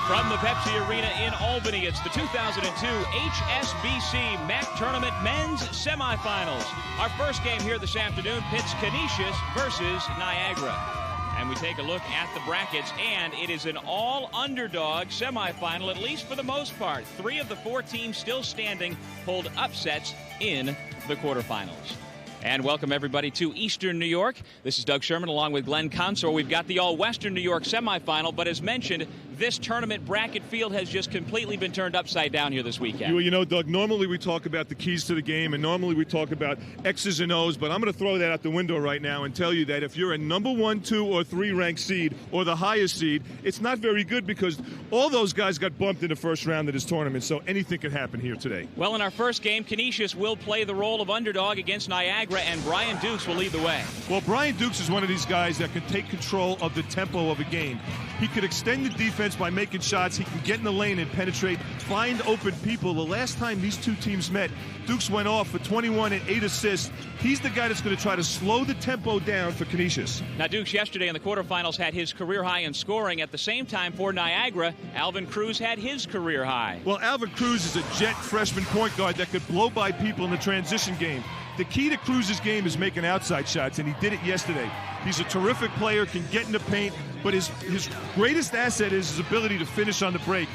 From the Pepsi Arena in Albany, it's the 2002 HSBC MAAC Tournament Men's Semifinals. Our first game here this afternoon pits Canisius versus Niagara. And we take a look at the brackets, and it is an all-underdog semifinal, at least for the most part. 3 of the 4 teams still standing pulled upsets in the quarterfinals. And welcome, everybody, to Eastern New York. This is Doug Sherman along with Glenn Consor. We've got the all-Western New York semifinal, but as mentioned, this tournament bracket field has just completely been turned upside down here this weekend. You know, Doug, normally we talk about the keys to the game, and normally we talk about X's and O's, but I'm going to throw that out the window right now and tell you that if you're a number 1, 2, or 3 ranked seed, or the highest seed, it's not very good because all those guys got bumped in the first round of this tournament, so anything can happen here today. Well, in our first game, Canisius will play the role of underdog against Niagara, and Brian Dukes will lead the way. Well, Brian Dukes is one of these guys that can take control of the tempo of a game. He could extend the defense by making shots. He can get in the lane and penetrate, find open people. The last time these two teams met, Dukes went off for 21 and 8 assists. He's the guy that's going to try to slow the tempo down for Canisius. Now, Dukes yesterday in the quarterfinals had his career high in scoring. At the same time for Niagara, Alvin Cruz had his career high. Well, Alvin Cruz is a jet freshman point guard that could blow by people in the transition game. The key to Cruz's game is making outside shots, and he did it yesterday. He's a terrific player, can get in the paint, but his greatest asset is his ability to finish on the break.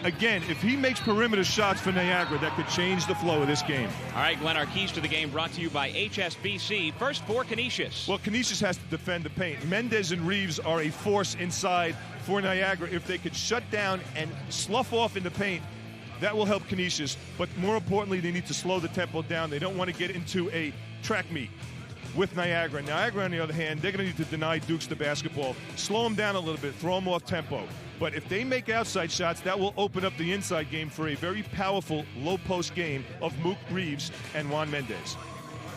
Again, if he makes perimeter shots for Niagara, that could change the flow of this game. All right, Glenn, our keys to the game brought to you by HSBC. First for Canisius. Well, Canisius has to defend the paint. Mendez and Reeves are a force inside for Niagara. If they could shut down and slough off in the paint, that will help Canisius. But more importantly, they need to slow the tempo down. They don't want to get into a track meet with Niagara. Niagara, on the other hand, they're going to need to deny Dukes the basketball, slow them down a little bit, throw them off tempo. But if they make outside shots, that will open up the inside game for a very powerful low-post game of Mook Reeves and Juan Mendez.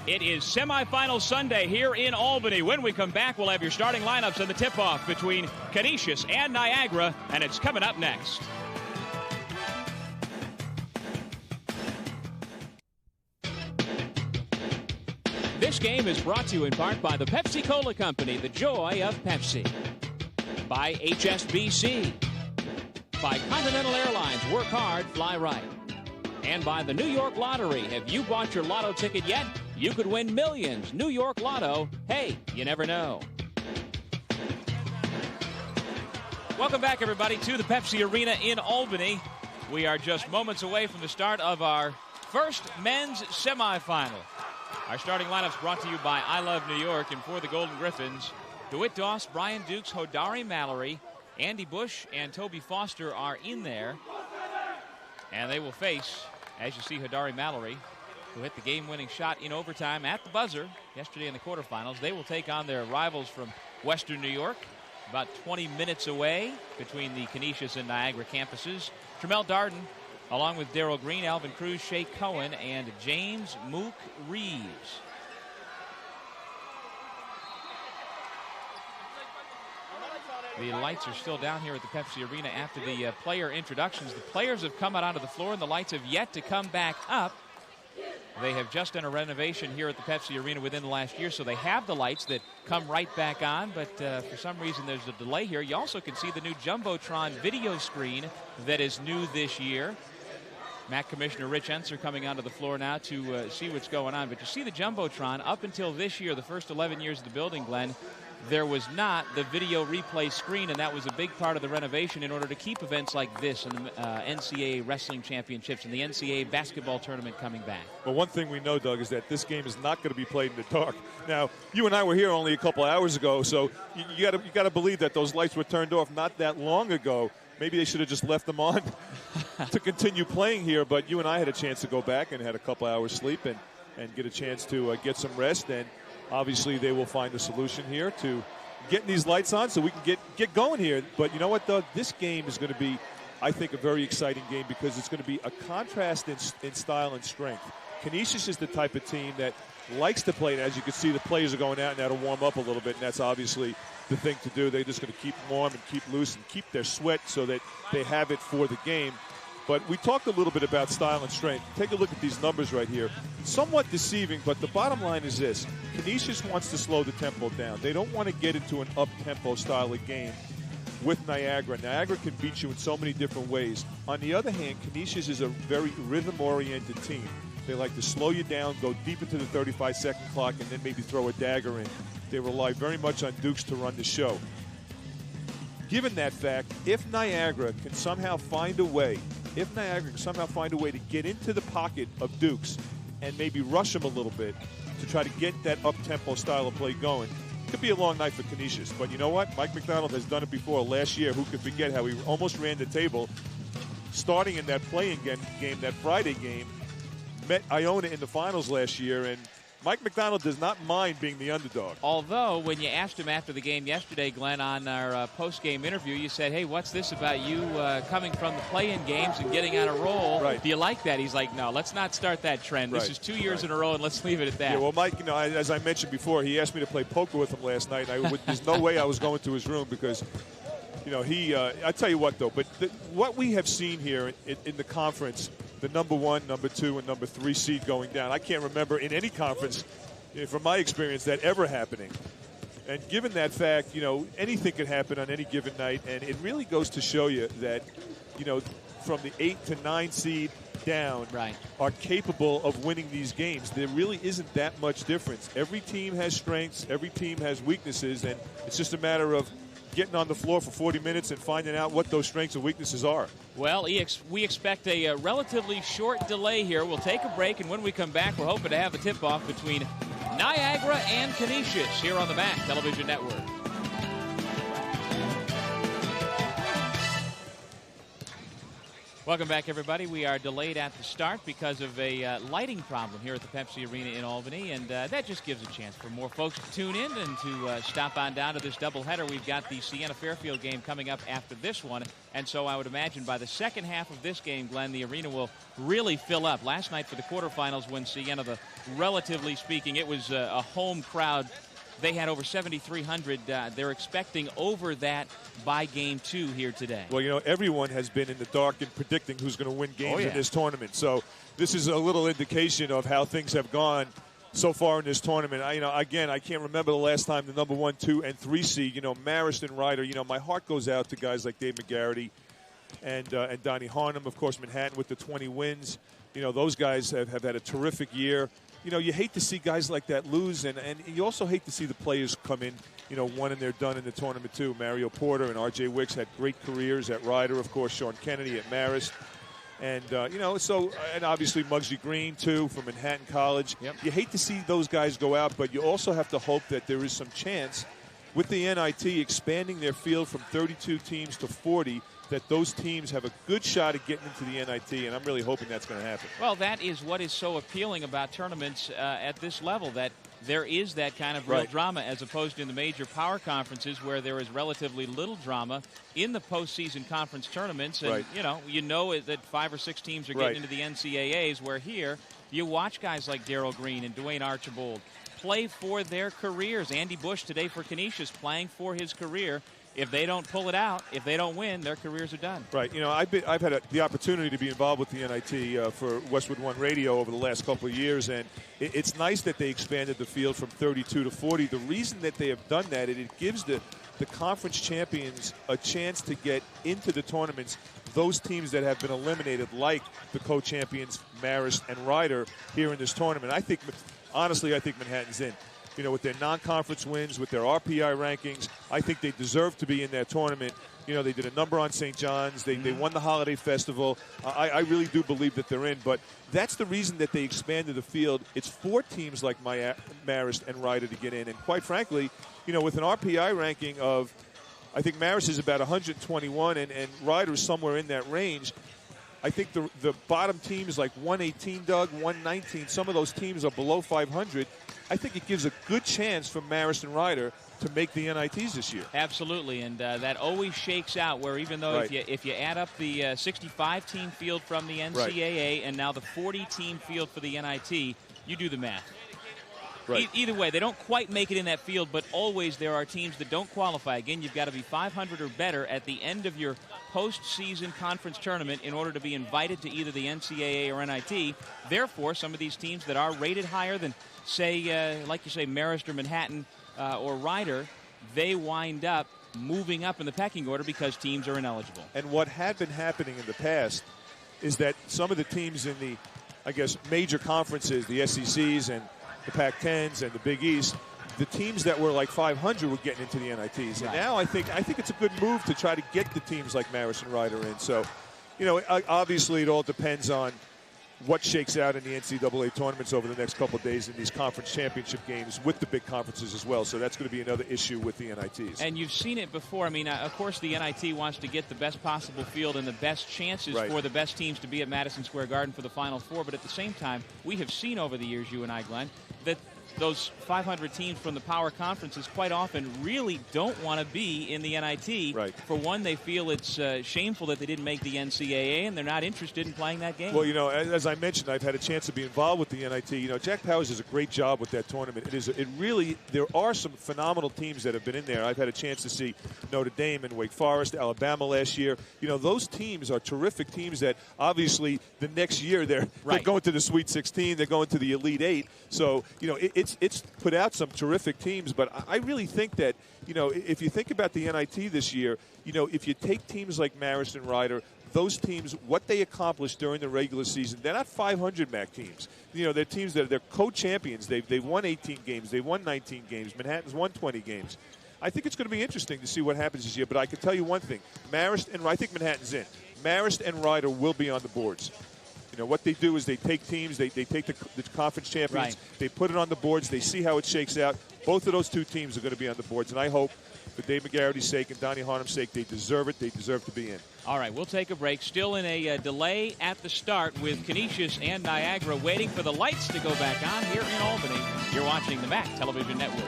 It is semifinal Sunday here in Albany. When we come back, we'll have your starting lineups and the tip-off between Canisius and Niagara, and it's coming up next. This game is brought to you in part by the Pepsi-Cola Company, the joy of Pepsi. By HSBC. By Continental Airlines, work hard, fly right. And by the New York Lottery. Have you bought your lotto ticket yet? You could win millions. New York Lotto. Hey, you never know. Welcome back, everybody, to the Pepsi Arena in Albany. We are just moments away from the start of our first men's semifinal. Our starting lineups brought to you by I Love New York, and for the Golden Griffins, DeWitt Doss, Brian Dukes, Hodari Mallory, Andy Bush, and Toby Foster are in there. And they will face, as you see, Hodari Mallory, who hit the game-winning shot in overtime at the buzzer yesterday in the quarterfinals. They will take on their rivals from Western New York, about 20 minutes away between the Canisius and Niagara campuses. Tremel Darden, along with Darryl Green, Alvin Cruz, Shea Cohen, and James Mook Reeves. The lights are still down here at the Pepsi Arena after the player introductions. The players have come out onto the floor, and the lights have yet to come back up. They have just done a renovation here at the Pepsi Arena within the last year, so they have the lights that come right back on, but for some reason there's a delay here. You also can see the new Jumbotron video screen that is new this year. MAAC Commissioner Rich Enser coming onto the floor now to see what's going on. But you see the Jumbotron, up until this year, the first 11 years of the building, Glenn, there was not the video replay screen, and that was a big part of the renovation in order to keep events like this and the NCAA Wrestling Championships and the NCAA Basketball Tournament coming back. Well, one thing we know, Doug, is that this game is not going to be played in the dark. Now, you and I were here only a couple hours ago, so you got to believe that those lights were turned off not that long ago. Maybe they should have just left them on to continue playing here, but you and I had a chance to go back and had a couple hours sleep and get a chance to get some rest, and obviously they will find a solution here to getting these lights on so we can get going here. But you know what, Doug? This game is going to be, I think, a very exciting game because it's going to be a contrast in style and strength. Canisius is the type of team that likes to play, and as you can see, the players are going out now to warm up a little bit, and that's obviously the thing to do. They're just going to keep warm and keep loose and keep their sweat so that they have it for the game. But we talked a little bit about style and strength. Take a look at these numbers right here. Somewhat deceiving, but the bottom line is this. Canisius wants to slow the tempo down. They don't want to get into an up-tempo style of game. with Niagara. Niagara can beat you in so many different ways. On the other hand, Canisius is a very rhythm-oriented team. They like to slow you down, go deep into the 35-second clock, and then maybe throw a dagger in. They rely very much on Dukes to run the show. Given that fact, if Niagara can somehow find a way to get into the pocket of Dukes and maybe rush him a little bit to try to get that up-tempo style of play going, it could be a long night for Canisius. But you know what? Mike McDonald has done it before. Last year, who could forget how he almost ran the table starting in that playing game, that Friday game, met Iona in the finals last year, and Mike McDonald does not mind being the underdog. Although, when you asked him after the game yesterday, Glenn, on our post-game interview, you said, hey, what's this about you coming from the play-in games and getting on a roll? Right. Do you like that? He's like, no, let's not start that trend. This is 2 years in a row, and let's leave it at that. Yeah, well, Mike, as I mentioned before, he asked me to play poker with him last night. There's no way I was going to his room because, I tell you what, though, but what we have seen here in the conference, the number 1, number 2, and number 3 seed going down, I can't remember in any conference, from my experience, that ever happening. And given that fact, anything could happen on any given night, and it really goes to show you that, from the 8 to 9 seed down are capable of winning these games. There really isn't that much difference. Every team has strengths, every team has weaknesses, and it's just a matter of getting on the floor for 40 minutes and finding out what those strengths and weaknesses are. Well, we expect a relatively short delay here. We'll take a break, and when we come back, we're hoping to have a tip-off between Niagara and Canisius here on the MAAC Television Network. Welcome back, everybody. We are delayed at the start because of a lighting problem here at the Pepsi Arena in Albany, and that just gives a chance for more folks to tune in and to stop on down to this doubleheader. We've got the Siena-Fairfield game coming up after this one, and so I would imagine by the second half of this game, Glenn, the arena will really fill up. Last night for the quarterfinals when Siena, relatively speaking, it was a home crowd. They had over 7,300. They're expecting over that by game 2 here today. Well, everyone has been in the dark in predicting who's going to win games in this tournament. So this is a little indication of how things have gone so far in this tournament. Again, I can't remember the last time the number 1, 2, and 3 seed, Marist and Ryder, my heart goes out to guys like Dave McGarity and Donnie Harnum, of course, Manhattan with the 20 wins. Those guys have had a terrific year. You hate to see guys like that lose, and you also hate to see the players come in, one and they're done in the tournament too. Mario Porter and R.J. Wicks had great careers at Ryder, of course, Sean Kennedy at Marist. And, and obviously Muggsy Green, too, from Manhattan College. Yep. You hate to see those guys go out, but you also have to hope that there is some chance with the NIT expanding their field from 32 teams to 40, that those teams have a good shot at getting into the NIT, and I'm really hoping that's going to happen. Well, that is what is so appealing about tournaments at this level, that there is that kind of real drama, as opposed to in the major power conferences where there is relatively little drama in the postseason conference tournaments. And, you know that 5 or 6 teams are getting into the NCAAs, where here you watch guys like Darryl Green and Dwayne Archibald play for their careers. Andy Bush today for Canisius playing for his career. If they don't pull it out, if they don't win, their careers are done. Right. I've had the opportunity to be involved with the NIT for Westwood One Radio over the last couple of years, and it's nice that they expanded the field from 32 to 40. The reason that they have done that, it gives the conference champions a chance to get into the tournaments, those teams that have been eliminated, like the co-champions Marist and Ryder here in this tournament. Honestly, I think Manhattan's in. With their non-conference wins, with their RPI rankings, I think they deserve to be in that tournament. They did a number on St. John's. They won the Holiday Festival. I really do believe that they're in. But that's the reason that they expanded the field. It's 4 teams like Marist and Ryder to get in. And quite frankly, with an RPI ranking of, I think Marist is about 121 and Ryder is somewhere in that range. I think the bottom teams like 118, Doug, 119, some of those teams are below 500. I think it gives a good chance for Marist and Ryder to make the NITs this year. Absolutely, and that always shakes out where even though if you add up the 65-team field from the NCAA and now the 40-team field for the NIT, you do the math. Right. Either way, they don't quite make it in that field, but always there are teams that don't qualify. Again, you've got to be 500 or better at the end of your postseason conference tournament in order to be invited to either the NCAA or NIT. Therefore, some of these teams that are rated higher than, say, like you say, Marist or Manhattan or Ryder, they wind up moving up in the pecking order because teams are ineligible. And what had been happening in the past is that some of the teams in the, I guess, major conferences, the SECs and the Pac-10s and the Big East, the teams that were like 500 were getting into the NITs. And now I think it's a good move to try to get the teams like Marist and Ryder in. So, you know, obviously it all depends on what shakes out in the NCAA tournaments over the next couple of days in these conference championship games with the big conferences as well. So that's going to be another issue with the NITs. And you've seen it before. I mean, of course, the NIT wants to get the best possible field and the best chances for the best teams to be at Madison Square Garden for the Final Four. But at the same time, we have seen over the years, you and I, Glenn, that those 500 teams from the power conferences quite often really don't want to be in the NIT. Right. For one, they feel it's shameful that they didn't make the NCAA, and they're not interested in playing that game. Well, you know, as I mentioned, I've had a chance to be involved with the NIT. You know, Jack Powers does a great job with that tournament. There are some phenomenal teams that have been in there. I've had a chance to see Notre Dame and Wake Forest, Alabama last year. You know, those teams are terrific teams that obviously the next year they're going to the Sweet 16, they're going to the Elite 8. So, you know, it's put out some terrific teams, but I really think that, you know, if you think about the NIT this year, you know, if you take teams like Marist and Ryder, those teams, what they accomplished during the regular season, they're not 500 MAAC teams. You know, they're teams that they're co-champions. They've won 18 games. They won 19 games. Manhattan's won 20 games. I think it's going to be interesting to see what happens this year, but I can tell you one thing. Marist and I think Manhattan's in. Marist and Ryder will be on the boards. You know, what they do is they take teams, they take the conference champions, they put it on the boards, they see how it shakes out. Both of those two teams are going to be on the boards, and I hope for Dave McGarrity's sake and Donnie Harnum's sake, they deserve it. They deserve to be in. All right, we'll take a break. Still in a delay at the start with Canisius and Niagara waiting for the lights to go back on here in Albany. You're watching the MAAC Television Network.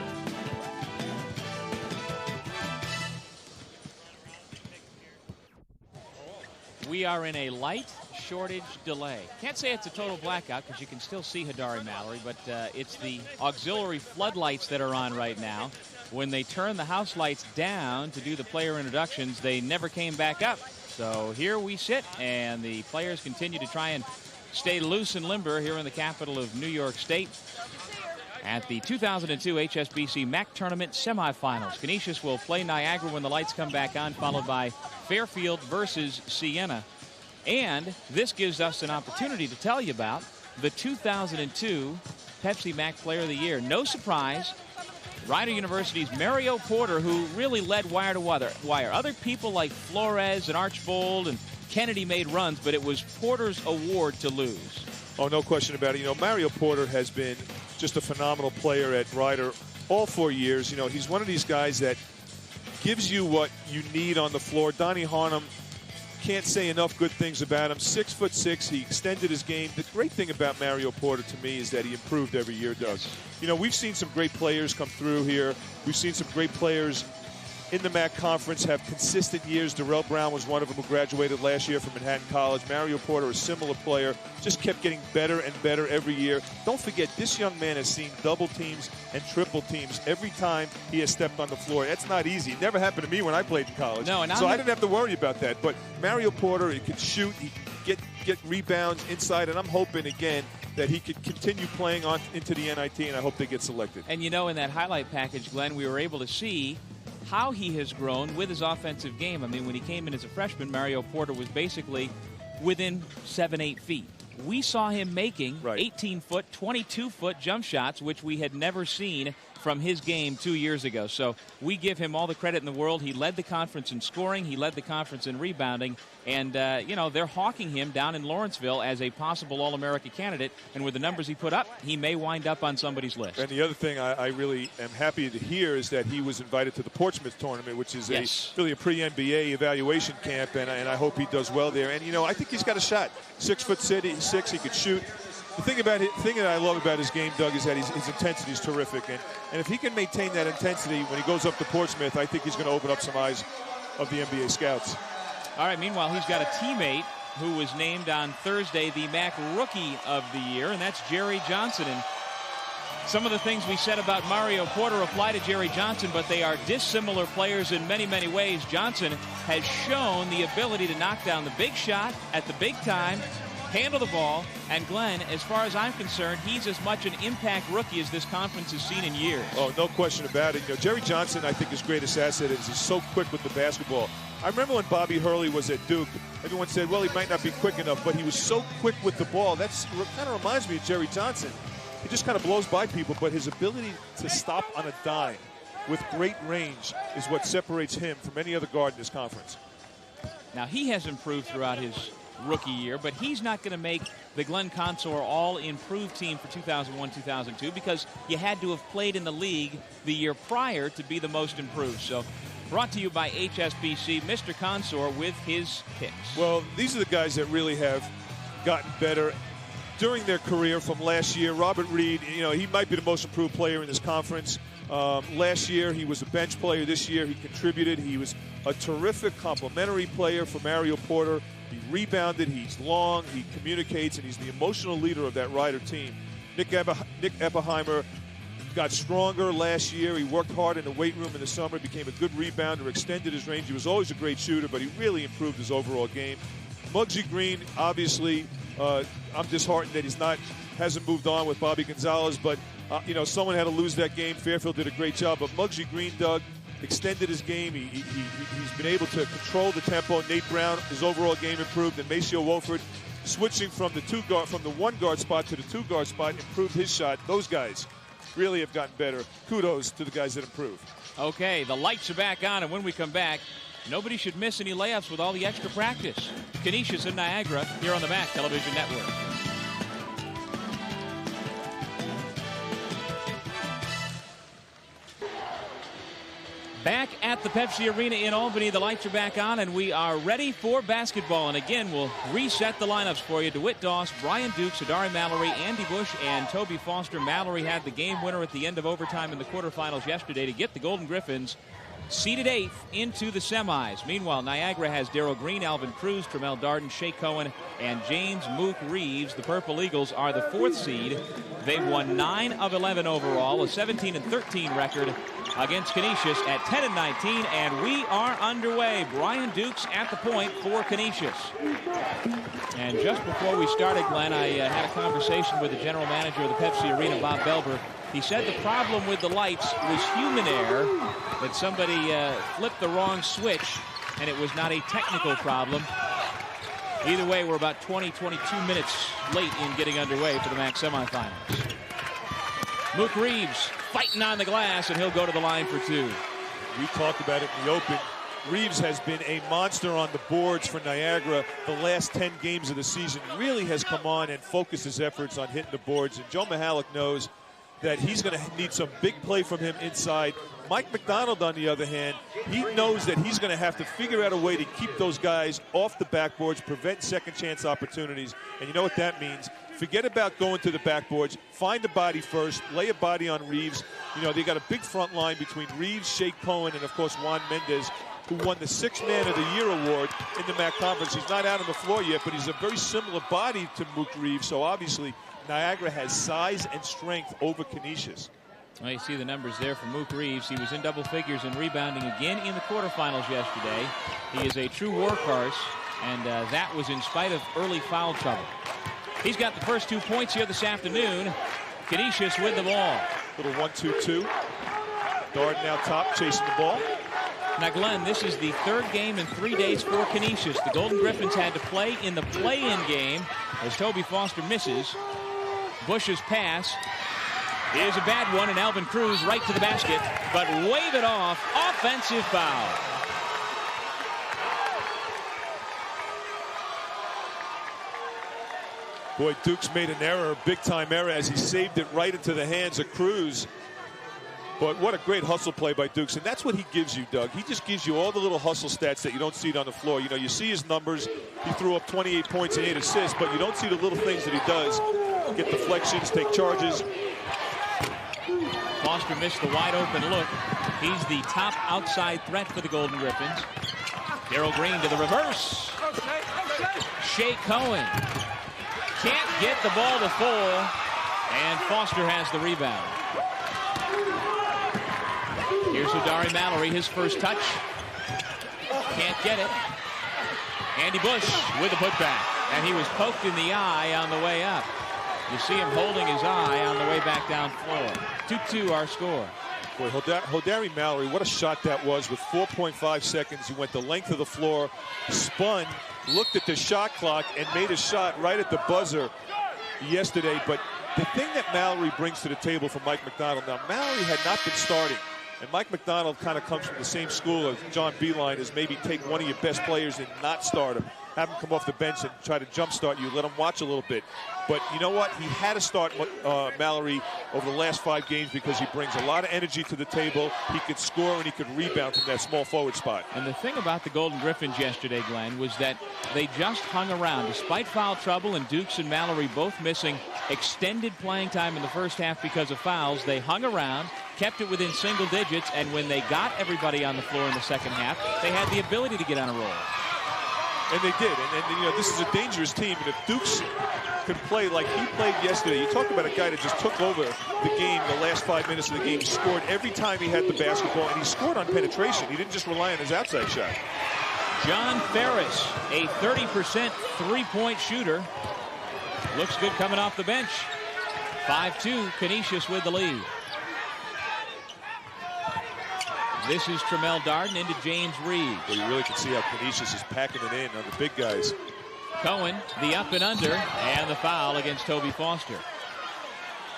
We are in a light shortage delay. Can't say it's a total blackout because you can still see Hadari Mallory, but it's the auxiliary floodlights that are on right now. When they turned the house lights down to do the player introductions, they never came back up. So here we sit, and the players continue to try and stay loose and limber here in the capital of New York State at the 2002 HSBC MAAC Tournament semifinals. Canisius will play Niagara when the lights come back on, followed by Fairfield versus Siena. And this gives us an opportunity to tell you about the 2002 Pepsi MAAC Player of the Year. No surprise, Rider University's Mario Porter, who really led wire to wire. Other people like Flores and Archbold and Kennedy made runs, but it was Porter's award to lose. Oh, no question about it. You know, Mario Porter has been just a phenomenal player at Rider all 4 years. You know, he's one of these guys that gives you what you need on the floor. Donnie Harnum can't say enough good things about him. 6'6", he extended his game. The great thing about Mario Porter to me is that he improved every year, Doug. You know, we've seen some great players come through here. We've seen some great players in the MAAC Conference have consistent years. Darrell Brown was one of them who graduated last year from Manhattan College. Mario Porter, a similar player, just kept getting better and better every year. Don't forget, this young man has seen double teams and triple teams every time he has stepped on the floor. That's not easy. It never happened to me when I played in college. No, and so I didn't have to worry about that. But Mario Porter, he could shoot, he could get rebounds inside, and I'm hoping, again, that he could continue playing on into the NIT, and I hope they get selected. And, you know, in that highlight package, Glenn, we were able to see how he has grown with his offensive game. I mean, when he came in as a freshman, Mario Porter was basically within 7-8 feet. We saw him making 18-foot, 22-foot jump shots, which we had never seen from his game 2 years ago. So we give him all the credit in the world. He led the conference in scoring. He led the conference in rebounding. And, you know, they're hawking him down in Lawrenceville as a possible All-America candidate. And with the numbers he put up, he may wind up on somebody's list. And the other thing I really am happy to hear is that he was invited to the Portsmouth tournament, which is really a pre-NBA evaluation camp, and I hope he does well there. And, you know, I think he's got a shot. 6'6", he could shoot. The thing that I love about his game, Doug, is that his intensity is terrific. And if he can maintain that intensity when he goes up to Portsmouth, I think he's going to open up some eyes of the NBA scouts. All right, meanwhile, he's got a teammate who was named on Thursday the MAAC Rookie of the Year, and that's Jerry Johnson. And some of the things we said about Mario Porter apply to Jerry Johnson, but they are dissimilar players in many, many ways. Johnson has shown the ability to knock down the big shot at the big time. handle the ball. And Glenn, as far as I'm concerned, he's as much an impact rookie as this conference has seen in years. Oh, no question about it. You know, Jerry Johnson, I think his greatest asset is he's so quick with the basketball. I remember when Bobby Hurley was at Duke, everyone said, well, he might not be quick enough, but he was so quick with the ball. That's kind of reminds me of Jerry Johnson. He just kind of blows by people, but his ability to stop on a dime with great range is what separates him from any other guard in this conference. Now, he has improved throughout his rookie year, but he's not going to make the Glenn Consor all-improved team for 2001-2002 because you had to have played in the league the year prior to be the most improved. So, brought to you by HSBC, Mr. Consor with his picks. Well, these are the guys that really have gotten better during their career from last year. Robert Reed, you know, he might be the most improved player in this conference. Last year, he was a bench player. This year, he contributed. He was a terrific complementary player for Mario Porter. He rebounded. He's long. He communicates, and he's the emotional leader of that Rider team. Nick Eppheimer got stronger last year. He worked hard in the weight room in the summer, became a good rebounder, extended his range. He was always a great shooter, but he really improved his overall game. Muggsy Green, obviously, I'm disheartened that hasn't moved on with Bobby Gonzalez, but you know, someone had to lose that game. Fairfield did a great job, but Muggsy Green, Doug, extended his game. He's been able to control the tempo. Nate Brown, his overall game improved, and Maceo Wolford, switching from the one guard spot to the 2 guard spot, improved his shot. Those guys really have gotten better. Kudos to the guys that improved. Okay, the lights are back on, and when we come back, nobody should miss any layups with all the extra practice. Canisius and Niagara here on the MAAC Television Network. Back at the Pepsi Arena in Albany, the lights are back on, and we are ready for basketball. And again, we'll reset the lineups for you. DeWitt Doss, Brian Dukes, Adari Mallory, Andy Bush, and Toby Foster. Mallory had the game winner at the end of overtime in the quarterfinals yesterday to get the Golden Griffins seeded 8th into the semis. Meanwhile, Niagara has Darryl Green, Alvin Cruz, Tremel Darden, Shea Cohen, and James Mook Reeves. The Purple Eagles are the 4th seed. They've won 9 of 11 overall, a 17-13 record against Canisius at 10-19, and we are underway. Brian Dukes at the point for Canisius. And just before we started, Glenn, I had a conversation with the general manager of the Pepsi Arena, Bob Belber. He said the problem with the lights was human error, that somebody flipped the wrong switch, and it was not a technical problem. Either way, we're about 20-22 minutes late in getting underway for the MAAC semifinals. Mook Reeves fighting on the glass, and he'll go to the line for 2. We talked about it in the open. Reeves has been a monster on the boards for Niagara the last 10 games of the season. Really has come on and focused his efforts on hitting the boards. And Joe Mihalik knows that he's going to need some big play from him inside. Mike McDonald, on the other hand, he knows that he's going to have to figure out a way to keep those guys off the backboards, prevent second chance opportunities. And you know what that means? Forget about going to the backboards. Find the body first. Lay a body on Reeves. You know, they got a big front line between Reeves, Shea Cohen, and, of course, Juan Mendez, who won the 6th Man of the Year award in the MAAC Conference. He's not out on the floor yet, but he's a very similar body to Mook Reeves. So, obviously, Niagara has size and strength over Canisius. Well, you see the numbers there for Mook Reeves. He was in double figures and rebounding again in the quarterfinals yesterday. He is a true workhorse, and that was in spite of early foul trouble. He's got the first 2 points here this afternoon. Canisius with the ball. Little 1-2-2. Darden now top, chasing the ball. Now, Glenn, this is the 3rd game in 3 days for Canisius. The Golden Griffins had to play in the play-in game as Toby Foster misses. Bush's pass is a bad one, and Alvin Cruz right to the basket, but wave it off. Offensive foul. Boy, Dukes made an error, a big-time error, as he saved it right into the hands of Cruz. But what a great hustle play by Dukes, and that's what he gives you, Doug. He just gives you all the little hustle stats that you don't see on the floor. You know, you see his numbers. He threw up 28 points and 8 assists, but you don't see the little things that he does. Get deflections, take charges. Foster missed the wide-open look. He's the top outside threat for the Golden Griffins. Darryl Green to the reverse. Shea Cohen can't get the ball to fall, and Foster has the rebound. Here's Adari Mallory, his first touch. Can't get it. Andy Bush with the putback. And he was poked in the eye on the way up. You see him holding his eye on the way back down floor. 2-2 our score. Boy, Hodari Mallory, what a shot that was with 4.5 seconds. He went the length of the floor, spun, looked at the shot clock, and made a shot right at the buzzer yesterday. But the thing that Mallory brings to the table for Mike Macdonald, now Mallory had not been starting. And Mike Macdonald kind of comes from the same school as John Beilein, is maybe take one of your best players and not start him. Have him come off the bench and try to jumpstart you. Let him watch a little bit. But you know what? He had to start Mallory over the last 5 games because he brings a lot of energy to the table. He could score and he could rebound from that small forward spot. And the thing about the Golden Griffins yesterday, Glenn, was that they just hung around. Despite foul trouble and Dukes and Mallory both missing extended playing time in the first half because of fouls, they hung around, kept it within single digits, and when they got everybody on the floor in the second half, they had the ability to get on a roll. And they did. And you know, this is a dangerous team. And if Dukes could play like he played yesterday, you talk about a guy that just took over the game the last 5 minutes of the game. He scored every time he had the basketball, and he scored on penetration. He didn't just rely on his outside shot. John Ferris, a 30% three-point shooter. Looks good coming off the bench. 5-2, Canisius with the lead. This is Tremel Darden into James Reed. Well, you really can see how Canisius is packing it in on the big guys. Cohen, the up and under, and the foul against Toby Foster.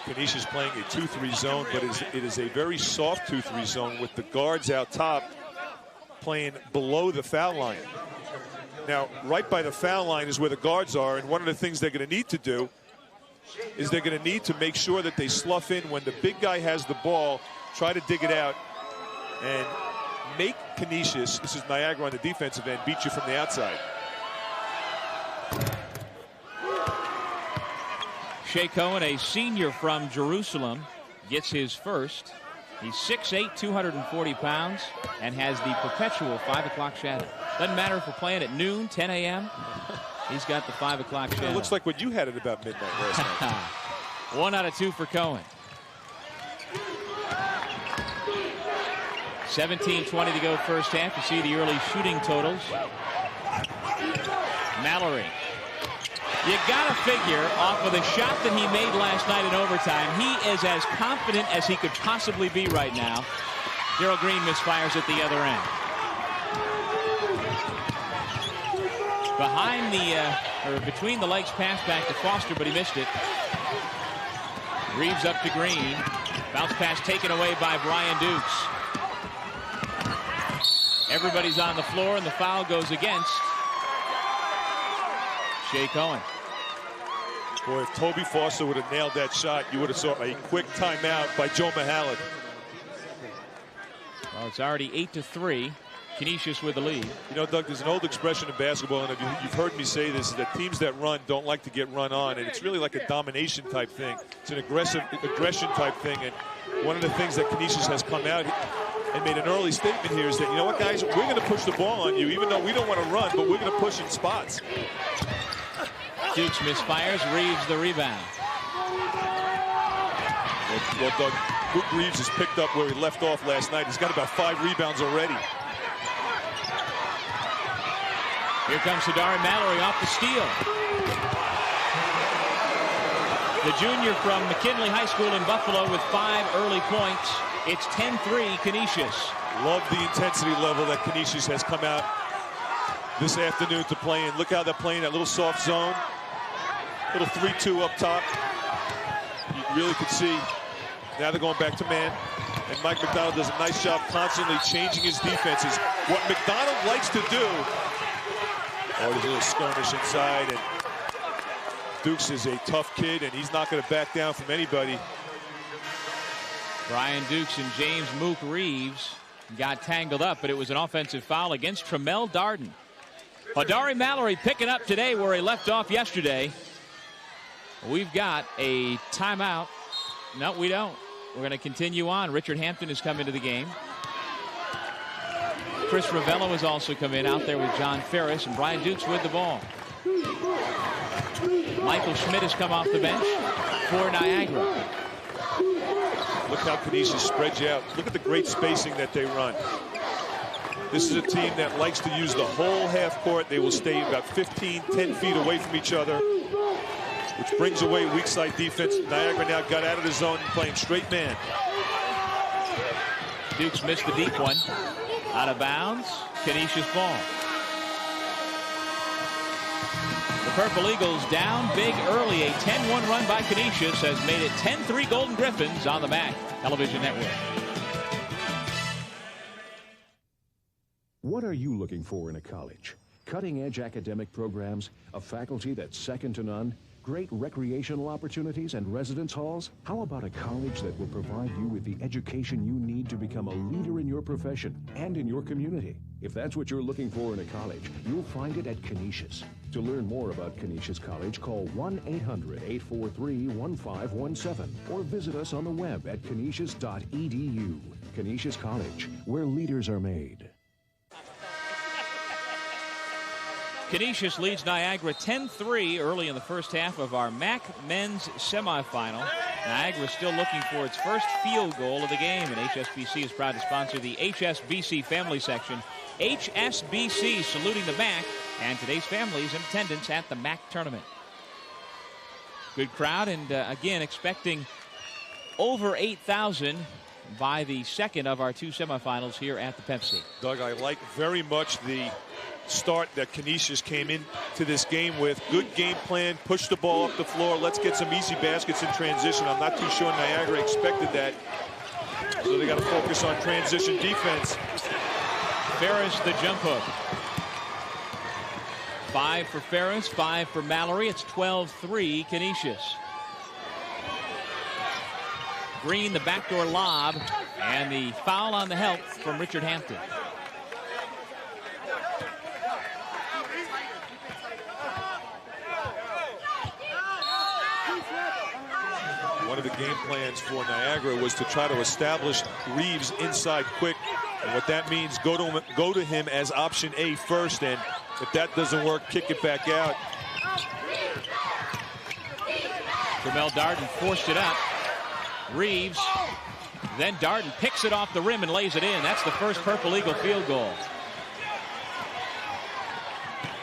Canisius playing a 2-3 zone, but it is a very soft 2-3 zone with the guards out top playing below the foul line. Now, right by the foul line is where the guards are, and one of the things they're going to need to do is they're going to need to make sure that they slough in when the big guy has the ball, try to dig it out, and make Canisius, this is Niagara on the defensive end, beat you from the outside. Shea Cohen, a senior from Jerusalem, gets his first. He's 6'8", 240 pounds, and has the perpetual 5 o'clock shadow. Doesn't matter if we're playing at noon, 10 a.m. He's got the 5 o'clock shadow. It looks like what you had at about midnight last night. 1 out of 2 for Cohen. 17:20 to go first half. You see the early shooting totals. Mallory. You got to figure off of the shot that he made last night in overtime, he is as confident as he could possibly be right now. Gerald Green misfires at the other end. Behind the, or between the legs pass back to Foster, but he missed it. Reeves up to Green. Bounce pass taken away by Brian Dukes. Everybody's on the floor, and the foul goes against Shea Cohen. Boy, if Toby Foster would have nailed that shot, you would have saw a quick timeout by Joe Mahalik. Well, it's already 8-3. Canisius with the lead. You know, Doug, there's an old expression in basketball, and you've heard me say this, is that teams that run don't like to get run on, and it's really like a domination type thing. It's an aggression type thing, and one of the things that Canisius has come out and made an early statement here is that, you know what, guys, we're going to push the ball on you, even though we don't want to run, but we're going to push in spots. Dukes misfires. Reeves the rebound. Well, Doug, Luke Reeves has picked up where he left off last night. He's got about 5 rebounds already. Here comes Hodari Mallory off the steal. The junior from McKinley High School in Buffalo with 5 early points. It's 10-3 Canisius. Love the intensity level that Canisius has come out this afternoon to play in. Look how they're playing that little soft zone. Little 3-2 up top. You really could see. Now they're going back to man. And Mike Macdonald does a nice job constantly changing his defenses. What Macdonald likes to do. Oh, there's a little skirmish inside. And Dukes is a tough kid, and he's not going to back down from anybody. Brian Dukes and James Mook Reeves got tangled up, but it was an offensive foul against Tremel Darden. Hodari Mallory picking up today where he left off yesterday. We've got a timeout. No, we don't. We're going to continue on. Richard Hampton has come into the game. Chris Ravello has also come in out there with John Ferris, and Brian Dukes with the ball. Michael Schmidt has come off the bench for Niagara. Look how Canisius spreads you out. Look at the great spacing that they run. This is a team that likes to use the whole half court. They will stay about 10 feet away from each other, which brings away weak side defense. Niagara now got out of the zone and playing straight man. Dukes missed the deep one. Out of bounds. Canisius ball. The Purple Eagles down big early. A 10-1 run by Canisius has made it 10-3 Golden Griffins on the MAAC Television Network. What are you looking for in a college? Cutting-edge academic programs, a faculty that's second to none, great recreational opportunities and residence halls? How about a college that will provide you with the education you need to become a leader in your profession and in your community? If that's what you're looking for in a college, you'll find it at Canisius. To learn more about Canisius College, call 1-800-843-1517 or visit us on the web at canisius.edu. Canisius College, where leaders are made. Canisius leads Niagara 10-3 early in the first half of our MAAC men's semifinal. Niagara still looking for its first field goal of the game, and HSBC is proud to sponsor the HSBC family section. HSBC saluting the MAAC and today's families in attendance at the MAAC tournament. Good crowd, and again expecting over 8,000 by the second of our two semifinals here at the Pepsi. Doug, I like very much the start that Canisius came into this game with. Good game plan, push the ball up the floor, let's get some easy baskets in transition. I'm not too sure Niagara expected that, so they got to focus on transition defense. Ferris the jump hook. 5 for Ferris, 5 for Mallory. It's 12-3 Canisius. Green the backdoor lob, and the foul on the help from Richard Hampton. One of the game plans for Niagara was to try to establish Reeves inside quick, and what that means, go to him as option A first, and if that doesn't work, kick it back out. Jamel Darden forced it up. Reeves, then Darden picks it off the rim and lays it in. That's the first Purple Eagle field goal.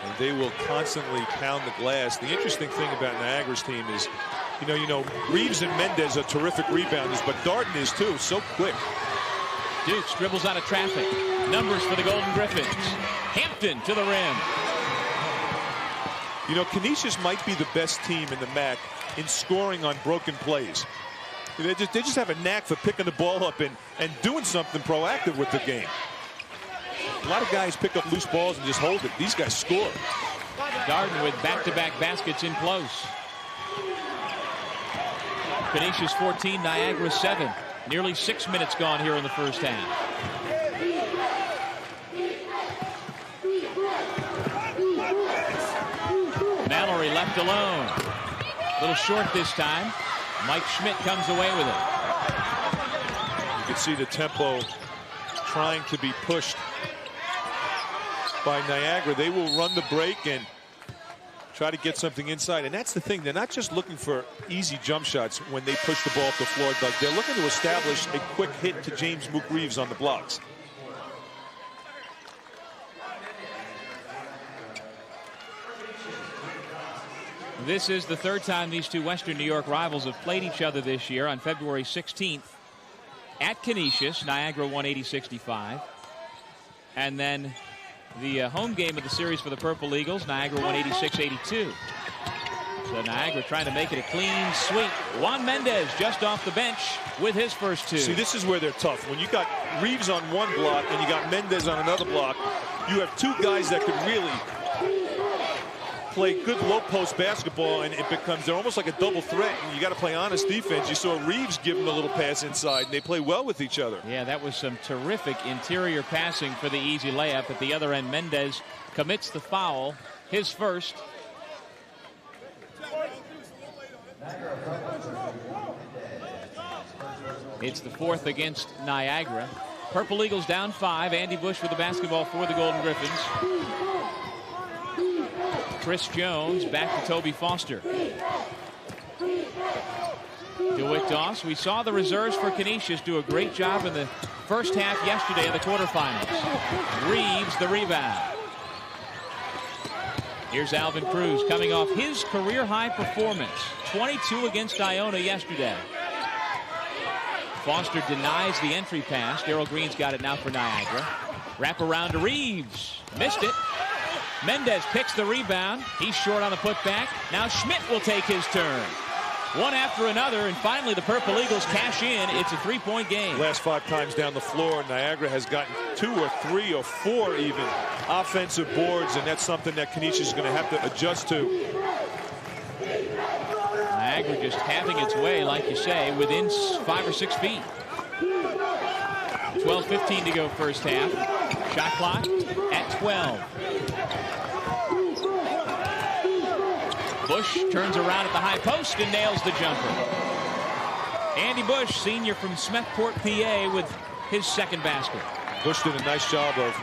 And they will constantly pound the glass. The interesting thing about Niagara's team is, you know, Reeves and Mendez are terrific rebounders, but Darden is too, so quick. Dukes dribbles out of traffic. Numbers for the Golden Griffins. Hampton to the rim. You know, Canisius might be the best team in the MAAC in scoring on broken plays. They just have a knack for picking the ball up and doing something proactive with the game. A lot of guys pick up loose balls and just hold it. These guys score. Darden with back-to-back baskets in close. Canisius 14, Niagara 7. Nearly 6 minutes gone here in the first half. Mallory left alone. A little short this time. Mike Schmidt comes away with it. You can see the tempo trying to be pushed by Niagara. They will run the break and try to get something inside. And that's the thing. They're not just looking for easy jump shots when they push the ball up the floor, Doug. They're looking to establish a quick hit to James Mook Reeves on the blocks. This is the third time these two Western New York rivals have played each other this year. On February 16th at Canisius, Niagara won 80-65. And then the home game of the series for the Purple Eagles, Niagara won 86-82. So Niagara trying to make it a clean sweep. Juan Mendez just off the bench with his first two. See, this is where they're tough. When you got Reeves on one block and you got Mendez on another block, you have two guys that could really play good low post basketball, and they're almost like a double threat, and you got to play honest defense. You saw Reeves give him a little pass inside, and they play well with each other. Yeah, that was some terrific interior passing for the easy layup. At the other end, Mendez commits the foul, his first. It's the fourth against Niagara. Purple Eagles down 5. Andy Bush with the basketball for the Golden Griffins. Chris Jones back to Toby Foster. DeWitt Doss. We saw the reserves for Canisius do a great job in the first half yesterday of the quarterfinals. Reeves the rebound. Here's Alvin Cruz coming off his career-high performance. 22 against Iona yesterday. Foster denies the entry pass. Darrell Green's got it now for Niagara. Wrap around to Reeves. Missed it. Mendez picks the rebound. He's short on the putback. Now Schmidt will take his turn. One after another, and finally the Purple Eagles cash in. It's a three-point game. Last 5 times down the floor, Niagara has gotten 2 or 3 or 4 even offensive boards, and that's something that Canisius is going to have to adjust to. Niagara just having its way, like you say, within 5 or 6 feet. 12:15 to go first half. Shot clock at 12. Bush turns around at the high post and nails the jumper. Andy Bush, senior from Smethport, PA, with his second basket. Bush did a nice job of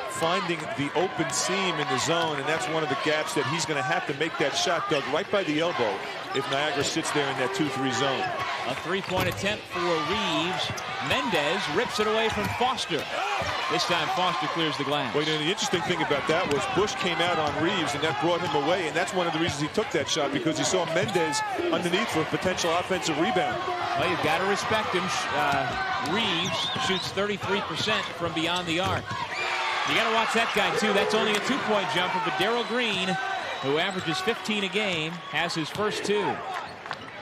finding the open seam in the zone, and that's one of the gaps that he's going to have to make that shot, Doug, right by the elbow if Niagara sits there in that 2-3 zone. A three-point attempt for Reeves. Mendez rips it away from Foster. This time Foster clears the glass. Well, the interesting thing about that was Bush came out on Reeves, and that brought him away, and that's one of the reasons he took that shot, because he saw Mendez underneath for a potential offensive rebound. Well, you've got to respect him. Reeves shoots 33% from beyond the arc. You got to watch that guy, too. That's only a 2-point jumper, but Darrell Green, who averages 15 a game, has his first 2.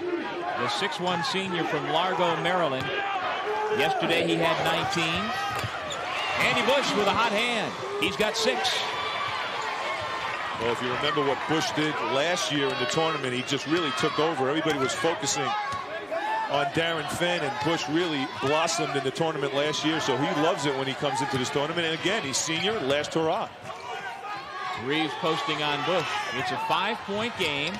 The 6'1 senior from Largo, Maryland. Yesterday he had 19. Andy Bush with a hot hand. He's got 6. Well, if you remember what Bush did last year in the tournament, he just really took over. Everybody was focusing on Darren Finn, and Bush really blossomed in the tournament last year, so he loves it when he comes into this tournament. And again, he's senior, last hurrah. Reeves posting on Bush. It's a 5-point game.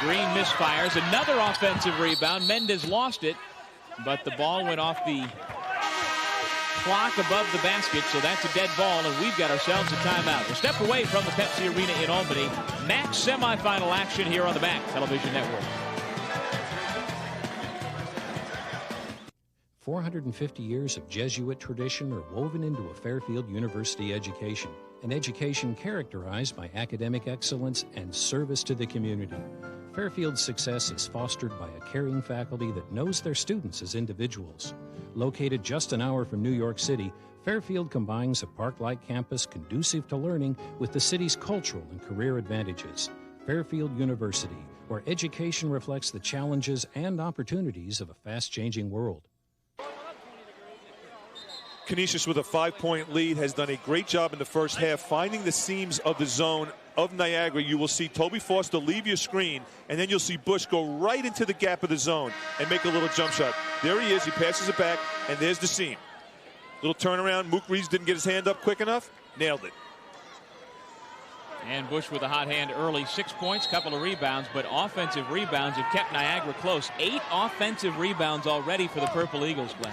Green misfires. Another offensive rebound. Mendez lost it, but the ball went off the clock above the basket, so that's a dead ball, and we've got ourselves a timeout. We'll step away from the Pepsi Arena in Albany. MAAC semifinal action here on the MAAC Television Network. 450 years of Jesuit tradition are woven into a Fairfield University education, an education characterized by academic excellence and service to the community. Fairfield's success is fostered by a caring faculty that knows their students as individuals. Located just an hour from New York City, Fairfield combines a park-like campus conducive to learning with the city's cultural and career advantages. Fairfield University, where education reflects the challenges and opportunities of a fast-changing world. Canisius with a 5-point lead has done a great job in the first half finding the seams of the zone of Niagara. You will see Toby Foster leave your screen, and then you'll see Bush go right into the gap of the zone and make a little jump shot. There he is. He passes it back, and there's the seam. Little turnaround. Mook Reeves didn't get his hand up quick enough. Nailed it. And Bush with a hot hand early. 6 points, couple of rebounds, but offensive rebounds have kept Niagara close. 8 offensive rebounds already for the Purple Eagles, Glenn.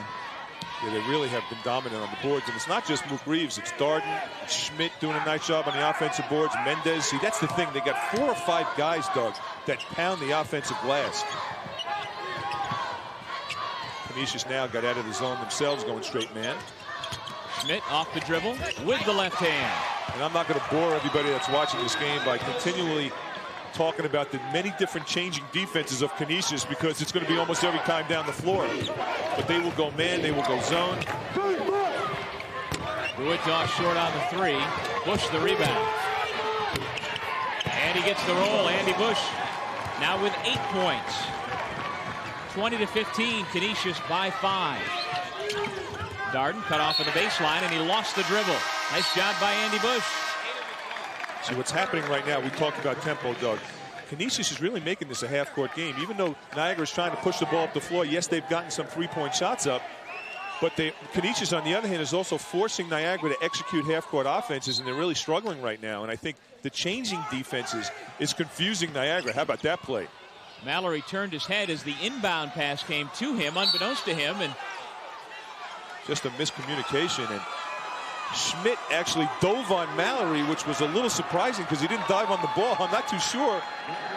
Yeah, they really have been dominant on the boards, and it's not just Mook Reeves. It's Darden, Schmidt doing a nice job on the offensive boards, Mendez. See, that's the thing. They got 4 or 5 guys, Doug, that pound the offensive glass. Canisius now got out of the zone themselves, going straight man. Schmidt off the dribble with the left hand. And I'm not going to bore everybody that's watching this game by continually talking about the many different changing defenses of Canisius, because it's going to be almost every time down the floor. But they will go man, they will go zone. Ruidoff short on the 3. Bush the rebound. And he gets the roll. Andy Bush now with 8 points. 20-15, Canisius by 5. Darden cut off at the baseline, and he lost the dribble. Nice job by Andy Bush. See what's happening right now. We talked about tempo, Doug. Canisius is really making this a half-court game. Even though Niagara is trying to push the ball up the floor, yes, they've gotten some three-point shots up, but Canisius, on the other hand, is also forcing Niagara to execute half-court offenses, and they're really struggling right now. And I think the changing defenses is confusing Niagara. How about that play? Mallory turned his head as the inbound pass came to him, unbeknownst to him, and just a miscommunication. And Schmidt actually dove on Mallory, which was a little surprising because he didn't dive on the ball. I'm not too sure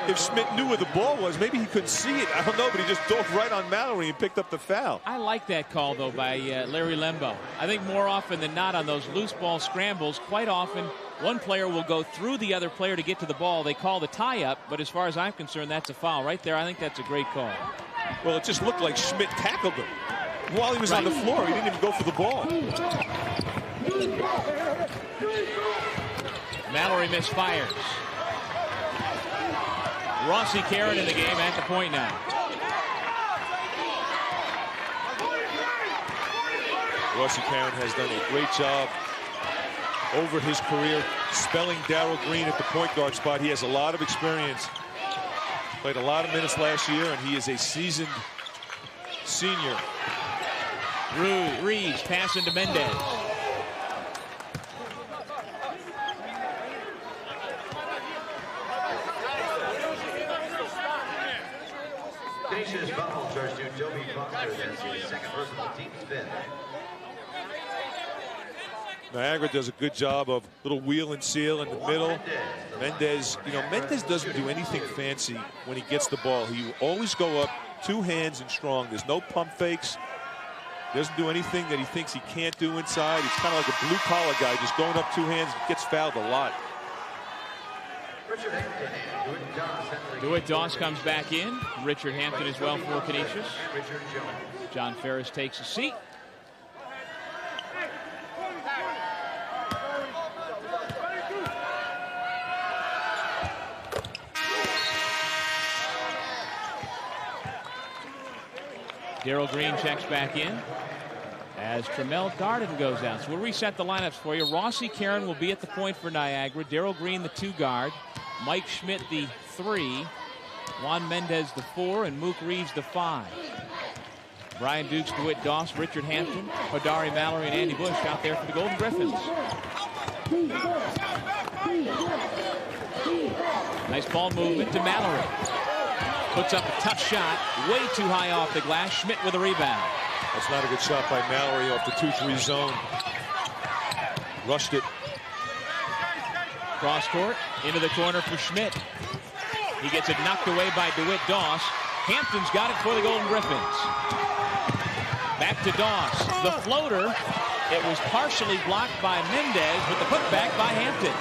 if Schmidt knew where the ball was. Maybe he couldn't see it. I don't know, but he just dove right on Mallory and picked up the foul. I like that call, though, by Larry Lembo. I think more often than not on those loose ball scrambles, quite often one player will go through the other player to get to the ball. They call the tie-up, but as far as I'm concerned, that's a foul. Right there, I think that's a great call. Well, it just looked like Schmidt tackled him while he was on the floor. He didn't even go for the ball. Mallory misfires. Rossi Karen in the game at the point now. Rossi Karen has done a great job over his career spelling Darryl Green at the point guard spot. He has a lot of experience. Played a lot of minutes last year, and he is a seasoned senior. Reeves pass into Mendez. Canisius foul charge to Toby Foster. That's his second personal, team's fifth. Niagara does a good job of little wheel and seal in the middle. Mendez, Mendez doesn't do anything fancy when he gets the ball. He will always go up two hands and strong. There's no pump fakes. Doesn't do anything that he thinks he can't do inside. He's kind of like a blue-collar guy, just going up two hands, gets fouled a lot. DeWitt Doss comes back in. Richard Hampton as well for Canisius. John Ferris takes a seat. Darryl Green checks back in as Tremel Garden goes out. So we'll reset the lineups for you. Rossi Karen will be at the point for Niagara. Darryl Green, the 2 guard. Mike Schmidt, the 3. Juan Mendez, the 4. And Mook Reeves, the 5. Brian Dukes, DeWitt Doss, Richard Hampton, Hodari Mallory, and Andy Bush out there for the Golden Griffins. Nice ball movement to Mallory. Puts up a tough shot, way too high off the glass. Schmidt with a rebound. That's not a good shot by Mallory off the 2-3 zone. Rushed it. Cross court, into the corner for Schmidt. He gets it knocked away by DeWitt Doss. Hampton's got it for the Golden Griffins. Back to Doss. The floater, it was partially blocked by Mendez, but the putback by Hampton.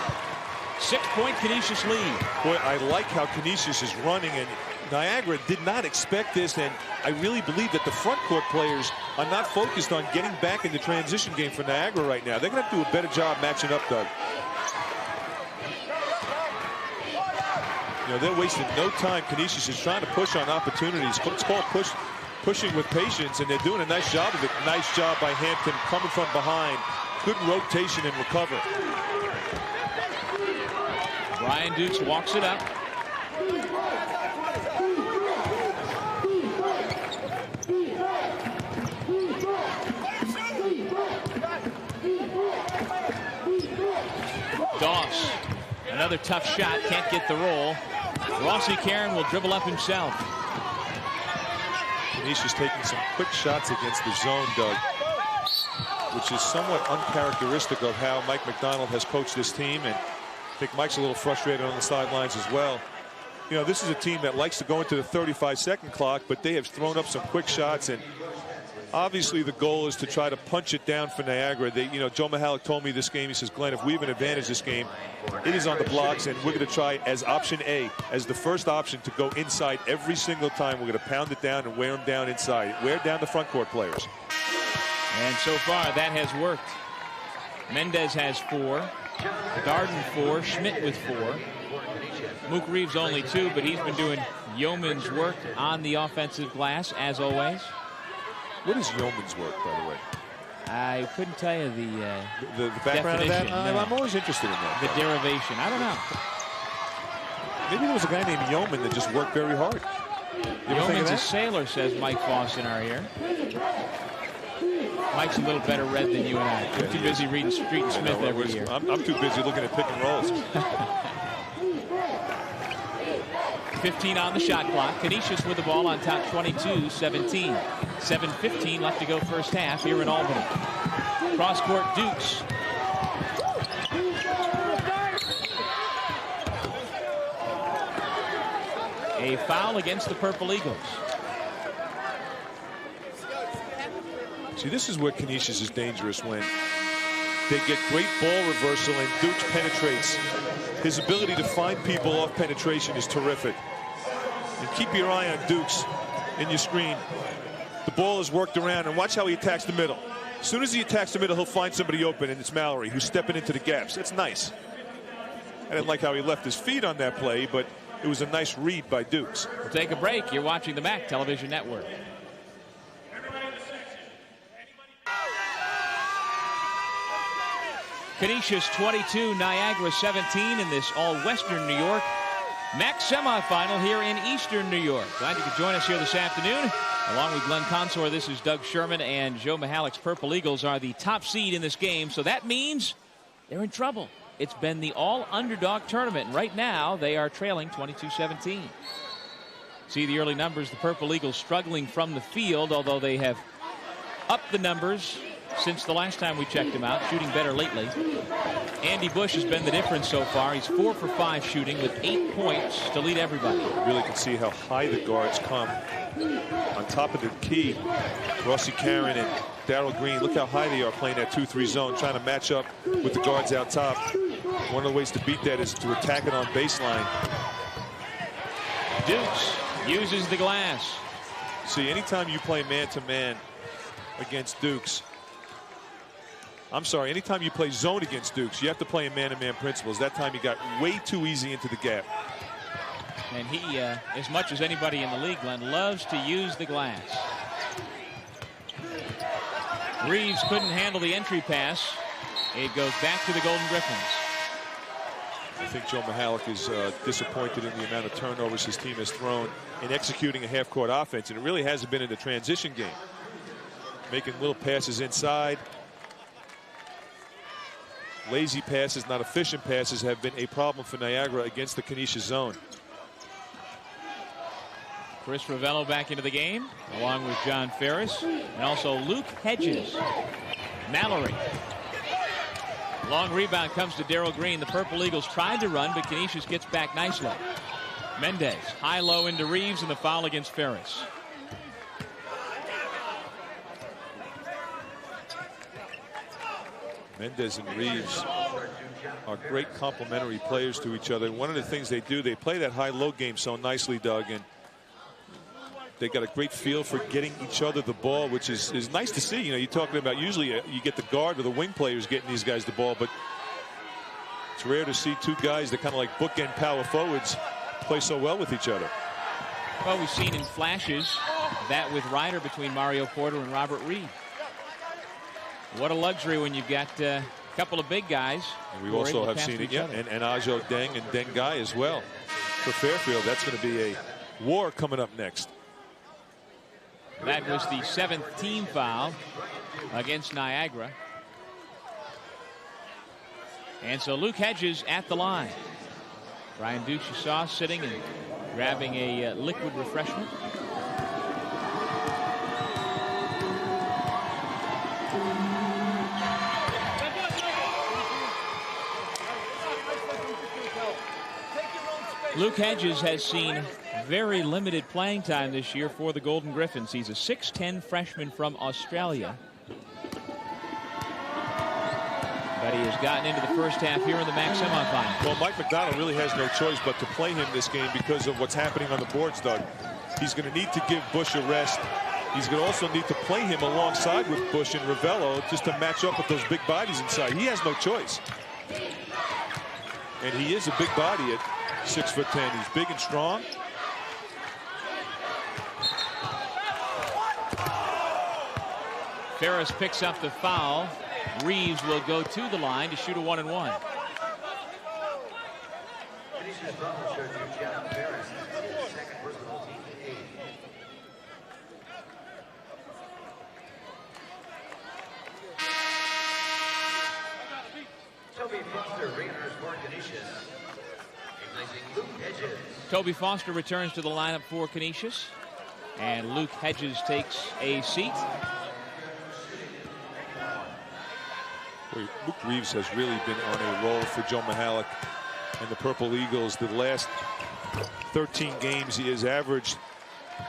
6-point Canisius lead. Boy, I like how Canisius is running, and Niagara did not expect this, and I really believe that the front court players are not focused on getting back in the transition game for Niagara right now. They're going to have to do a better job matching up, Doug. They're wasting no time. Canisius is trying to push on opportunities. It's called pushing with patience, and they're doing a nice job of it. Nice job by Hampton coming from behind. Good rotation and recover. Brian Dukes walks it up. Doss, another tough shot, can't get the roll. Rossi Karen will dribble up himself. Canisius taking some quick shots against the zone, Doug, which is somewhat uncharacteristic of how Mike McDonald has coached this team, and I think Mike's a little frustrated on the sidelines as well. This is a team that likes to go into the 35-second clock, but they have thrown up some quick shots, and obviously the goal is to try to punch it down for Niagara. Joe Mihalik told me this game, he says, Glenn, if we have an advantage this game, it is on the blocks, and we're going to try as option A, as the first option, to go inside every single time. We're going to pound it down and wear them down inside. Wear down the front court players. And so far, that has worked. Mendez has 4. Darden 4. Schmidt with 4. Mook Reeves only 2, but he's been doing yeoman's work on the offensive glass, as always. What is yeoman's work, by the way? I couldn't tell you the background of that. No. I'm always interested in that. The derivation. I don't know. Maybe there was a guy named Yeoman that just worked very hard. Yeoman's a sailor, says Mike Foss in our ear. Mike's a little better read than you and I. We're too busy reading Street and Smith every year. I'm too busy looking at pick and rolls. 15 on the shot clock. Canisius with the ball on top, 22-17. 7:15 left to go first half here in Albany. Cross court, Dukes a foul against the Purple Eagles. See, this is where Canisius is dangerous when they get great ball reversal and Dukes penetrates. His ability to find people off penetration is terrific. And keep your eye on Dukes in your screen. The ball is worked around, and watch how he attacks the middle. As soon as he attacks the middle, he'll find somebody open, and it's Mallory who's stepping into the gaps. That's nice. I didn't like how he left his feet on that play, but it was a nice read by Dukes. We'll take a break. You're watching the MAAC Television Network. Canisius 22, Niagara 17 in this all-Western New York MAAC semifinal here in Eastern New York. Glad you could join us here this afternoon. Along with Glenn Consor, this is Doug Sherman, and Joe Mihalik's Purple Eagles are the top seed in this game, so that means they're in trouble. It's been the all-underdog tournament, and right now they are trailing 22-17. See the early numbers. The Purple Eagles struggling from the field, although they have upped the numbers since the last time we checked him out, shooting better lately. Andy Bush has been the difference so far. He's 4 for 5 shooting with 8 points to lead everybody. You really can see how high the guards come. On top of the key, Rossi Karen and Darryl Green, look how high they are playing that 2-3 zone, trying to match up with the guards out top. One of the ways to beat that is to attack it on baseline. Dukes uses the glass. See, anytime you play man-to-man against Dukes, anytime you play zone against Dukes, you have to play in man-to-man principles. That time he got way too easy into the gap. And he, as much as anybody in the league, Glenn, loves to use the glass. Reeves couldn't handle the entry pass. It goes back to the Golden Griffins. I think Joe Mihalik is disappointed in the amount of turnovers his team has thrown in executing a half-court offense, and it really hasn't been in the transition game. Making little passes inside. Lazy passes, not efficient passes, have been a problem for Niagara against the Canisius zone. Chris Ravello back into the game, along with John Ferris, and also Luke Hedges. Mallory. Long rebound comes to Darryl Green. The Purple Eagles tried to run, but Canisius gets back nicely. Mendez, high-low into Reeves, and the foul against Ferris. Mendez and Reeves are great complementary players to each other. And one of the things they do, they play that high-low game so nicely, Doug, and they got a great feel for getting each other the ball, which is nice to see. You know, you're talking about usually you get the guard or the wing players getting these guys the ball, but it's rare to see two guys that kind of like bookend power forwards play so well with each other. Well, we've seen in flashes that with Ryder between Mario Porter and Robert Reed. What a luxury when you've got a couple of big guys. And we also have seen it, and Ajo Deng and Deng Guy as well. For Fairfield, that's going to be a war coming up next. That was the 7th team foul against Niagara. And so Luke Hedges at the line. Brian Dukes, you saw, sitting and grabbing a liquid refreshment. Luke Hedges has seen very limited playing time this year for the Golden Griffins. He's a 6'10 freshman from Australia. But he has gotten into the first half here in the MAAC semifinal. Well, Mike McDonald really has no choice but to play him this game because of what's happening on the boards, Doug. He's going to need to give Bush a rest. He's going to also need to play him alongside with Bush and Ravello just to match up with those big bodies inside. He has no choice. And he is a big body at 6'10". He's big and strong. Ferris picks up the foul. Reeves will go to the line to shoot a 1-and-1. Toby Foster returns to the lineup for Canisius, and Luke Hedges takes a seat. Luke Reeves has really been on a roll for Joe Mihalik and the Purple Eagles. The last 13 games, he has averaged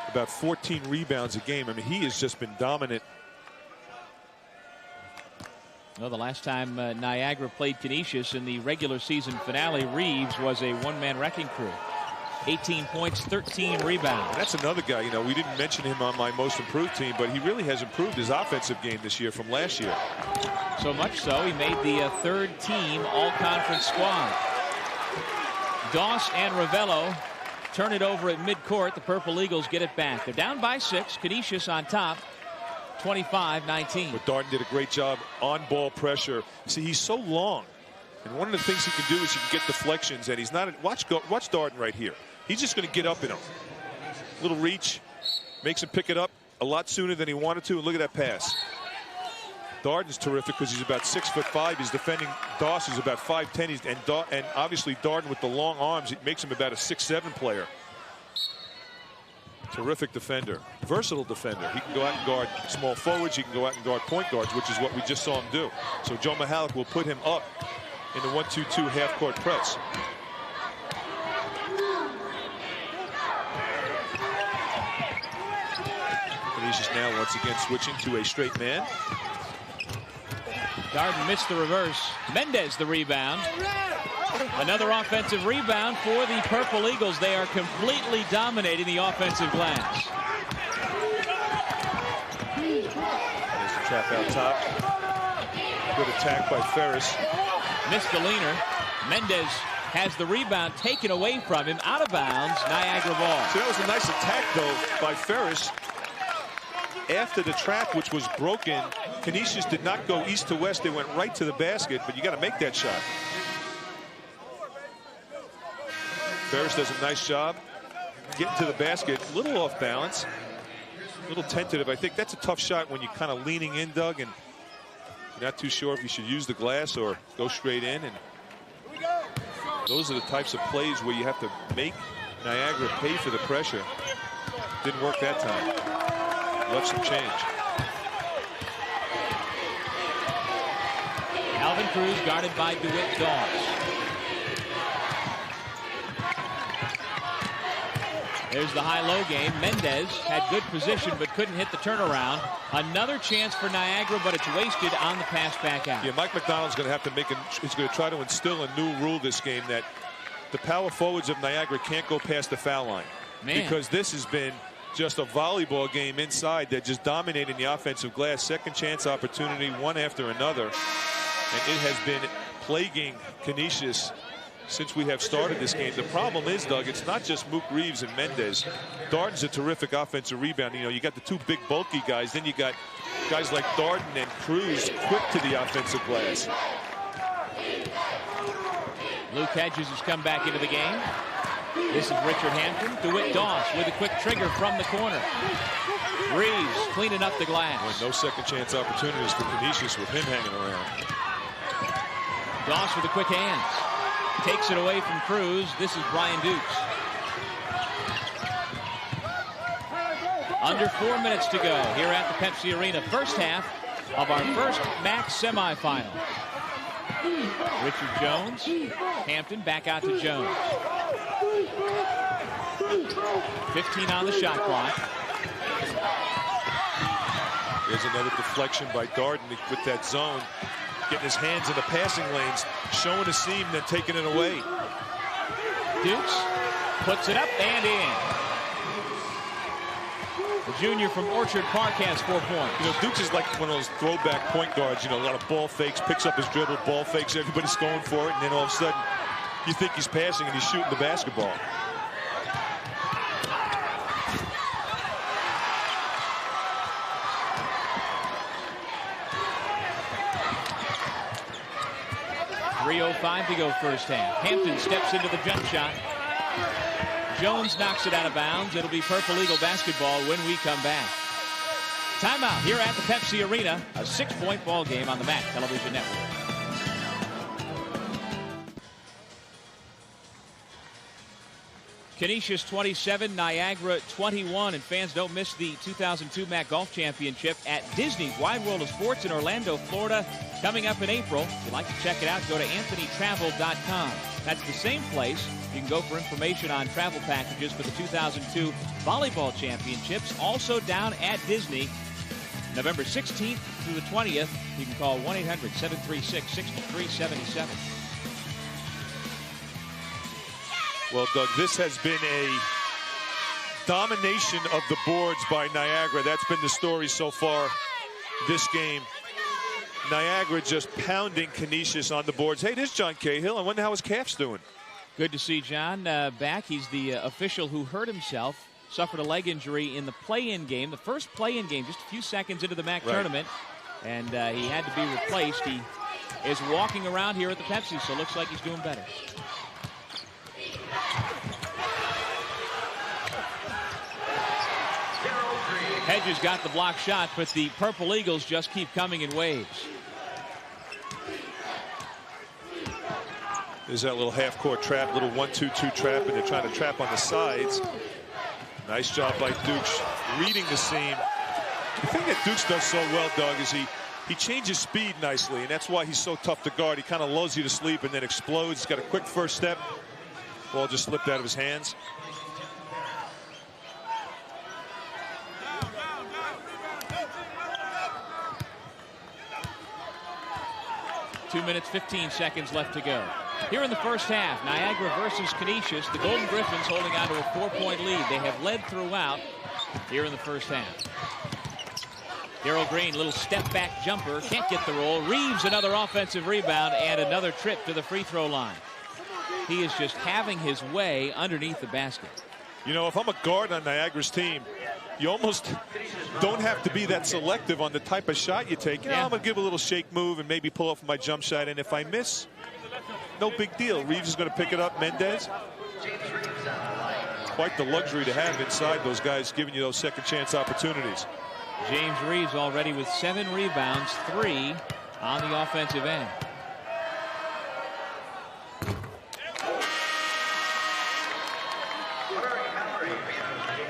about 14 rebounds a game. I mean, he has just been dominant. Well, the last time Niagara played Canisius in the regular season finale, Reeves was a one-man wrecking crew. 18 points, 13 rebounds. That's another guy, you know, we didn't mention him on my most improved team, but he really has improved his offensive game this year from last year. So much so, he made the third team all-conference squad. Doss and Ravello turn it over at midcourt. The Purple Eagles get it back. They're down by 6. Canisius on top, 25-19. But Darden did a great job on ball pressure. See, he's so long, and one of the things he can do is he can get deflections, and he's not. Watch Darden right here. He's just going to get up in him. Little reach, makes him pick it up a lot sooner than he wanted to. And look at that pass. Darden's terrific because he's about 6'5". He's defending Doss, who's about 5'10". And obviously Darden with the long arms, it makes him about a 6'7" player. Terrific defender, versatile defender. He can go out and guard small forwards. He can go out and guard point guards, which is what we just saw him do. So Joe Mihalik will put him up in the 1-2-2 half-court press. Canisius now once again switching to a straight man. Darden missed the reverse. Mendez the rebound. Another offensive rebound for the Purple Eagles. They are completely dominating the offensive glass. There's the trap out top. Good attack by Ferris. Missed the leaner. Mendez has the rebound taken away from him. Out of bounds. Niagara ball. So that was a nice attack, though, by Ferris. After the trap, which was broken, Canisius did not go east to west. They went right to the basket, but you got to make that shot. Ferris does a nice job getting to the basket. A little off balance, a little tentative. I think that's a tough shot when you're kind of leaning in, Doug, and you're not too sure if you should use the glass or go straight in. And those are the types of plays where you have to make Niagara pay for the pressure. Didn't work that time. Left some change. Alvin Cruz guarded by DeWitt Doss. There's the high-low game. Mendez had good position but couldn't hit the turnaround. Another chance for Niagara, but it's wasted on the pass back out. Yeah, Mike McDonald's going to have to he's going to try to instill a new rule this game that the power forwards of Niagara can't go past the foul line. Man. Because this has been just a volleyball game inside. They're just dominating the offensive glass. Second chance opportunity, one after another. And it has been plaguing Canisius since we have started this game. The problem is, Doug, it's not just Mook Reeves and Mendez. Darden's a terrific offensive rebound. You know, you got the two big bulky guys. Then you got guys like Darden and Cruz quick to the offensive glass. Luke Hedges has come back into the game. This is Richard Hampton. DeWitt Doss with a quick trigger from the corner. Reeves cleaning up the glass. Well, no second chance opportunities for Canisius with him hanging around. Doss with the quick hands. Takes it away from Cruz. This is Brian Dukes. Under 4 minutes to go here at the Pepsi Arena. First half of our first MAAC semifinal. Richard Jones. Hampton back out to Jones. 15 on the shot clock. There's another deflection by Darden with that zone. Getting his hands in the passing lanes, showing a seam, then taking it away. Dukes puts it up and in. The junior from Orchard Park has 4 points. You know, Dukes is like one of those throwback point guards. You know, a lot of ball fakes, picks up his dribble, ball fakes, everybody's going for it, and then all of a sudden you think he's passing and he's shooting the basketball. .305 to go first half. Hampton steps into the jump shot. Jones knocks it out of bounds. It'll be Purple Eagle basketball when we come back. Timeout here at the Pepsi Arena. A 6-point ball game on the MAAC Television Network. Canisius 27, Niagara 21, and fans don't miss the 2002 MAAC Golf Championship at Disney's Wide World of Sports in Orlando, Florida, coming up in April. If you'd like to check it out, go to anthonytravel.com. That's the same place you can go for information on travel packages for the 2002 Volleyball Championships. Also down at Disney, November 16th through the 20th. You can call 1-800-736-6377. Well, Doug, this has been a domination of the boards by Niagara. That's been the story so far this game. Niagara just pounding Canisius on the boards. Hey, there's John Cahill. I wonder how his calf's doing. Good to see John back. He's the official who hurt himself, suffered a leg injury in the play-in game, the first play-in game, just a few seconds into the MAAC tournament, and he had to be replaced. He is walking around here at the Pepsi, so looks like he's doing better. Hedges got the block shot, but the Purple Eagles just keep coming in waves. There's that little half-court trap, little 1-2-2 trap, and they're trying to trap on the sides. Nice job by Dukes reading the seam. The thing that Dukes does so well, Doug, is he changes speed nicely, and that's why he's so tough to guard. He kind of lulls you to sleep and then explodes. He's got a quick first step. Ball just slipped out of his hands. 2 minutes, 15 seconds left to go. Here in the first half, Niagara versus Canisius. The Golden Griffins holding on to a 4-point lead. They have led throughout here in the first half. Darrell Green, little step-back jumper. Can't get the roll. Reeves, another offensive rebound, and another trip to the free throw line. He is just having his way underneath the basket. You know, if I'm a guard on Niagara's team, you almost don't have to be that selective on the type of shot you take. You know, I'm going to give a little shake move and maybe pull off my jump shot. And if I miss, no big deal. Reeves is going to pick it up. Mendez. Quite the luxury to have inside those guys giving you those second chance opportunities. James Reeves already with 7 rebounds, 3 on the offensive end.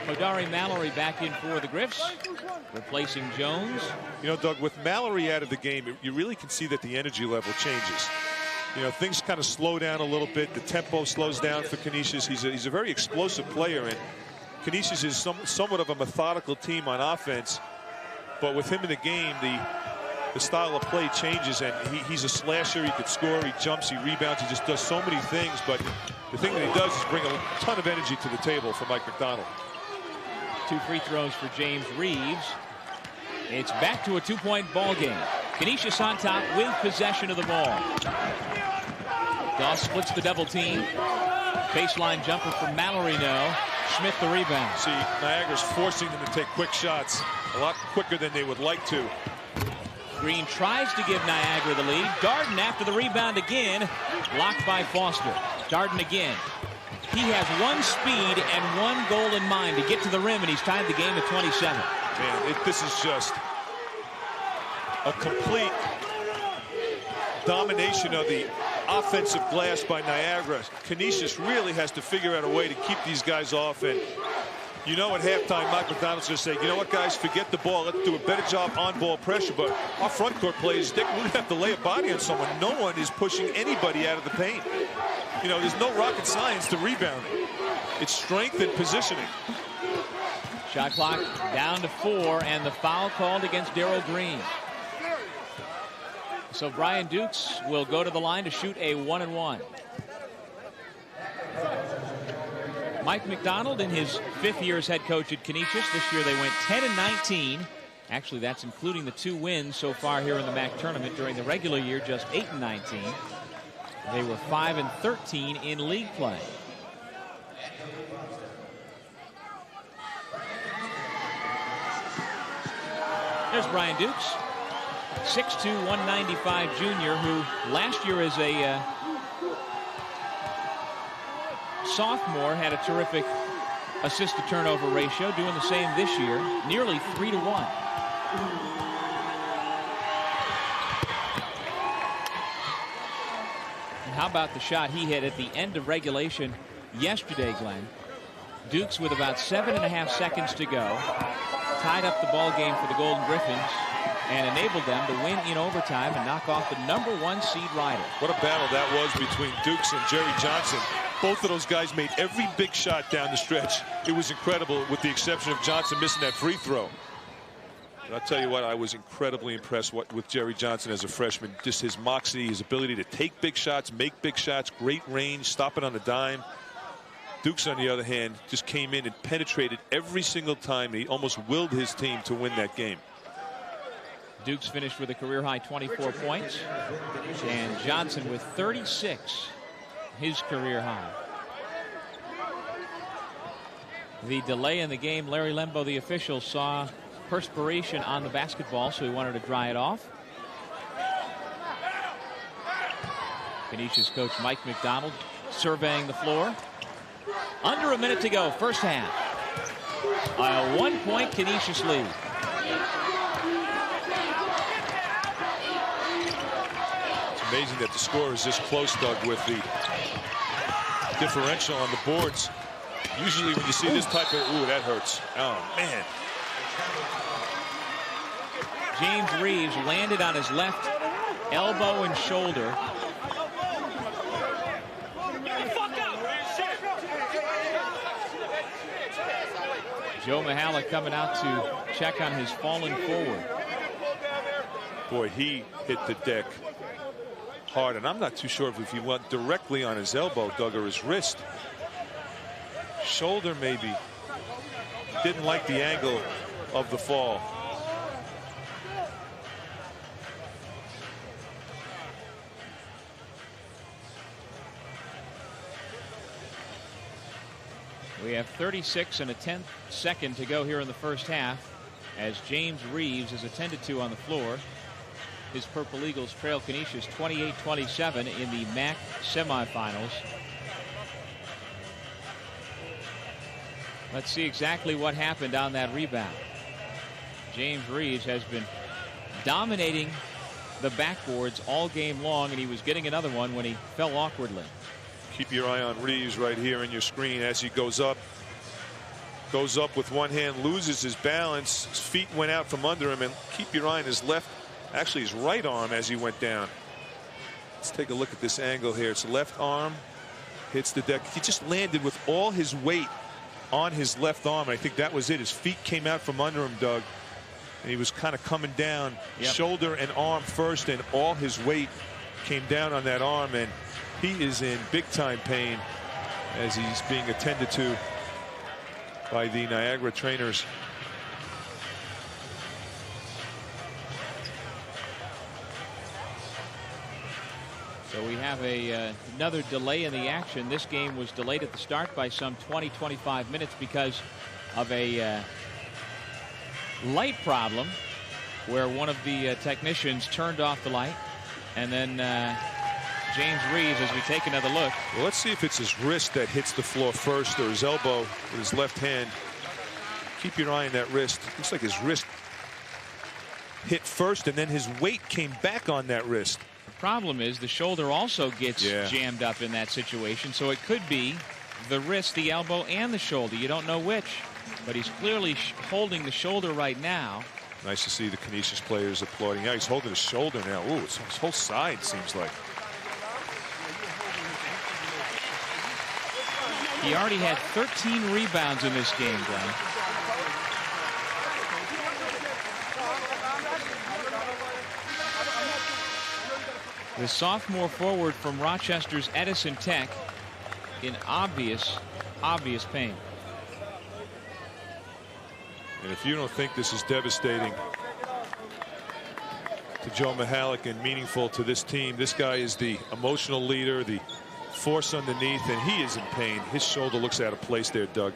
Hodari Mallory back in for the Griffs, replacing Jones. You know, Doug, with Mallory out of the game, you really can see that the energy level changes. You know, things kind of slow down a little bit. The tempo slows down for Canisius. He's a very explosive player, and Canisius is somewhat of a methodical team on offense. But with him in the game, the style of play changes, and he's a slasher. He could score, he jumps, he rebounds, he just does so many things. But the thing that he does is bring a ton of energy to the table for Mike McDonald. 2 free throws for James Reeves. It's back to a 2-point ball game. Canisius on top with possession of the ball. Doss splits the double team. Baseline jumper from Mallory now. Schmidt the rebound. See, Niagara's forcing them to take quick shots a lot quicker than they would like to. Green tries to give Niagara the lead. Darden after the rebound again. Blocked by Foster. Darden again. He has 1 speed and 1 goal in mind to get to the rim, and he's tied the game at 27. Man, this is just a complete domination of the offensive glass by Niagara. Canisius really has to figure out a way to keep these guys off. And you know, at halftime, Mike McDonald's going to say, you know what, guys, forget the ball. Let's do a better job on ball pressure. But our front court players, we have to lay a body on someone. No one is pushing anybody out of the paint. You know, there's no rocket science to rebounding. It's strength and positioning. Shot clock down to 4, and the foul called against Darrell Green. So Brian Dukes will go to the line to shoot a 1-and-1. Mike McDonald in his 5th year as head coach at Canisius. This year they went 10-19. Actually, that's including the 2 wins so far here in the MAAC tournament. During the regular year, just 8-19. They were 5-13 in league play. There's Brian Dukes, 6'2", 195 junior, who last year as a sophomore had a terrific assist-to-turnover ratio, doing the same this year, nearly 3-to-1. And how about the shot he hit at the end of regulation yesterday, Glenn? Dukes with about 7.5 seconds to go. Tied up the ball game for the Golden Griffins. and enabled them to win in overtime and knock off the #1 seed Rider. What a battle that was between Dukes and Jerry Johnson. Both of those guys made every big shot down the stretch. It was incredible, with the exception of Johnson missing that free throw. But I'll tell you what, I was incredibly impressed with Jerry Johnson as a freshman. Just his moxie, his ability to take big shots, make big shots, great range, stop it on a dime. Dukes, on the other hand, just came in and penetrated every single time. He almost willed his team to win that game. Dukes finished with a career-high 24 points, and Johnson with 36, his career high. The delay in the game, Larry Lembo, the official, saw perspiration on the basketball, so he wanted to dry it off. Canisius coach Mike McDonald surveying the floor. Under a minute to go, first half. A 1-point Canisius lead. It's amazing that the score is this close, Doug, with the differential on the boards. Usually when you see this type of, ooh, that hurts. Oh, man. James Reeves landed on his left elbow and shoulder. Joe Mihalik coming out to check on his fallen forward. Boy, he hit the deck hard, and I'm not too sure if he went directly on his elbow, Doug, or his wrist. Shoulder, maybe. Didn't like the angle of the fall. We have 36 and a 10th second to go here in the first half, as James Reeves is attended to on the floor. His Purple Eagles trail Canisius 28-27 in the MAAC semifinals. Let's see exactly what happened on that rebound. James Reeves has been dominating the backboards all game long, and he was getting another one when he fell awkwardly. Keep your eye on Reeves right here in your screen as he goes up. Goes up with one hand, loses his balance. His feet went out from under him, and keep your eye on his left, actually his right arm as he went down. Let's take a look at this angle here. It's left arm, hits the deck. He just landed with all his weight on his left arm. I think that was it. His feet came out from under him, Doug, and he was kind of coming down, shoulder and arm first, and all his weight came down on that arm, and he is in big-time pain as he's being attended to by the Niagara trainers. So we have another delay in the action. This game was delayed at the start by some 20-25 minutes because of a light problem where one of the technicians turned off the light, and then James Reeves, as we take another look. Well, let's see if it's his wrist that hits the floor first or his elbow with his left hand. Keep your eye on that wrist. Looks like his wrist hit first, and then his weight came back on that wrist. The problem is the shoulder also gets jammed up in that situation, so it could be the wrist, the elbow, and the shoulder. You don't know which, but he's clearly holding the shoulder right now. Nice to see the Canisius players applauding. Yeah, he's holding his shoulder now. Ooh, it's his whole side seems like. He already had 13 rebounds in this game, Glenn. The sophomore forward from Rochester's Edison Tech in obvious pain. And if you don't think this is devastating to Joe Mihalik and meaningful to this team, this guy is the emotional leader, the force underneath, and he is in pain. His shoulder looks out of place there, Doug.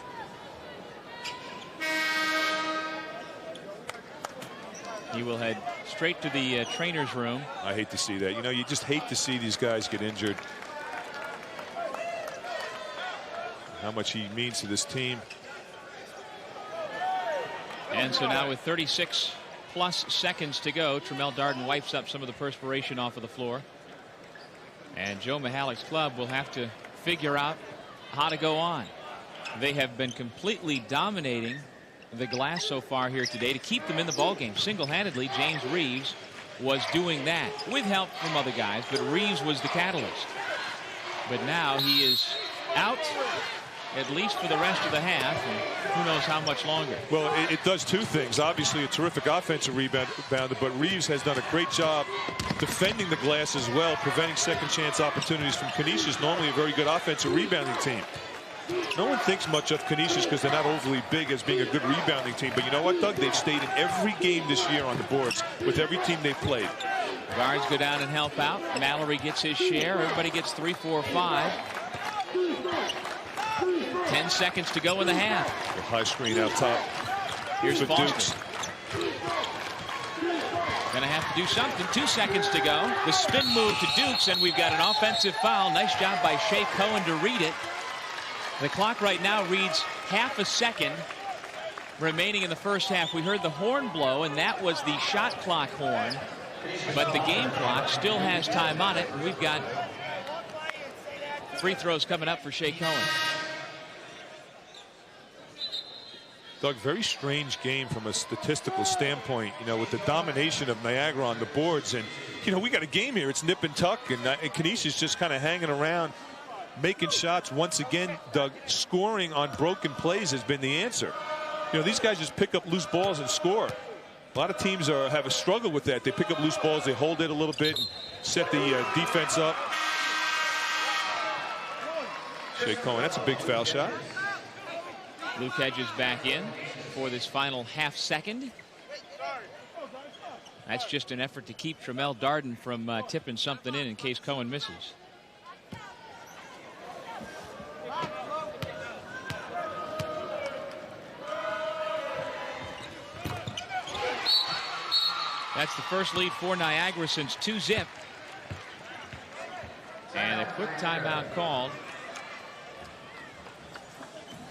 He will head straight to the trainer's room. I hate to see that. You know, you just hate to see these guys get injured. How much he means to this team. And so now with 36+ seconds to go, Tremel Darden wipes up some of the perspiration off of the floor. And Joe Mihalik's club will have to figure out how to go on. They have been completely dominating the glass so far here today to keep them in the ballgame. Single-handedly, James Reeves was doing that with help from other guys, but Reeves was the catalyst. But now he is out, at least for the rest of the half, and who knows how much longer. Well, it does two things. Obviously, a terrific offensive rebounder, but Reeves has done a great job defending the glass as well, preventing second-chance opportunities from Canisius, normally a very good offensive rebounding team. No one thinks much of Canisius because they're not overly big as being a good rebounding team. But you know what, Doug? They've stayed in every game this year on the boards with every team they've played. Guards go down and help out. Mallory gets his share. Everybody gets 3, 4, 5. 10 seconds to go in the half. The high screen out top. Here's for Foster. Dukes. Gonna have to do something. 2 seconds to go. The spin move to Dukes, and we've got an offensive foul. Nice job by Shea Cohen to read it. The clock right now reads half a second remaining in the first half. We heard the horn blow, and that was the shot clock horn. But the game clock still has time on it, and we've got free throws coming up for Shea Cohen. Doug, very strange game from a statistical standpoint, you know, with the domination of Niagara on the boards. And, you know, we got a game here. It's nip and tuck, and Canisius just kind of hanging around, making shots. Once again, Doug, scoring on broken plays has been the answer. You know, these guys just pick up loose balls and score. A lot of teams have a struggle with that. They pick up loose balls, they hold it a little bit, and set the defense up. Shea Cohen, that's a big foul shot. Luke Hedges back in for this final half second. That's just an effort to keep Tremel Darden from tipping something in case Cohen misses. That's the first lead for Niagara since 2-zip. And a quick timeout called.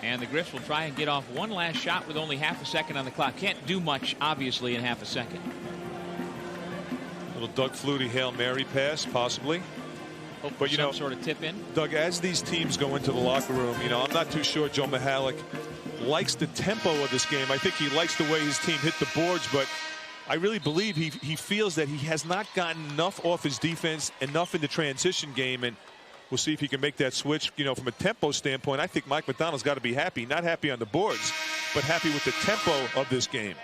And the Griffs will try and get off one last shot with only half a second on the clock. Can't do much, obviously, in half a second. Little Doug Flutie Hail Mary pass, possibly. Hope but, you some know, sort of tip in. Doug, as these teams go into the locker room, you know, I'm not too sure Joe Mihalik likes the tempo of this game. I think he likes the way his team hit the boards, but I really believe he feels that he has not gotten enough off his defense, enough in the transition game, and we'll see if he can make that switch. You know, from a tempo standpoint, I think Mike McDonald's got to be happy. Not happy on the boards, but happy with the tempo of this game.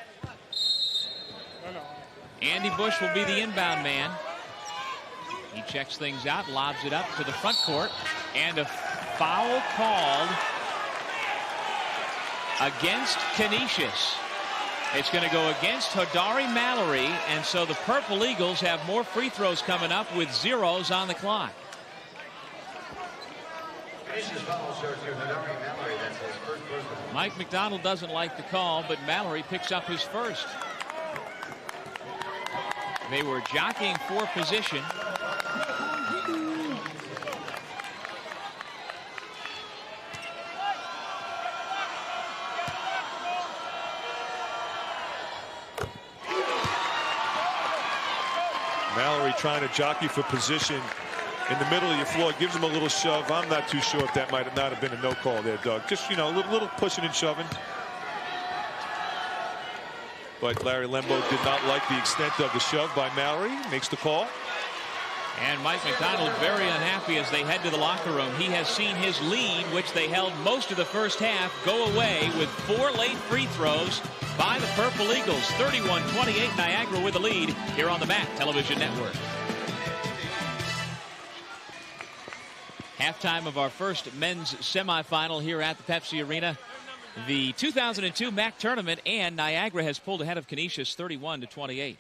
Andy Bush will be the inbound man. He checks things out, lobs it up to the front court, and a foul called against Canisius. It's going to go against Hodari Mallory, and so the Purple Eagles have more free throws coming up with zeros on the clock. Mike McDonald doesn't like the call, but Mallory picks up his first. They were jockeying for position. Mallory trying to jockey for position in the middle of your floor, gives him a little shove. I'm not too sure if that might not have been a no call there, Doug. Just, you know, a little pushing and shoving. But Larry Lembo did not like the extent of the shove by Mallory. Makes the call. And Mike McDonald very unhappy as they head to the locker room. He has seen his lead, which they held most of the first half, go away with 4 late free throws by the Purple Eagles. 31-28, Niagara with the lead here on the MAAC Television Network. Halftime of our first men's semifinal here at the Pepsi Arena. The 2002 MAAC tournament, and Niagara has pulled ahead of Canisius 31-28.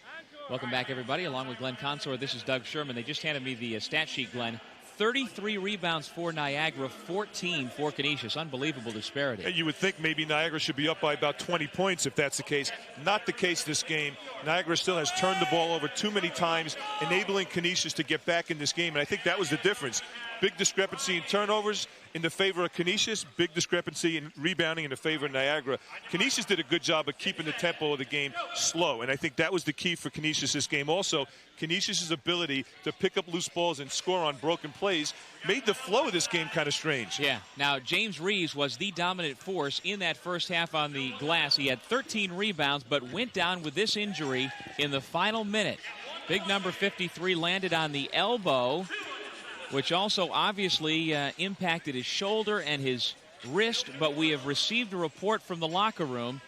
Welcome back, everybody. Along with Glenn Consor, this is Doug Sherman. They just handed me the stat sheet, Glenn. 33 rebounds for Niagara, 14 for Canisius. Unbelievable disparity. And you would think maybe Niagara should be up by about 20 points if that's the case. Not the case this game. Niagara still has turned the ball over too many times, enabling Canisius to get back in this game. And I think that was the difference. Big discrepancy in turnovers in the favor of Canisius. Big discrepancy in rebounding in the favor of Niagara. Canisius did a good job of keeping the tempo of the game slow, and I think that was the key for Canisius this game. Also, Canisius' ability to pick up loose balls and score on broken plays made the flow of this game kind of strange. Yeah. Now, James Reeves was the dominant force in that first half on the glass. He had 13 rebounds, but went down with this injury in the final minute. Big number 53 landed on the elbow, which also obviously impacted his shoulder and his wrist, but we have received a report from the locker room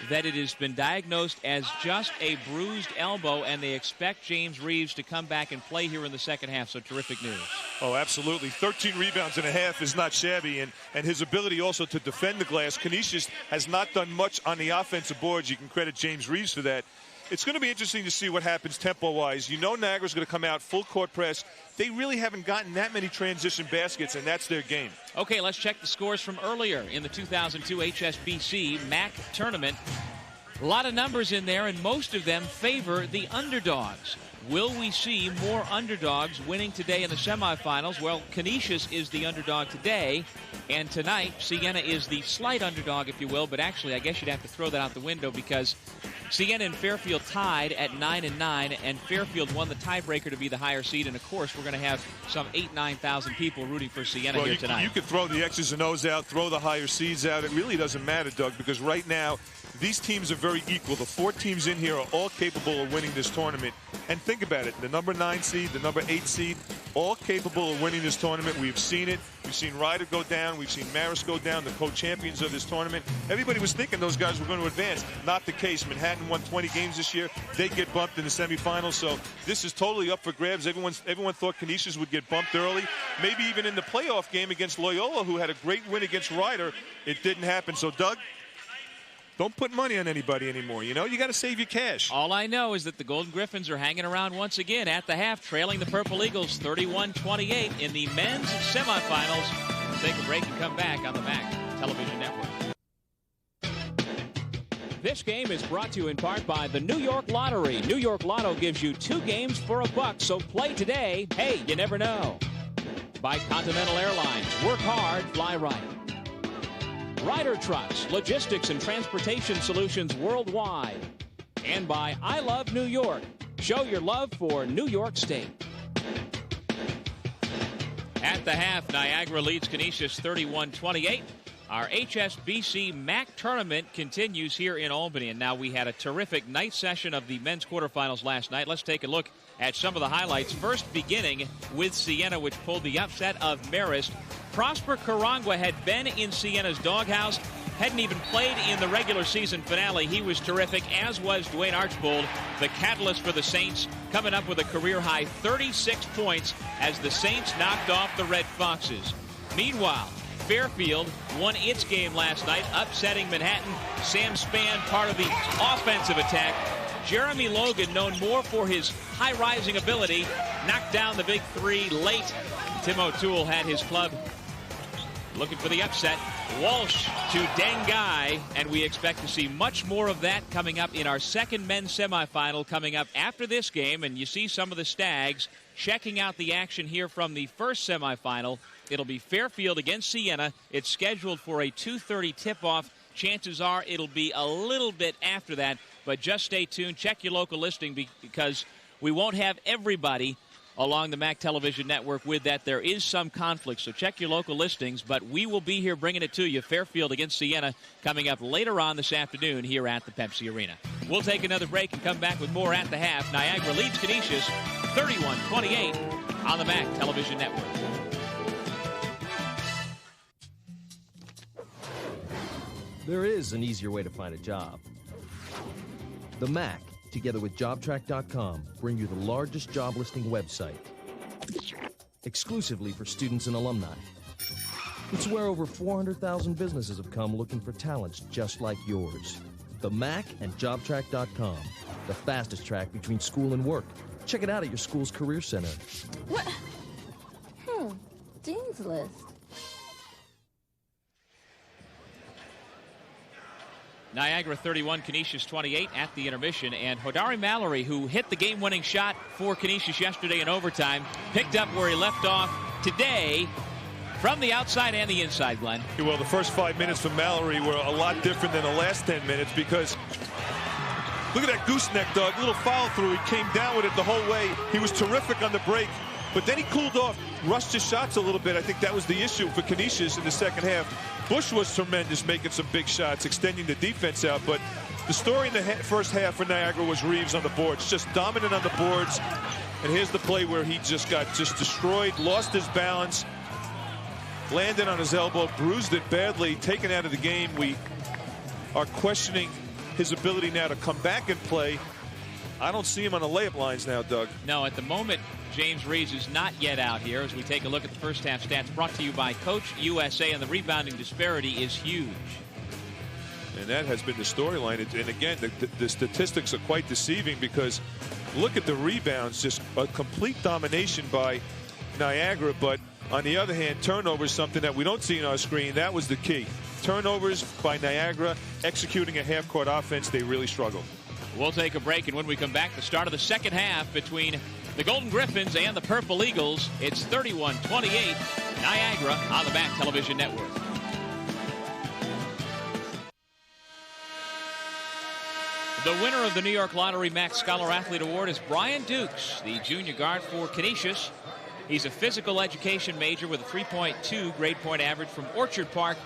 that it has been diagnosed as just a bruised elbow, and they expect James Reeves to come back and play here in the second half, so terrific news. Oh, absolutely. 13 rebounds and a half is not shabby, and his ability also to defend the glass. Canisius has not done much on the offensive boards. You can credit James Reeves for that. It's going to be interesting to see what happens tempo-wise. You know Niagara's going to come out full court press. They really haven't gotten that many transition baskets, and that's their game. Okay, let's check the scores from earlier in the 2002 HSBC MAAC tournament. A lot of numbers in there, and most of them favor the underdogs. Will we see more underdogs winning today in the semifinals? Well, Canisius is the underdog today, and tonight Siena is the slight underdog, if you will, but actually I guess you'd have to throw that out the window because Siena and Fairfield tied at 9-9, and Fairfield won the tiebreaker to be the higher seed, and of course we're going to have some 9,000 people rooting for Siena here tonight. You could throw the X's and O's out, throw the higher seeds out. It really doesn't matter, Doug, because right now these teams are very equal. The 4 teams in here are all capable of winning this tournament. And think about it, the number 9 seed, the number 8 seed, all capable of winning this tournament. We've seen it. We've seen Ryder go down. We've seen Marist go down, the co-champions of this tournament. Everybody was thinking those guys were going to advance. Not the case. Manhattan won 20 games this year. They get bumped in the semifinals, so this is totally up for grabs. Everyone thought Canisius would get bumped early. Maybe even in the playoff game against Loyola, who had a great win against Ryder, it didn't happen. So, Doug, don't put money on anybody anymore. You know, you got to save your cash. All I know is that the Golden Griffins are hanging around once again at the half, trailing the Purple Eagles 31-28 in the men's semifinals. We'll take a break and come back on the MAAC Television Network. This game is brought to you in part by the New York Lottery. New York Lotto gives you 2 games for $1, so play today. Hey, you never know. By Continental Airlines. Work hard, fly right. Ryder Trucks, logistics and transportation solutions worldwide. And by I Love New York. Show your love for New York State. At the half, Niagara leads Canisius 31-28. Our HSBC MAAC tournament continues here in Albany. And now we had a terrific night session of the men's quarterfinals last night. Let's take a look at some of the highlights. First, beginning with Siena, which pulled the upset of Marist. Prosper Karangwa had been in Siena's doghouse, hadn't even played in the regular season finale. He was terrific, as was Dwayne Archbold, the catalyst for the Saints, coming up with a career-high 36 points as the Saints knocked off the Red Foxes. Meanwhile, Fairfield won its game last night, upsetting Manhattan. Sam Spann, part of the offensive attack. Jeremy Logan, known more for his high-rising ability, knocked down the big 3 late. Tim O'Toole had his club looking for the upset. Walsh to Dengai, and we expect to see much more of that coming up in our second men's semifinal coming up after this game. And you see some of the Stags checking out the action here from the first semifinal. It'll be Fairfield against Siena. It's scheduled for a 2:30 tip-off. Chances are it'll be a little bit after that, but just stay tuned. Check your local listing because we won't have everybody along the MAAC Television Network with that. There is some conflict, so check your local listings, but we will be here bringing it to you. Fairfield against Siena coming up later on this afternoon here at the Pepsi Arena. We'll take another break and come back with more at the half. Niagara leads Canisius 31-28 on the MAAC Television Network. There is an easier way to find a job. The MAAC, together with JobTrack.com, bring you the largest job listing website, exclusively for students and alumni. It's where over 400,000 businesses have come looking for talents just like yours. The MAAC and JobTrack.com, the fastest track between school and work. Check it out at your school's career center. What? Dean's List. Niagara 31, Canisius 28 at the intermission. And Hodari Mallory, who hit the game-winning shot for Canisius yesterday in overtime, picked up where he left off today from the outside and the inside, Glenn. Well, the first 5 minutes for Mallory were a lot different than the last 10 minutes because look at that gooseneck, Doug. Little follow through. He came down with it the whole way. He was terrific on the break, but then he cooled off, rushed his shots a little bit. I think that was the issue for Canisius in the second half. Bush was tremendous, making some big shots, extending the defense out, but the story in the first half for Niagara was Reeves on the boards, just dominant on the boards. And here's the play where he just got destroyed, lost his balance, landed on his elbow, bruised it badly, taken out of the game. We are questioning his ability now to come back and play. I don't see him on the layup lines now, Doug. No, at the moment, James Reeves is not yet out here as we take a look at the first half stats brought to you by Coach USA, and the rebounding disparity is huge. And that has been the storyline. And again, the statistics are quite deceiving because look at the rebounds, just a complete domination by Niagara. But on the other hand, turnovers, something that we don't see on our screen. That was the key. Turnovers by Niagara, executing a half-court offense, they really struggled. We'll take a break, and when we come back, the start of the second half between the Golden Griffins and the Purple Eagles. It's 31-28, Niagara on the MAAC Television Network. The winner of the New York Lottery MAAC Scholar Athlete Award is Brian Dukes, the junior guard for Canisius. He's a physical education major with a 3.2 grade point average from Orchard Park.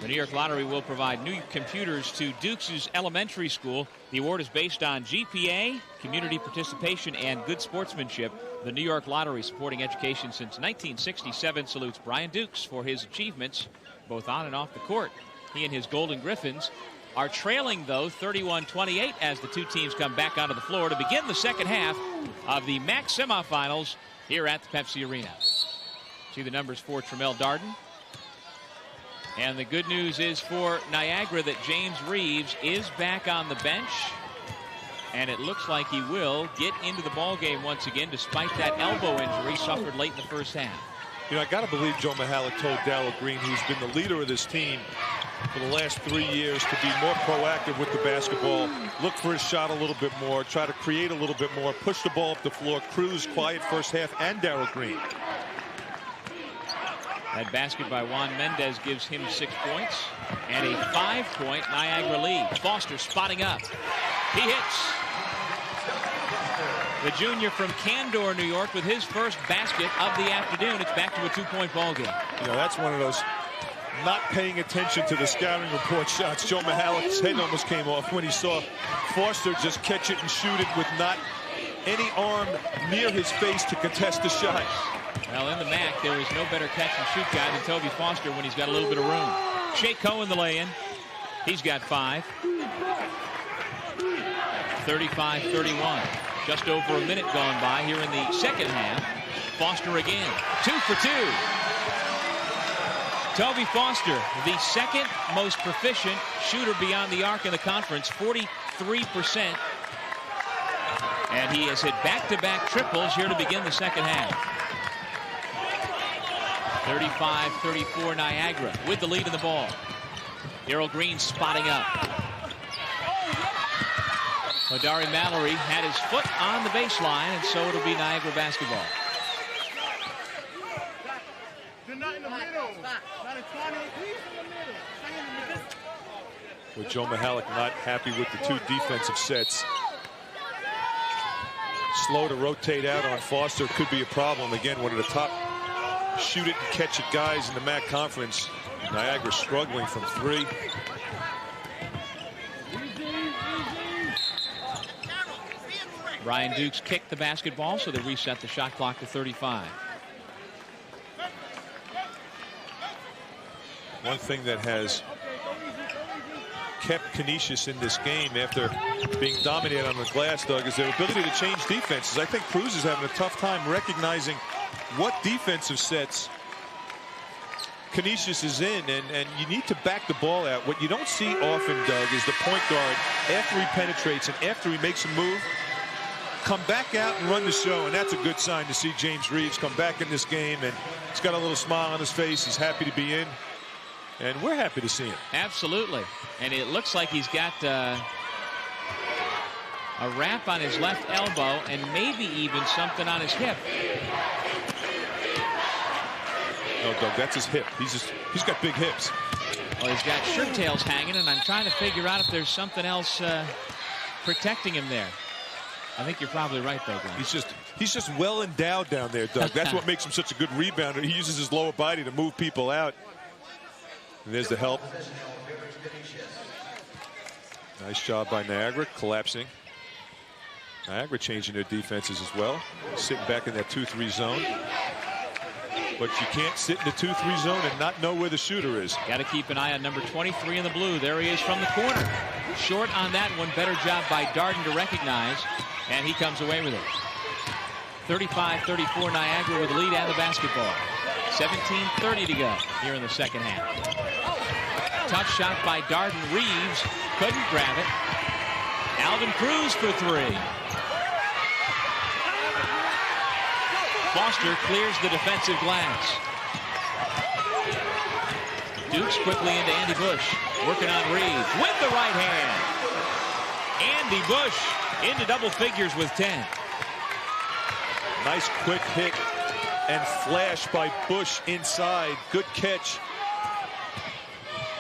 The New York Lottery will provide new computers to Dukes' elementary school. The award is based on GPA, community participation, and good sportsmanship. The New York Lottery, supporting education since 1967, salutes Brian Dukes for his achievements both on and off the court. He and his Golden Griffins are trailing, though, 31-28 as the two teams come back onto the floor to begin the second half of the MAAC semifinals here at the Pepsi Arena. See the numbers for Tremel Darden. And the good news is for Niagara that James Reeves is back on the bench. And it looks like he will get into the ballgame once again despite that elbow injury suffered late in the first half. You know, I got to believe Joe Mihalik told Darryl Green, who's been the leader of this team for the last 3 years, to be more proactive with the basketball, look for his shot a little bit more, try to create a little bit more, push the ball up the floor. Cruz quiet first half, and Darryl Green. That basket by Juan Mendez gives him 6 points and a 5-point Niagara lead. Foster spotting up. He hits. The junior from Candor, New York, with his first basket of the afternoon. It's back to a 2-point ball game. You know, that's one of those not paying attention to the scouting report shots. Joe Mihalik's head almost came off when he saw Foster just catch it and shoot it with not any arm near his face to contest the shot. Well, in the MAAC, there is no better catch-and-shoot guy than Toby Foster when he's got a little bit of room. Shea Cohen, the lay-in. He's got 5. 35-31. Just over a minute gone by here in the second half. Foster again. 2 for 2. Toby Foster, the second most proficient shooter beyond the arc in the conference, 43%. And he has hit back-to-back triples here to begin the second half. 35-34 Niagara with the lead in the ball. Darryl Green spotting up. Odari Mallory had his foot on the baseline, and so it'll be Niagara basketball. With Joe Mihalik not happy with the 2 defensive sets. Slow to rotate out on Foster could be a problem. Again, one of the top shoot it and catch it guys in the MAAC conference. Niagara struggling from 3. Brian Dukes kicked the basketball, so they reset the shot clock to 35. One thing that has kept Canisius in this game after being dominated on the glass, Doug, is their ability to change defenses. I think Cruz is having a tough time recognizing what defensive sets Canisius is in, and you need to back the ball out. What you don't see often, Doug, is the point guard, after he penetrates and after he makes a move, come back out and run the show, and that's a good sign to see James Reeves come back in this game, and he's got a little smile on his face. He's happy to be in, and we're happy to see him. Absolutely. And it looks like he's got a wrap on his left elbow and maybe even something on his hip. No, Doug, that's his hip. He's got big hips. Well, he's got shirt tails hanging, and I'm trying to figure out if there's something else protecting him there. I think you're probably right, though, Glenn. He's just well endowed down there, Doug. That's what makes him such a good rebounder. He uses his lower body to move people out. And there's the help. Nice job by Niagara, collapsing. Niagara changing their defenses as well, sitting back in that 2-3 zone. But you can't sit in the 2-3 zone and not know where the shooter is. Got to keep an eye on number 23 in the blue. There he is from the corner. Short on that one. Better job by Darden to recognize. And he comes away with it. 35-34 Niagara with the lead and the basketball. 17:30 to go here in the second half. Tough shot by Darden. Reeves couldn't grab it. Alvin Cruz for three. Foster clears the defensive glass. Dukes quickly into Andy Bush. Working on Reeves with the right hand. Andy Bush into double figures with 10. Nice quick hit and flash by Bush inside. Good catch.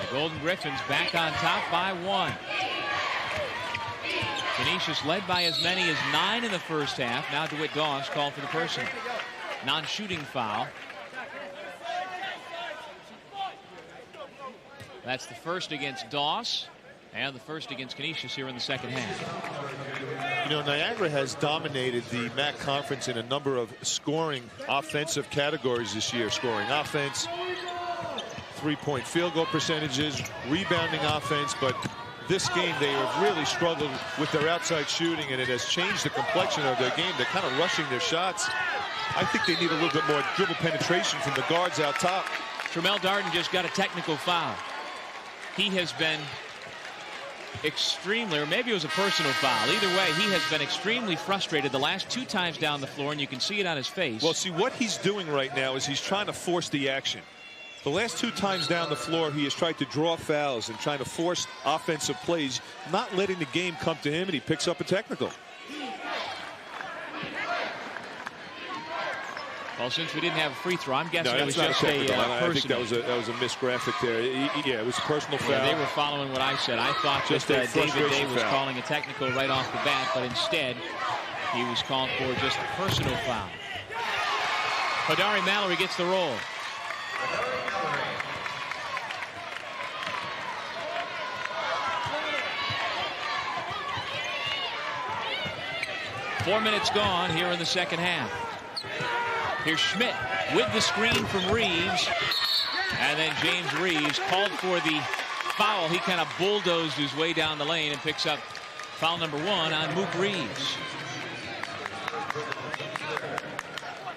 The Golden Griffins back on top by 1. Canisius led by as many as 9 in the first half. Now DeWitt Doss called for the personal. Non-shooting foul. That's the first against Doss and the first against Canisius here in the second half. You know, Niagara has dominated the MAAC conference in a number of scoring offensive categories this year. Scoring offense, three-point field goal percentages, rebounding offense, but this game they have really struggled with their outside shooting, and it has changed the complexion of their game. They're kind of rushing their shots. I think they need a little bit more dribble penetration from the guards out top. Tremel Darden just got a technical foul. He has been extremely, or maybe it was a personal foul. Either way, he has been extremely frustrated the last 2 times down the floor, and you can see it on his face. Well, see, what he's doing right now is he's trying to force the action. The last 2 times down the floor, he has tried to draw fouls and trying to force offensive plays, not letting the game come to him, and he picks up a technical. Well, since we didn't have a free throw, I'm guessing No, it was just a personal. I think that was a missed graphic there. Yeah, it was a personal foul. Yeah, they were following what I said. I thought just that David Day was calling a technical right off the bat, but instead he was called for just a personal foul. Hodari Mallory gets the roll. Four minutes gone here in the second half. Here's Schmidt with the screen from Reeves. And then James Reeves called for the foul. He kind of bulldozed his way down the lane and picks up foul number 1 on Mook Reeves.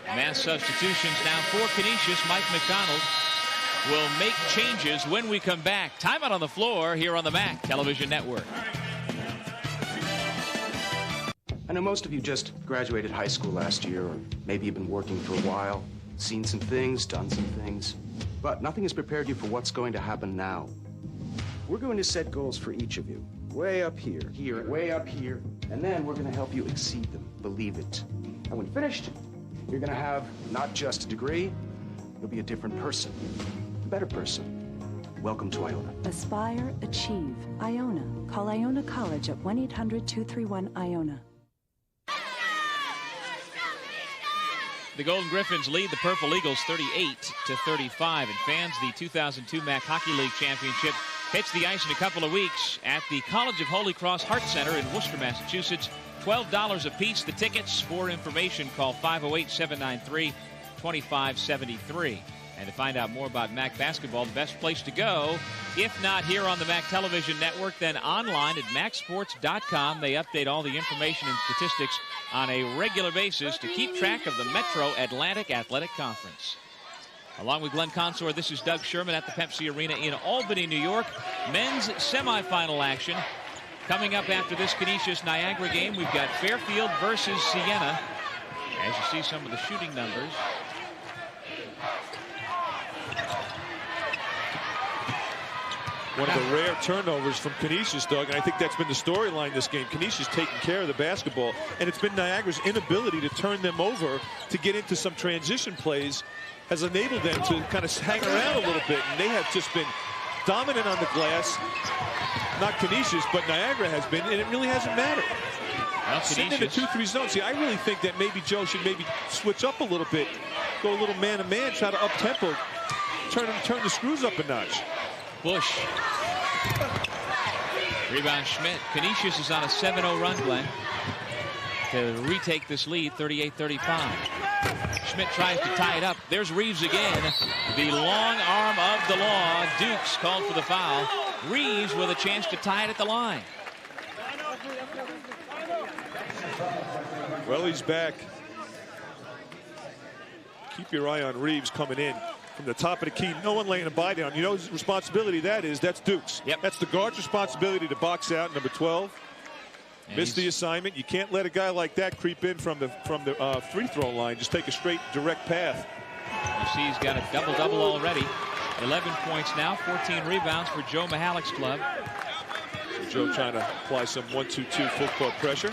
Mass substitutions now for Canisius. Mike McDonald will make changes when we come back. Timeout on the floor here on the MAAC Television Network. I know most of you just graduated high school last year, or maybe you've been working for a while, seen some things, done some things, but nothing has prepared you for what's going to happen now. We're going to set goals for each of you, way up here, way up here, and then we're going to help you exceed them, believe it. And when finished, you're going to have not just a degree, you'll be a different person, a better person. Welcome to Iona. Aspire, achieve. Iona. Call Iona College at 1-800-231-IONA. The Golden Griffins lead the Purple Eagles 38-35, and fans, the 2002 MAAC Hockey League Championship hits the ice in a couple of weeks at the College of Holy Cross Heart Center in Worcester, Massachusetts. $12 a piece. The tickets. For information, call 508-793-2573. And to find out more about MAAC basketball, the best place to go, if not here on the MAAC Television Network, then online at MAACsports.com. They update all the information and statistics on a regular basis to keep track of the Metro Atlantic Athletic Conference. Along with Glenn Consor, this is Doug Sherman at the Pepsi Arena in Albany, New York. Men's semifinal action coming up after this Canisius-Niagara game. We've got Fairfield versus Siena. As you see some of the shooting numbers. One of the rare turnovers from Canisius, Doug, and I think that's been the storyline this game. Canisius taking care of the basketball, and it's been Niagara's inability to turn them over to get into some transition plays has enabled them to kind of hang around a little bit, and they have just been dominant on the glass. Not Canisius, but Niagara has been, and it really hasn't mattered. Well, Sitting in the 2-3 zone. See, I really think that maybe Joe should maybe switch up a little bit, go a little man-to-man, try to up-tempo, turn the screws up a notch. Bush. Rebound Schmidt. Canisius is on a 7-0 run, Glenn, to retake this lead, 38-35. Schmidt tries to tie it up. There's Reeves again. The long arm of the law. Dukes called for the foul. Reeves with a chance to tie it at the line. Well, he's back. Keep your eye on Reeves coming in from the top of the key. No one laying a buy down. You know whose responsibility that is? That's Dukes. Yep. That's the guard's responsibility to box out, number 12. And Missed the assignment. You can't let a guy like that creep in from the free throw line. Just take a straight, direct path. You see he's got a double-double already. 11 points now, 14 rebounds for Joe Mihalik's club. So Joe trying to apply some 1-2-2 full court pressure.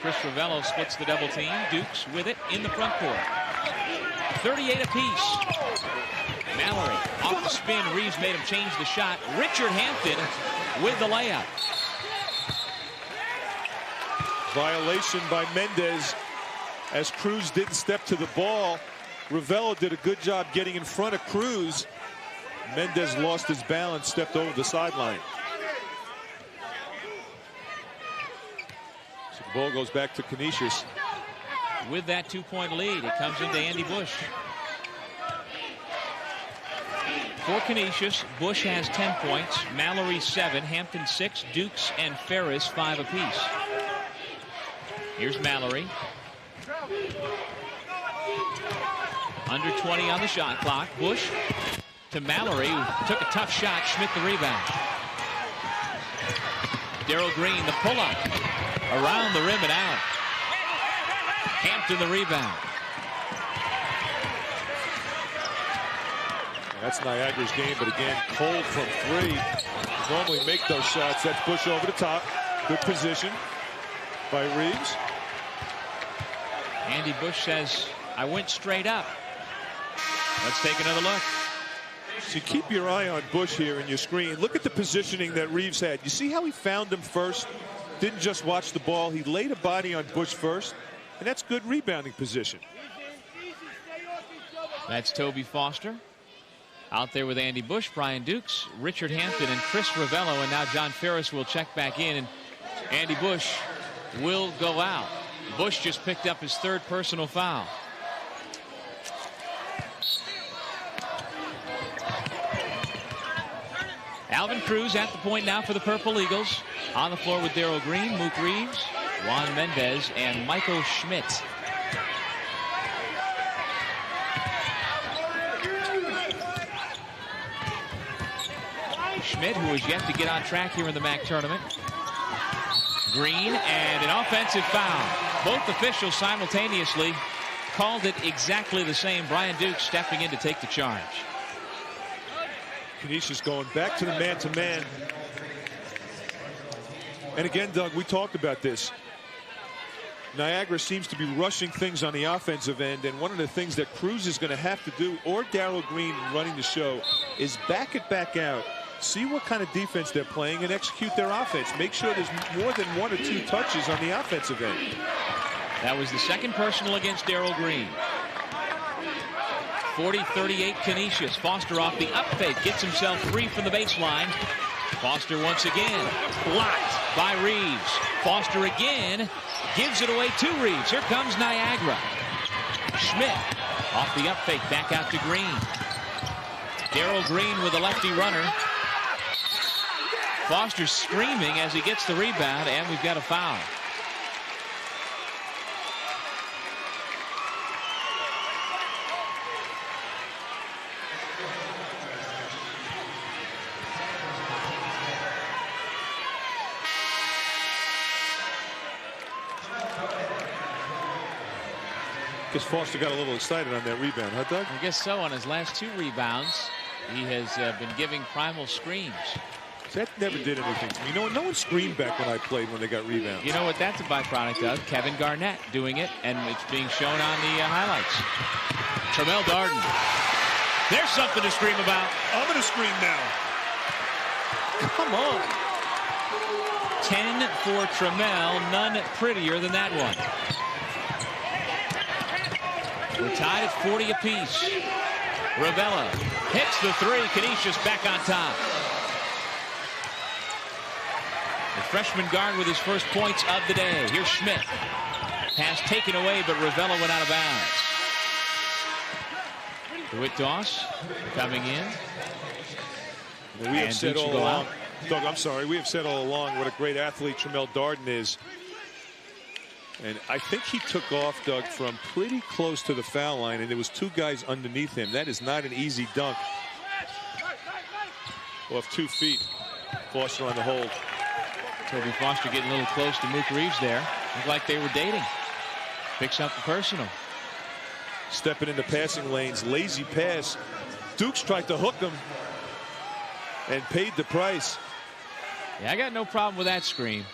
Chris Ravello splits the double team. Dukes with it in the front court. 38 apiece. Mallory off the spin. Reeves made him change the shot. Richard Hampton with the layup. Violation by Mendez as Cruz didn't step to the ball. Ravello did a good job getting in front of Cruz. Mendez lost his balance, stepped over the sideline. So the ball goes back to Canisius. With that 2-point lead, it comes into Andy Bush. For Canisius, Bush has 10 points, Mallory 7, Hampton 6, Dukes and Ferris 5 apiece. Here's Mallory. Under 20 on the shot clock. Bush to Mallory, who took a tough shot. Schmidt the rebound. Darrell Green, the pull-up. Around the rim and out. Hampton the rebound. That's Niagara's game, but again, cold from three. Normally make those shots. That's Bush over the top. Good position by Reeves. Andy Bush says, I went straight up. Let's take another look. So keep your eye on Bush here in your screen. Look at the positioning that Reeves had. You see how he found him first? Didn't just watch the ball. He laid a body on Bush first, and that's good rebounding position. That's Toby Foster. Out there with Andy Bush, Brian Dukes, Richard Hampton, and Chris Ravello, and now John Ferris will check back in, and Andy Bush will go out. Bush just picked up his third personal foul. Alvin Cruz at the point now for the Purple Eagles. On the floor with Darrell Green, Mook Reeves, Juan Mendez, and Michael Schmidt. Schmidt, who is yet to get on track here in the MAAC tournament. Green, and an offensive foul. Both officials simultaneously called it exactly the same. Brian Dukes stepping in to take the charge. Canisius going back to the man-to-man. And again, Doug, we talked about this. Niagara seems to be rushing things on the offensive end, and one of the things that Cruz is going to have to do, or Darrell Green running the show, is back it back out, see what kind of defense they're playing, and execute their offense. Make sure there's more than 1 or 2 touches on the offensive end. That was the second personal against Darrell Green. 40-38 Canisius. Foster off the up fake, gets himself free from the baseline. Foster once again blocked by Reeves. Foster again gives it away to Reeves. Here comes Niagara. Schmidt off the up fake, back out to Green. Darrell Green with a lefty runner. Foster screaming as he gets the rebound, and we've got a foul. Guess Foster got a little excited on that rebound, huh, Doug? I guess so, on his last 2 rebounds. He has been giving primal screams. That never did anything to me. No one screamed back when I played when they got rebounds. You know what that's a byproduct of? Kevin Garnett doing it, and it's being shown on the highlights. Tremel Darden. There's something to scream about. I'm going to scream now. Come on. 10 for Tremel. None prettier than that one. We're tied at 40 apiece. Ravella hits the three. Canisius back on top. The freshman guard with his first points of the day. Here's Schmidt. Pass taken away, but Ravella went out of bounds. DeWitt Doss coming in. We have said all along, Doug, I'm sorry, we have said all along what a great athlete Tremel Darden is. And I think he took off, Doug, from pretty close to the foul line, and there was 2 guys underneath him. That is not an easy dunk. Off 2 feet. Foster on the hold. Toby Foster getting a little close to Mook Reeves there. Looked like they were dating. Picks up the personal. Stepping into passing lanes. Lazy pass. Dukes tried to hook him and paid the price. Yeah, I got no problem with that screen.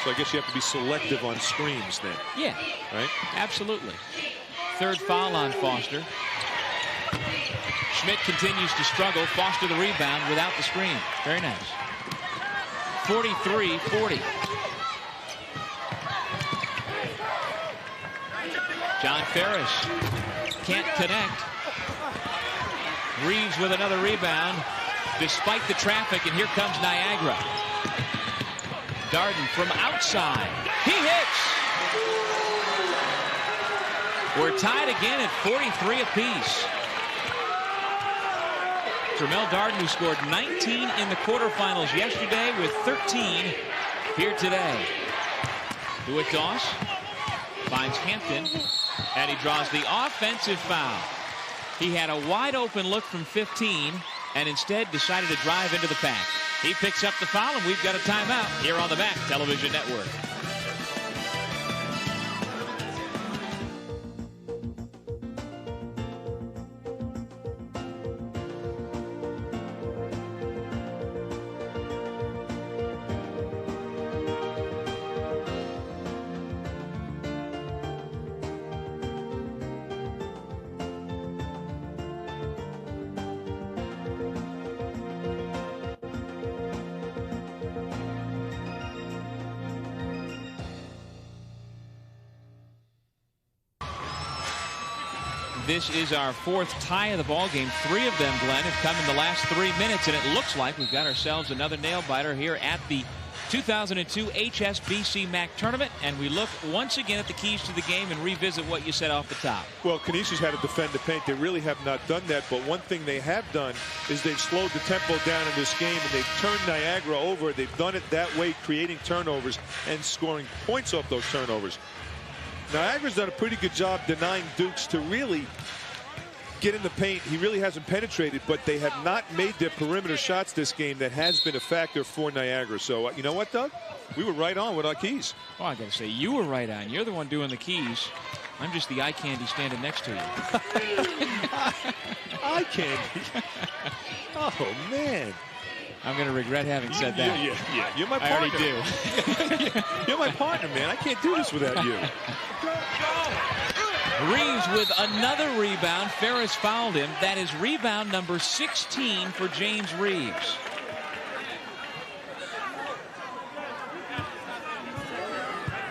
So I guess you have to be selective on screens then. Yeah. Right? Absolutely. 3rd foul on Foster. Schmidt continues to struggle. Foster the rebound without the screen. Very nice. 43-40. John Ferris can't connect. Reeves with another rebound despite the traffic, and here comes Niagara. Darden from outside. He hits. We're tied again at 43 apiece. Tremel Darden, who scored 19 in the quarterfinals yesterday, with 13 here today. DeWitt Doss finds Hampton, and he draws the offensive foul. He had a wide open look from 15 and instead decided to drive into the pack. He picks up the foul, and we've got a timeout here on the MAAC Television Network. This is our 4th tie of the ball game. 3 of them, Glenn, have come in the last 3 minutes, and it looks like we've got ourselves another nail-biter here at the 2002 HSBC MAAC tournament, and we look once again at the keys to the game and revisit what you said off the top. Well, Canisius had to defend the paint. They really have not done that, but one thing they have done is they've slowed the tempo down in this game, and they've turned Niagara over. They've done it that way, creating turnovers and scoring points off those turnovers. Niagara's done a pretty good job denying Dukes to really get in the paint. He really hasn't penetrated, but they have not made their perimeter shots this game. That has been a factor for Niagara. So, you know what, Doug? We were right on with our keys. Well, I got to say, you were right on. You're the one doing the keys. I'm just the eye candy standing next to you. Eye candy? Oh, man. I'm going to regret having said that. Yeah. You're my partner. I already do. You're my partner, man. I can't do this without you. Reeves with another rebound. Ferris fouled him. That is rebound number 16 for James Reeves.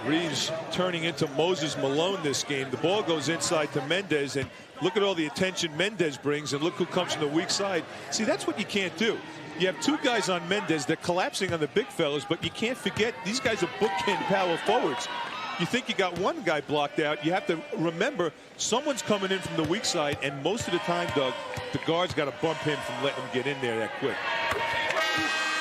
Reeves turning into Moses Malone this game. The ball goes inside to Mendez, and look at all the attention Mendez brings, and look who comes from the weak side. See, that's what you can't do. You have 2 guys on Mendez. They're collapsing on the big fellas, but you can't forget these guys are bookend power forwards. You think you got one guy blocked out. You have to remember someone's coming in from the weak side, and most of the time, Doug, the guard's got to bump him from letting him get in there that quick.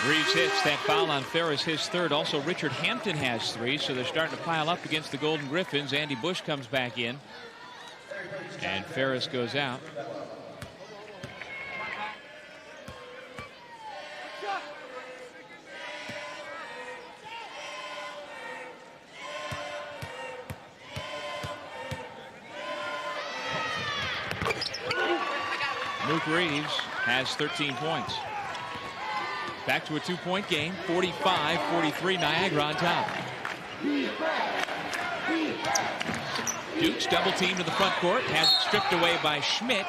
Reeves hits that foul on Ferris, his 3rd. Also, Richard Hampton has 3, so they're starting to pile up against the Golden Griffins. Andy Bush comes back in, and Ferris goes out. Mook Reeves has 13 points. Back to a 2-point game, 45-43, Niagara on top. Dukes double team to the front court, has it stripped away by Schmidt.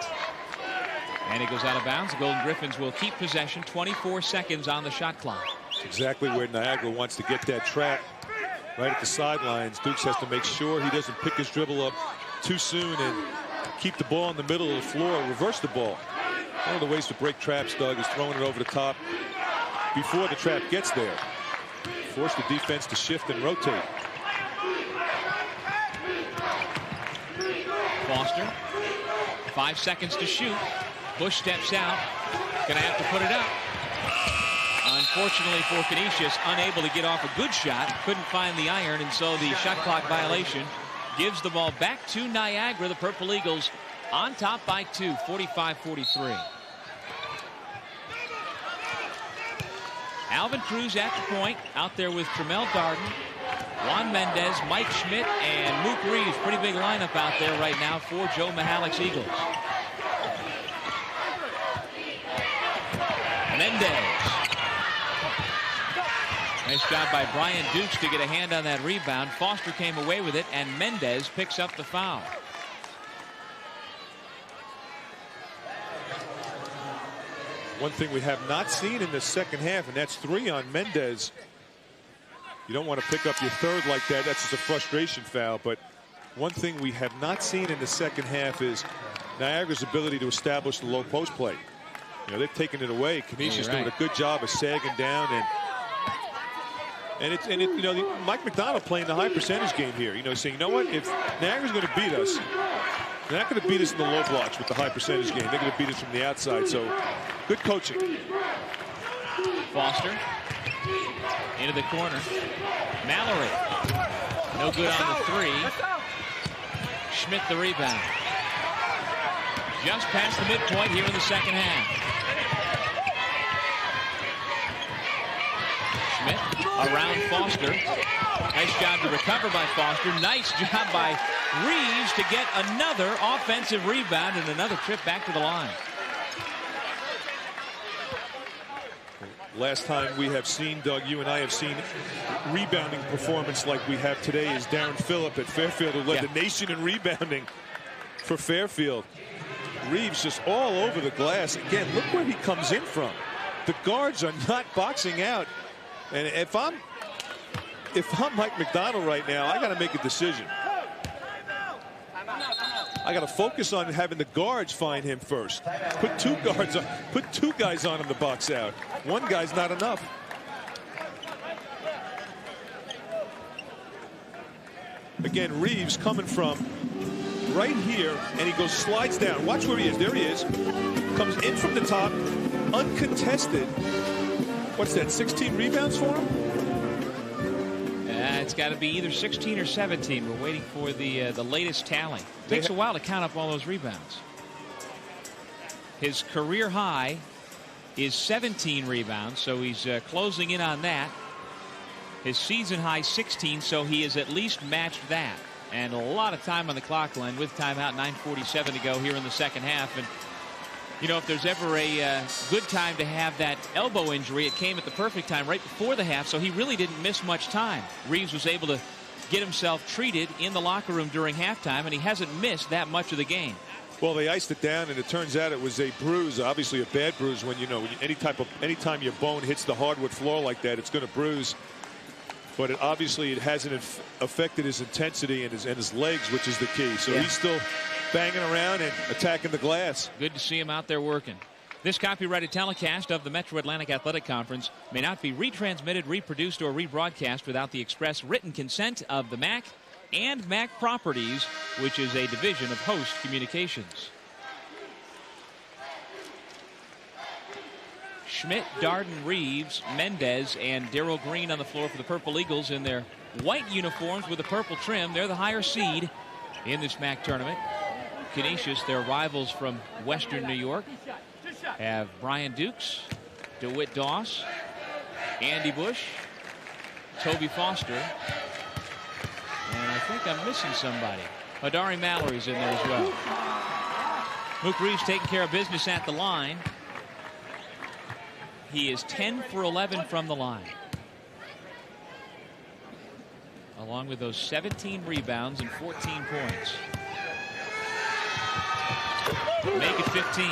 And it goes out of bounds. The Golden Griffins will keep possession. 24 seconds on the shot clock. It's exactly where Niagara wants to get that trap, right at the sidelines. Dukes has to make sure he doesn't pick his dribble up too soon and keep the ball in the middle of the floor, reverse the ball. One of the ways to break traps, Doug, is throwing it over the top before the trap gets there. Force the defense to shift and rotate. Foster, 5 seconds to shoot. Bush steps out, gonna have to put it up. Unfortunately for Canisius, unable to get off a good shot, couldn't find the iron, and so the shot clock violation gives the ball back to Niagara. The Purple Eagles on top by 2, 45-43. Alvin Cruz at the point, out there with Tremel Darden, Juan Mendez, Mike Schmidt, and Mook Reeves. Pretty big lineup out there right now for Joe Mihalik's Eagles. Mendez. Nice job by Brian Dukes to get a hand on that rebound. Foster came away with it, and Mendez picks up the foul. One thing we have not seen in the second half, and that's 3 on Mendez. You don't want to pick up your third like that. That's just a frustration foul. But one thing we have not seen in the second half is Niagara's ability to establish the low post play. You know, they've taken it away. Canisius doing a good job of sagging down, and you know, Mike McDonald playing the high percentage game here. You know, saying, you know what, if Niagara's going to beat us, they're not going to beat us in the low blocks with the high percentage game. They're going to beat us from the outside. So good coaching. Foster into the corner. Mallory, no good on the 3. Schmidt the rebound. Just past the midpoint here in the second half. Schmidt around Foster. Nice job to recover by Foster. Nice job by Reeves to get another offensive rebound and another trip back to the line. Last time we have seen, Doug, you and I have seen rebounding performance like we have today is Darren Phillip at Fairfield, who led the nation in rebounding for Fairfield. Reeves just all over the glass. Again, look where he comes in from. The guards are not boxing out. And if I'm Mike McDonald right now, I got to make a decision. I got to focus on having the guards find him first. Put 2 guards on, put 2 guys on him to box out. 1 guy's not enough. Again, Reeves coming from right here, and he goes, slides down. Watch where he is. There he is. Comes in from the top, uncontested. What's that, 16 rebounds for him? It's got to be either 16 or 17. We're waiting for the latest tally. Takes a while to count up all those rebounds. His career high is 17 rebounds, so he's closing in on that. His season high 16, so he has at least matched that. And a lot of time on the clock, Len, with timeout, 9:47 to go here in the second half. And you know, if there's ever a good time to have that elbow injury, it came at the perfect time right before the half, so he really didn't miss much time. Reeves was able to get himself treated in the locker room during halftime, and he hasn't missed that much of the game. Well, they iced it down, and it turns out it was a bruise, obviously a bad bruise. When anytime your bone hits the hardwood floor like that, it's going to bruise. But it hasn't affected his intensity and his legs, which is the key. So he's still banging around and attacking the glass. Good to see him out there working. This copyrighted telecast of the Metro Atlantic Athletic Conference may not be retransmitted, reproduced, or rebroadcast without the express written consent of the MAAC and MAAC Properties, which is a division of Host Communications. Schmidt, Darden, Reeves, Mendez, and Darryl Green on the floor for the Purple Eagles in their white uniforms with a purple trim. They're the higher seed in this MAAC tournament. Canisius, their rivals from Western New York, have Brian Dukes, DeWitt Doss, Andy Bush, Toby Foster, and I think I'm missing somebody. Adari Mallory's in there as well. Mook Reeves taking care of business at the line. He is 10 for 11 from the line, along with those 17 rebounds and 14 points. Make it 15.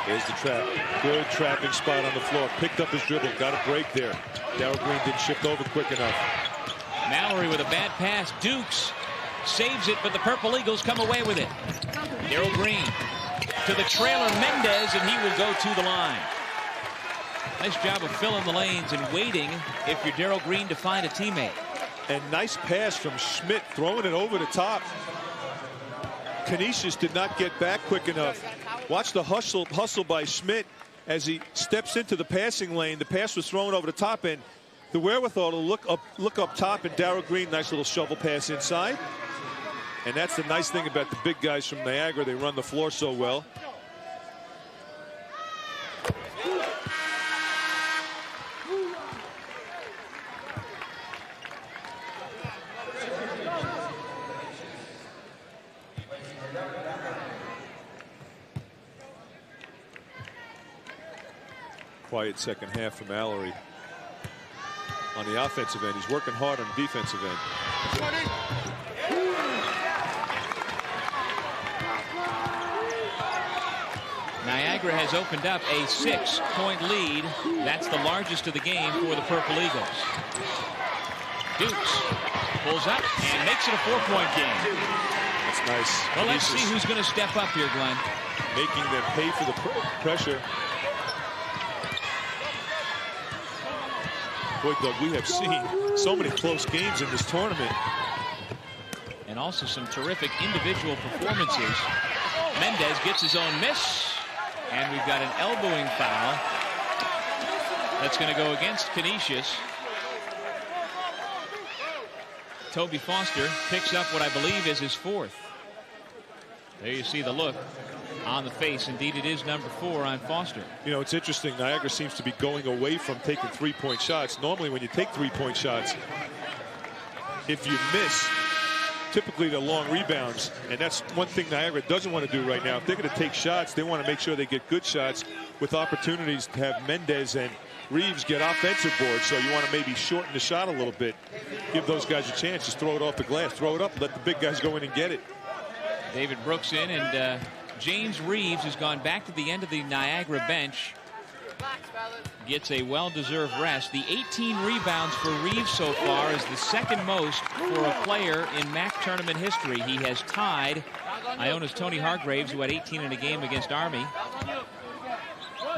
There's the trap. Good trapping spot on the floor. Picked up his dribble. Got a break there. Darryl Green didn't shift over quick enough. Mallory with a bad pass. Dukes saves it, but the Purple Eagles come away with it. Darryl Green to the trailer Mendez, and he will go to the line. Nice job of filling the lanes and waiting if you're Darryl Green to find a teammate. And nice pass from Schmidt, throwing it over the top. Canisius did not get back quick enough. Watch the hustle by Schmidt as he steps into the passing lane. The pass was thrown over the top, and the wherewithal to look up top, and Darryl Green, nice little shovel pass inside. And that's the nice thing about the big guys from Niagara. They run the floor so well. Quiet second half from Mallory on the offensive end. He's working hard on the defensive end. Niagara has opened up a 6-point lead. That's the largest of the game for the Purple Eagles. Dukes pulls up and makes it a 4-point game. That's nice. Well, let's see who's going to step up here, Glenn. Making them pay for the pressure. Boy, Doug, we have seen so many close games in this tournament. And also some terrific individual performances. Mendez gets his own miss. And we've got an elbowing foul. That's going to go against Canisius. Toby Foster picks up what I believe is his 4th. There you see the look on the face. Indeed, it is number 4 on Foster. You know, it's interesting. Niagara seems to be going away from taking 3-point shots. Normally, when you take 3-point shots, if you miss, typically the long rebounds. And that's one thing Niagara doesn't want to do right now. If they're going to take shots, they want to make sure they get good shots with opportunities to have Mendez and Reeves get offensive boards. So you want to maybe shorten the shot a little bit. Give those guys a chance. Just throw it off the glass. Throw it up. Let the big guys go in and get it. David Brooks in, and James Reeves has gone back to the end of the Niagara bench. Gets a well-deserved rest. The 18 rebounds for Reeves so far is the second most for a player in MAAC tournament history. He has tied Iona's Tony Hargraves, who had 18 in a game against Army.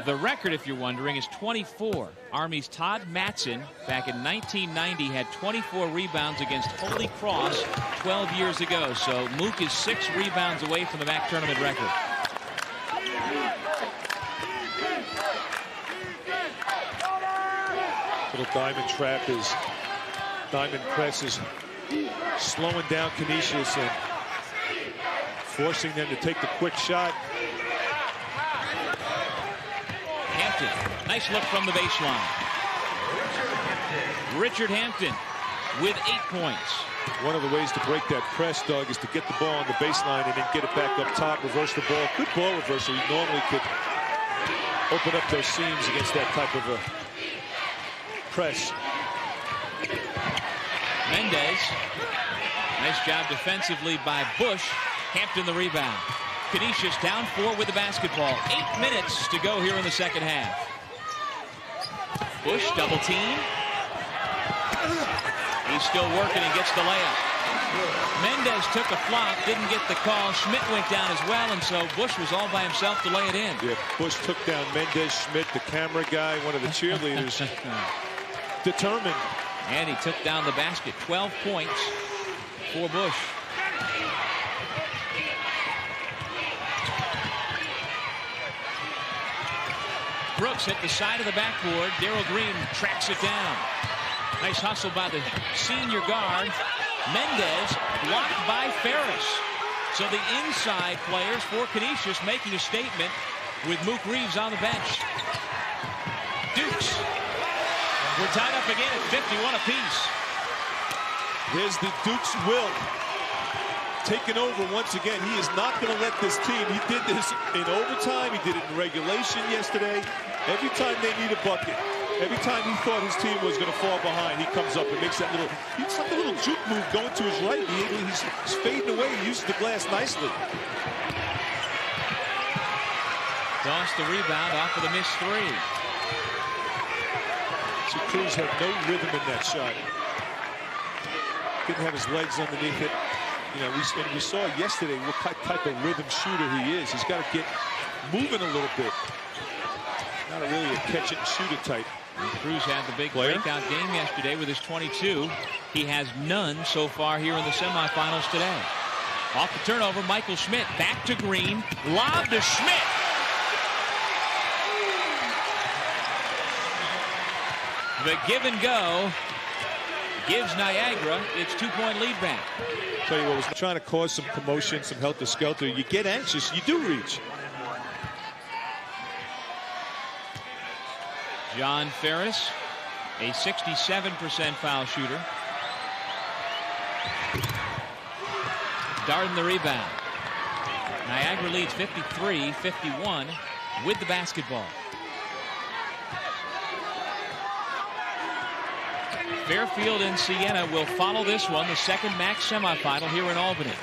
The record, if you're wondering, is 24. Army's Todd Matson, back in 1990, had 24 rebounds against Holy Cross 12 years ago. So Mook is 6 rebounds away from the MAAC tournament record. Little diamond trap is diamond press is slowing down Canisius and forcing them to take the quick shot. Hampton, nice look from the baseline. Richard Hampton with 8 points. One of the ways to break that press, Doug, is to get the ball on the baseline and then get it back up top, reverse the ball. Good ball reversal. You normally could open up those seams against that type of a press. Mendez, nice job defensively by Bush. Hampton the rebound. Canisius down 4 with the basketball. 8 minutes to go here in the second half. Bush double team. He's still working and gets the layup. Mendez took a flop, didn't get the call. Schmidt went down as well, and so Bush was all by himself to lay it in. Yeah, Bush took down Mendez. Schmidt, the camera guy, one of the cheerleaders, determined. And he took down the basket. 12 points for Bush. Brooks hit the side of the backboard. Darryl Green tracks it down. Nice hustle by the senior guard. Mendez blocked by Ferris. So the inside players for Canisius making a statement with Mook Reeves on the bench. Dukes. We're tied up again at 51 apiece. There's the Dukes will taking over once again. He is not going to let this team. He did this in overtime. He did it in regulation yesterday. Every time they need a bucket, every time he thought his team was going to fall behind, he comes up and makes that little, it's like a little juke move going to his right. He's fading away. He uses the glass nicely. Doss the rebound off of the missed three. So Cruz had no rhythm in that shot. Didn't have his legs underneath it. You know, we saw yesterday what type of rhythm shooter he is. He's got to get moving a little bit. Not really a catch it and shoot it type. And Cruz had the big breakout game yesterday with his 22. He has none so far here in the semifinals today. Off the turnover, Michael Schmidt back to Green. Lob to Schmidt. The give and go gives Niagara its 2-point lead back. Tell you what, was trying to cause some commotion, some helter-skelter. You get anxious, you do reach. John Ferris, a 67% foul shooter. Darden the rebound. Niagara leads 53-51 with the basketball. Fairfield and Siena will follow this one, the second MAAC semifinal here in Albany.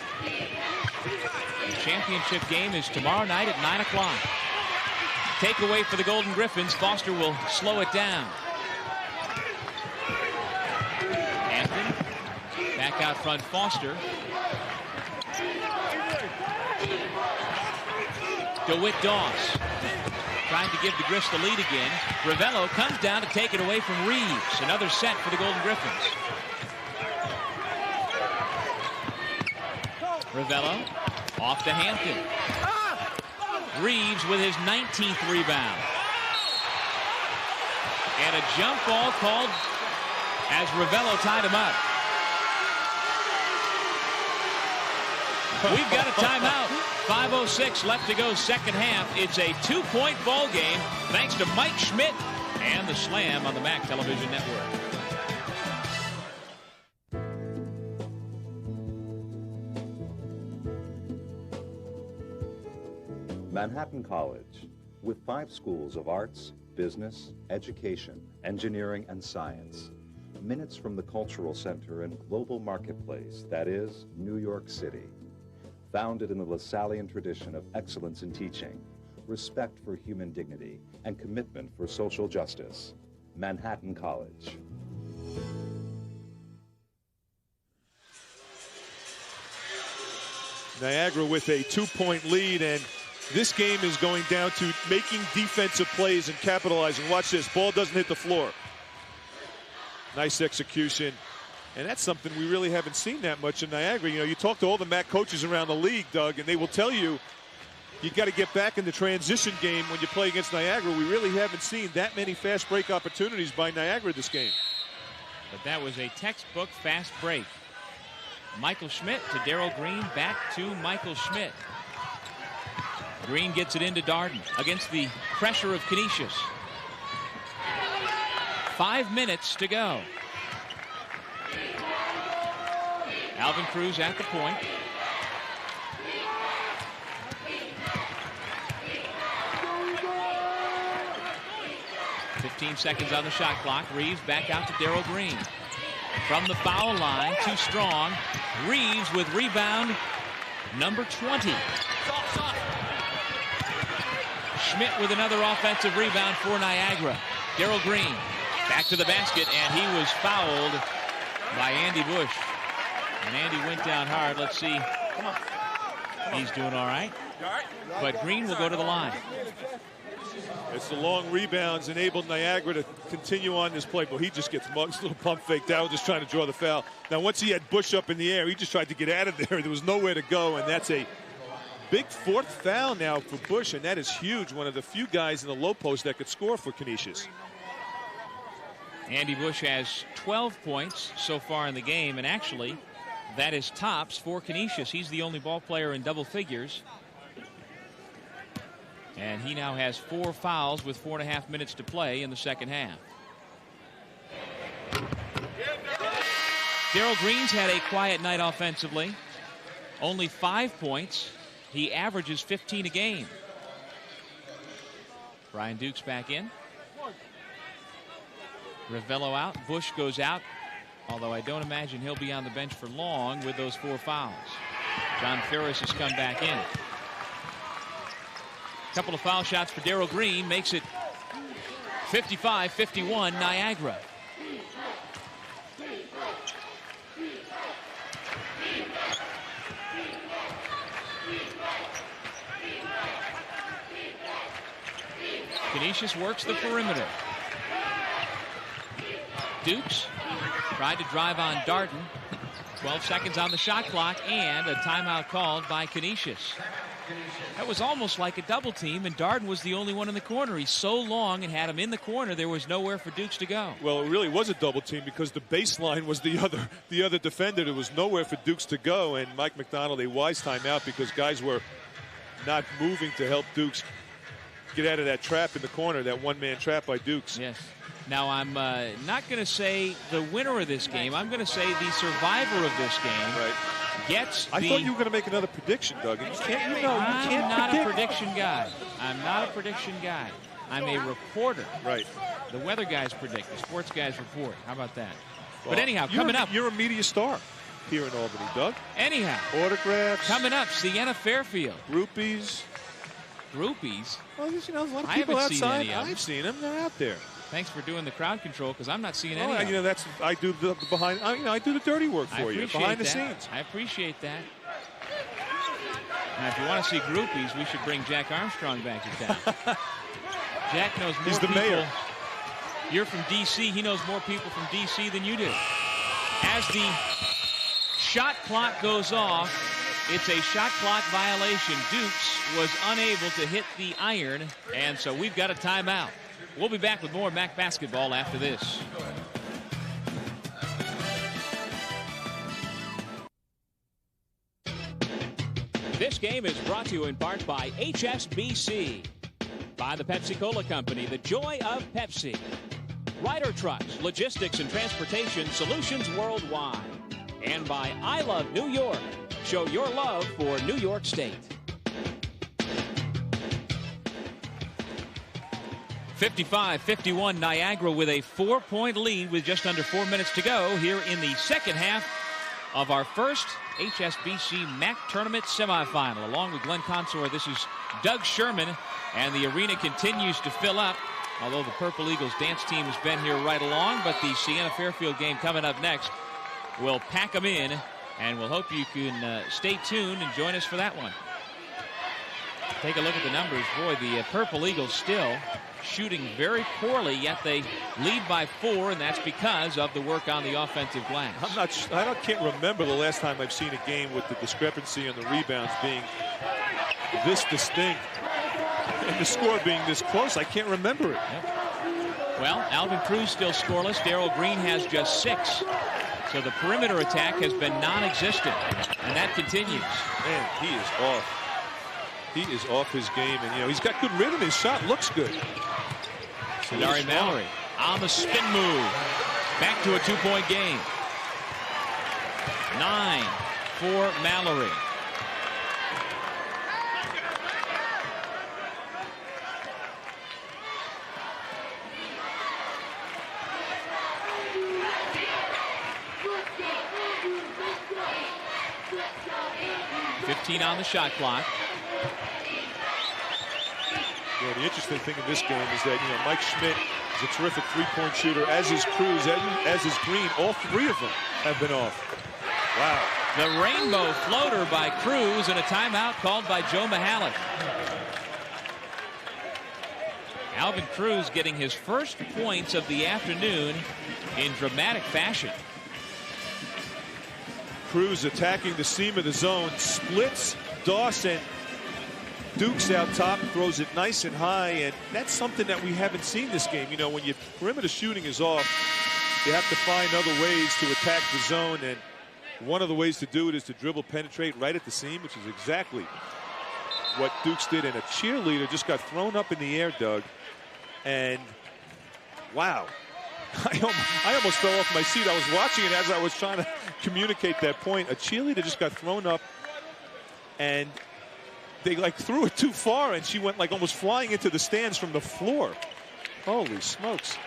The championship game is tomorrow night at 9 o'clock. Takeaway for the Golden Griffins. Foster will slow it down. Hampton back out front. Foster. DeWitt Doss trying to give the Griffs the lead again. Ravello comes down to take it away from Reeves. Another set for the Golden Griffins. Ravello off to Hampton. Reeves with his 19th rebound. And a jump ball called as Ravello tied him up. We've got a timeout. 5:06 left to go, second half. It's a 2-point ball game thanks to Mike Schmidt and the slam on the MAAC Television Network. Manhattan College, with 5 schools of arts, business, education, engineering, and science. Minutes from the cultural center and global marketplace that is New York City. Founded in the Lassallean tradition of excellence in teaching, respect for human dignity, and commitment for social justice. Manhattan College. Niagara with a 2-point lead, and this game is going down to making defensive plays and capitalizing. Watch this. Ball doesn't hit the floor. Nice execution. And that's something we really haven't seen that much in Niagara. You know, you talk to all the MAAC coaches around the league, Doug, and they will tell you got to get back in the transition game when you play against Niagara. We really haven't seen that many fast break opportunities by Niagara this game. But that was a textbook fast break. Michael Schmidt to Darrell Green, back to Michael Schmidt. Green gets it into Darden against the pressure of Canisius. 5 minutes to go. Alvin Cruz at the point. "15 seconds on the shot clock. Reeves back out to Darrell Green. From the foul line, too strong. Reeves with rebound number 20. Schmidt with another offensive rebound for Niagara. Darrell Green back to the basket, and he was fouled by Andy Bush. And Andy went down hard. Let's see. He's doing all right. But Green will go to the line. It's the long rebounds enabled Niagara to continue on this play. But he just gets mugged. Little pump fake down, just trying to draw the foul. Now, once he had Bush up in the air, he just tried to get out of there. There was nowhere to go, and that's a big 4th foul now for Bush, and that is huge. One of the few guys in the low post that could score for Canisius. Andy Bush has 12 points so far in the game, and actually that is tops for Canisius. He's the only ball player in double figures. And he now has 4 fouls with 4.5 minutes to play in the second half. Darrell Green's had a quiet night offensively. Only 5 points. He averages 15 a game. Brian Dukes back in. Ravello out. Bush goes out. Although I don't imagine he'll be on the bench for long with those 4 fouls. John Ferris has come back in. Couple of foul shots for Darrell Green. Makes it 55-51 Niagara. Canisius works the perimeter. Dukes tried to drive on Darden. 12 seconds on the shot clock and a timeout called by Canisius. That was almost like a double team, and Darden was the only one in the corner. He's so long and had him in the corner, there was nowhere for Dukes to go. Well, it really was a double team because the baseline was the other defender. There was nowhere for Dukes to go, and Mike McDonald, a wise timeout because guys were not moving to help Dukes get out of that trap in the corner, that one-man trap by Dukes. Yes. Now, I'm not going to say the winner of this game. I'm going to say the survivor of this game. Right. Gets I thought you were going to make another prediction, Doug. And I'm not a prediction guy. I'm not a prediction guy. I'm a reporter. Right. The weather guys predict. The sports guys report. How about that? Well, but anyhow, coming up. You're a media star here in Albany, Doug. Anyhow. Autographs. Coming up, Sienna Fairfield. Groupies. Groupies? Well, there's a lot of people outside. I've seen them. They're out there. Thanks for doing the crowd control, because I'm not seeing any of them. You know, I do the behind. I do the dirty work for you, behind the scenes. I appreciate that. Now, if you want to see groupies, we should bring Jack Armstrong back to town. Jack knows more He's the people. mayor. You're from D.C. He knows more people from D.C. than you do. As the shot clock goes off, it's a shot clock violation. Dukes was unable to hit the iron, and so we've got a timeout. We'll be back with more MAAC basketball after this. This game is brought to you in part by HSBC, by the Pepsi-Cola Company, the joy of Pepsi, Ryder Trucks, logistics and transportation solutions worldwide, and by I Love New York. Show your love for New York State. 55-51 Niagara with a 4-point lead with just under 4 minutes to go here in the second half of our first HSBC MAAC tournament semifinal. Along with Glenn Consor, this is Doug Sherman, and the arena continues to fill up. Although the Purple Eagles dance team has been here right along, but the Sienna Fairfield game coming up next will pack them in, and we'll hope you can stay tuned and join us for that one. Take a look at the numbers. Boy, the Purple Eagles still shooting very poorly, yet they lead by 4, and that's because of the work on the offensive glass. I can't remember the last time I've seen a game with the discrepancy on the rebounds being this distinct and the score being this close. I can't remember it. Yep. Well, Alvin Cruz still scoreless. Darrell Green has just 6. So the perimeter attack has been non-existent, and that continues. Man, he is off. He is off his game, and you know he's got good rhythm. His shot looks good. Larry Mallory on the spin move. Back to a 2-point game. 9 for Mallory. On the shot clock. Yeah, the interesting thing in this game is that Mike Schmidt is a terrific three-point shooter, as is Cruz, as is Green. All 3 of them have been off. Wow. The rainbow floater by Cruz, and a timeout called by Joe Mihalik. Alvin Cruz getting his first points of the afternoon in dramatic fashion. Cruz attacking the seam of the zone, splits Dawson. Dukes out top, throws it nice and high, and that's something that we haven't seen this game. When your perimeter shooting is off, you have to find other ways to attack the zone, and one of the ways to do it is to dribble, penetrate right at the seam, which is exactly what Dukes did, and a cheerleader just got thrown up in the air, Doug. And wow, I almost fell off my seat. I was watching it as I was trying to communicate that point. A cheerleader just got thrown up, and they like threw it too far, and she went like almost flying into the stands from the floor. Holy smokes.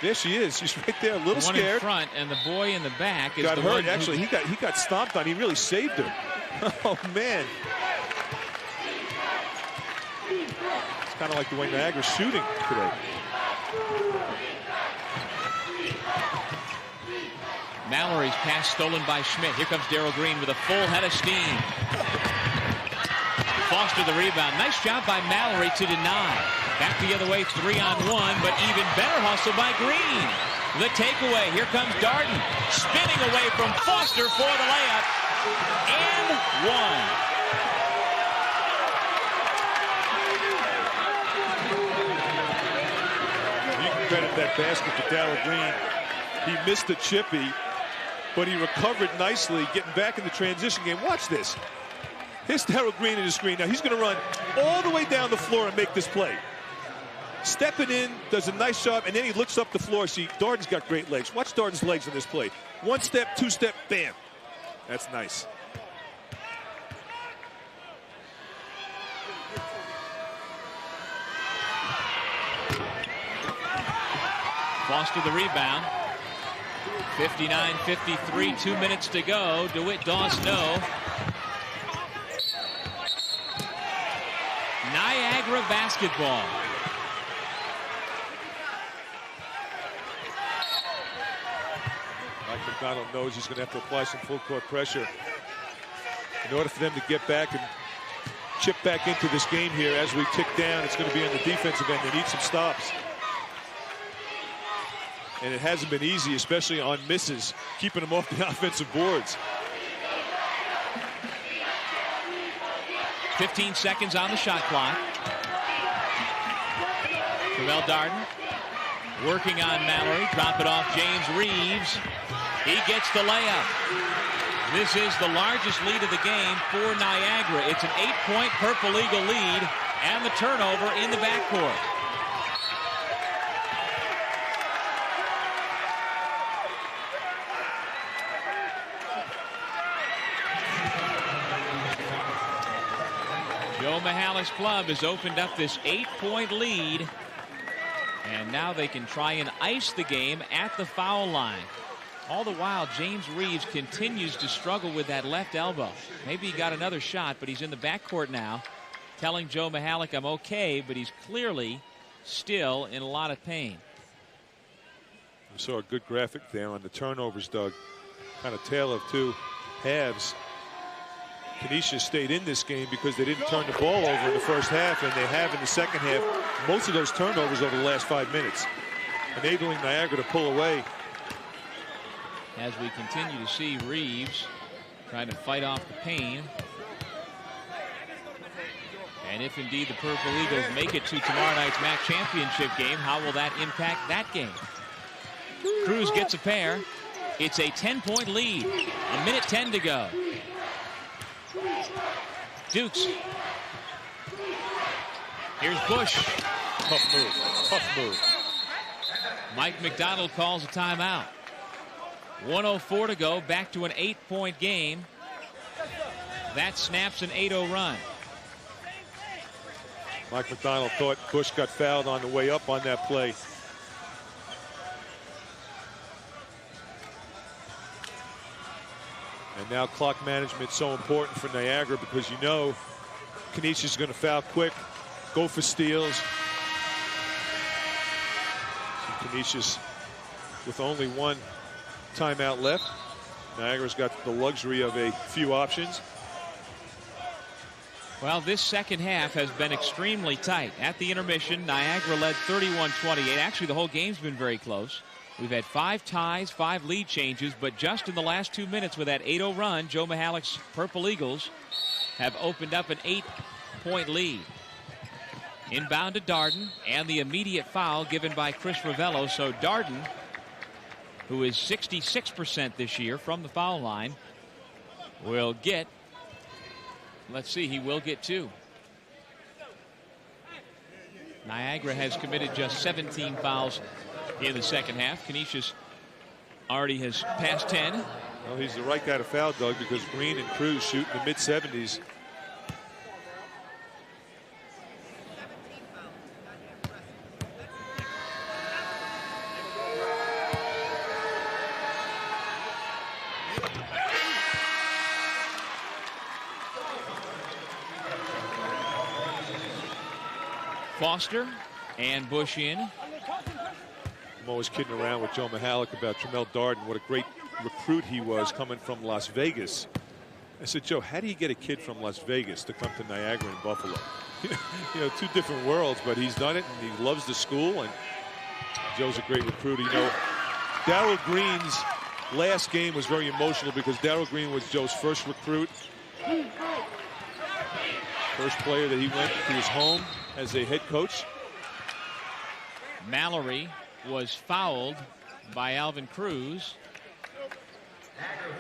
There she is. She's right there, a little scared. One in front, and the boy in the back is got the hurt. one Actually, he got stomped on. He really saved her. Oh man. It's kind of like the way Niagara's shooting today. Mallory's pass stolen by Schmidt. Here comes Darrell Green with a full head of steam. Foster the rebound. Nice job by Mallory to deny. Back the other way, 3-on-1, but even better hustle by Green. The takeaway. Here comes Darden. Spinning away from Foster for the layup. And one. You can credit that basket to Darrell Green. He missed a chippy, but he recovered nicely, getting back in the transition game. Watch this. Here's Darrell Green in the screen. Now he's going to run all the way down the floor and make this play. Stepping in, does a nice job, and then he looks up the floor. See, Darden's got great legs. Watch Darden's legs in this play. One step, two step, bam. That's nice. Foster the rebound. 59-53, 2 minutes to go. DeWitt Doss no. Niagara basketball. Mike McDonald knows he's going to have to apply some full court pressure in order for them to get back and chip back into this game here. As we tick down, it's going to be on the defensive end. They need some stops. And it hasn't been easy, especially on misses, keeping them off the offensive boards. 15 seconds on the shot clock. Terrell Darden working on Mallory. Drop it off James Reeves. He gets the layup. This is the largest lead of the game for Niagara. It's an 8-point Purple Eagle lead and the turnover in the backcourt. Joe Mihalik's club has opened up this 8-point lead, and now they can try and ice the game at the foul line. All the while, James Reeves continues to struggle with that left elbow. Maybe he got another shot, but he's in the backcourt now, telling Joe Mihalik, I'm okay, but he's clearly still in a lot of pain. We saw a good graphic there on the turnovers, Doug. Kind of tale of two halves. Canisius stayed in this game because they didn't turn the ball over in the first half, and they have in the second half. Most of those turnovers over the last 5 minutes, enabling Niagara to pull away. As we continue to see Reeves trying to fight off the pain. And if indeed the Purple Eagles make it to tomorrow night's MAAC championship game, how will that impact that game? Cruz gets a pair. It's a 10-point lead. 1:10 to go. Dukes. Here's Bush. Tough move. Tough move. Mike McDonald calls a timeout. 1:04 to go. Back to an 8-point game. That snaps an 8-0 run. Mike McDonald thought Bush got fouled on the way up on that play. And now clock management is so important for Niagara because you know Canisius is going to foul quick, go for steals. So Canisius with only one timeout left. Niagara's got the luxury of a few options. Well, this second half has been extremely tight. At the intermission, Niagara led 31-28. Actually, the whole game's been very close. We've had 5 ties, 5 lead changes, but just in the last 2 minutes with that 8-0 run, Joe Mihalik's Purple Eagles have opened up an 8-point lead. Inbound to Darden, and the immediate foul given by Chris Ravello. So Darden, who is 66% this year from the foul line, will get, let's see, he will get 2. Niagara has committed just 17 fouls in the second half. Canisius already has passed 10. Well, he's the right guy to foul, Doug, because Green and Cruz shoot in the mid-70s. Foster and Bush in. I'm always kidding around with Joe Mihalik about Tremel Darden, what a great recruit he was coming from Las Vegas. I said, Joe, how do you get a kid from Las Vegas to come to Niagara and Buffalo? You know, two different worlds, but he's done it, and he loves the school, and Joe's a great recruiter. You know, Darryl Green's last game was very emotional because Darryl Green was Joe's first recruit. First player that he went to his home as a head coach. Mallory was fouled by Alvin Cruz,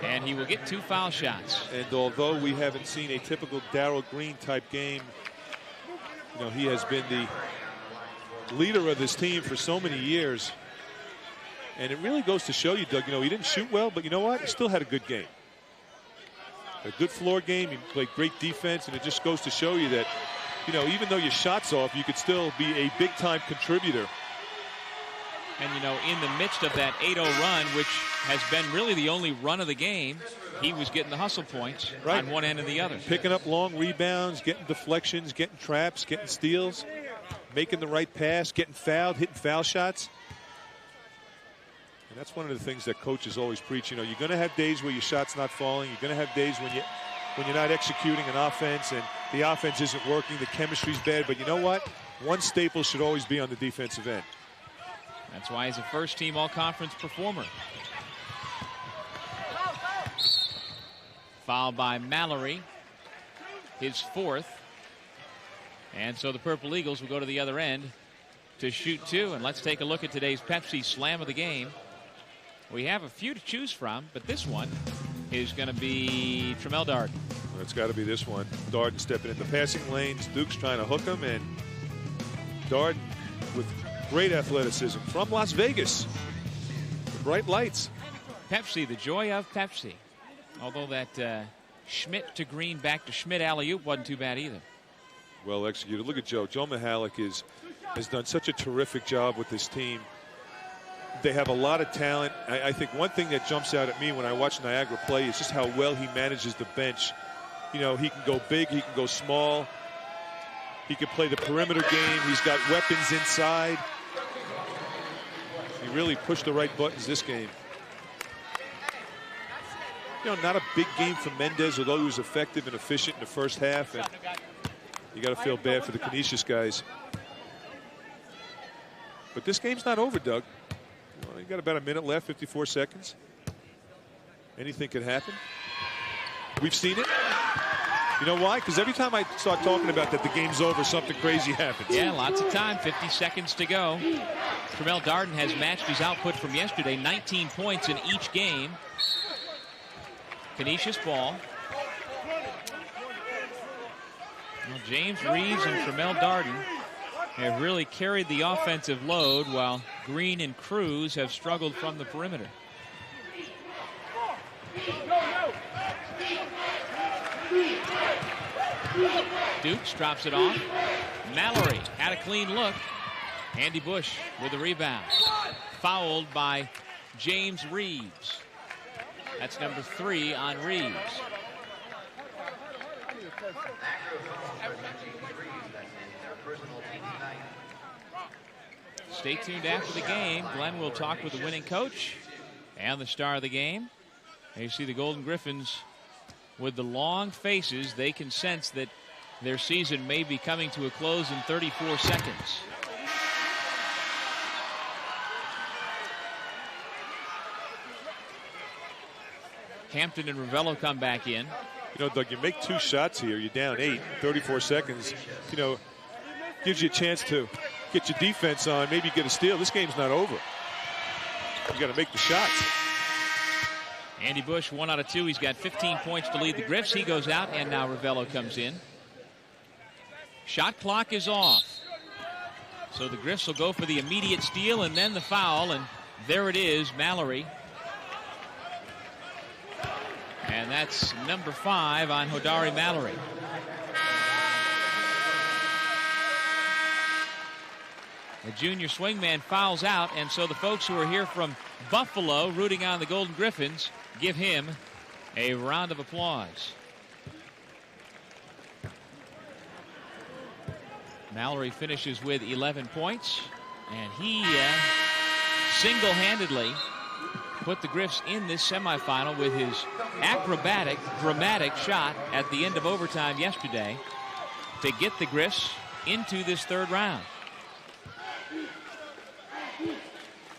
and he will get 2 foul shots. And although we haven't seen a typical Darryl Green type game, you know, he has been the leader of this team for so many years. And it really goes to show you, Doug, you know, he didn't shoot well, but you know what? He still had a good game. A good floor game. He played great defense, and it just goes to show you that, you know, even though your shot's off, you could still be a big-time contributor. And, you know, in the midst of that 8-0 run, which has been really the only run of the game, he was getting the hustle points on one end and the other. Picking up long rebounds, getting deflections, getting traps, getting steals, making the right pass, getting fouled, hitting foul shots. And that's one of the things that coaches always preach. You know, you're going to have days where your shot's not falling. You're going to have days when you're not executing an offense and the offense isn't working, the chemistry's bad. But you know what? One staple should always be on the defensive end. That's why he's a first-team all-conference performer. Foul by Mallory, his 4th. And so the Purple Eagles will go to the other end to shoot 2. And let's take a look at today's Pepsi Slam of the game. We have a few to choose from, but this one is going to be Tremel Darden. Well, it's got to be this one. Darden stepping in the passing lanes. Duke's trying to hook him, and Darden with great athleticism from Las Vegas. The bright lights. Pepsi, the joy of Pepsi. Although that Schmidt to Green back to Schmidt alley-oop wasn't too bad either. Well executed. Look at Joe. Joe Mihalik has done such a terrific job with this team. They have a lot of talent. I think one thing that jumps out at me when I watch Niagara play is just how well he manages the bench. You know, he can go big, he can go small. He can play the perimeter game. He's got weapons inside. He really pushed the right buttons this game. You know, not a big game for Mendez, although he was effective and efficient in the first half. And you got to feel bad for the Canisius guys. But this game's not over, Doug. Well, you got about a minute left, 54 seconds. Anything could happen. We've seen it. You know why? Because every time I start talking about that the game's over, something crazy happens. Yeah, lots of time. 50 seconds to go. Tremel Darden has matched his output from yesterday. 19 points in each game. Canisius ball. Well, James Reeves and Tremel Darden have really carried the offensive load, while Green and Cruz have struggled from the perimeter. Dukes drops it off. Mallory had a clean look. Andy Bush with the rebound. Fouled by James Reeves. That's number 3 on Reeves. Stay tuned after the game. Glenn will talk with the winning coach and the star of the game. And you see the Golden Griffins with the long faces. They can sense that their season may be coming to a close in 34 seconds. Hampton and Ravello come back in. You know, Doug, you make 2 shots here. You're down 8, 34 seconds. You know, gives you a chance to get your defense on, maybe get a steal. This game's not over. You got to make the shots. Andy Bush, 1 out of 2. He's got 15 points to lead the Griffs. He goes out, and now Ravello comes in. Shot clock is off. So the Griffs will go for the immediate steal and then the foul, and there it is, Mallory. And that's number 5 on Hodari Mallory. The junior swingman fouls out, and so the folks who are here from Buffalo rooting on the Golden Griffins give him a round of applause. Mallory finishes with 11 points, and he single-handedly put the Griffs in this semifinal with his acrobatic, dramatic shot at the end of overtime yesterday to get the Griffs into this third round.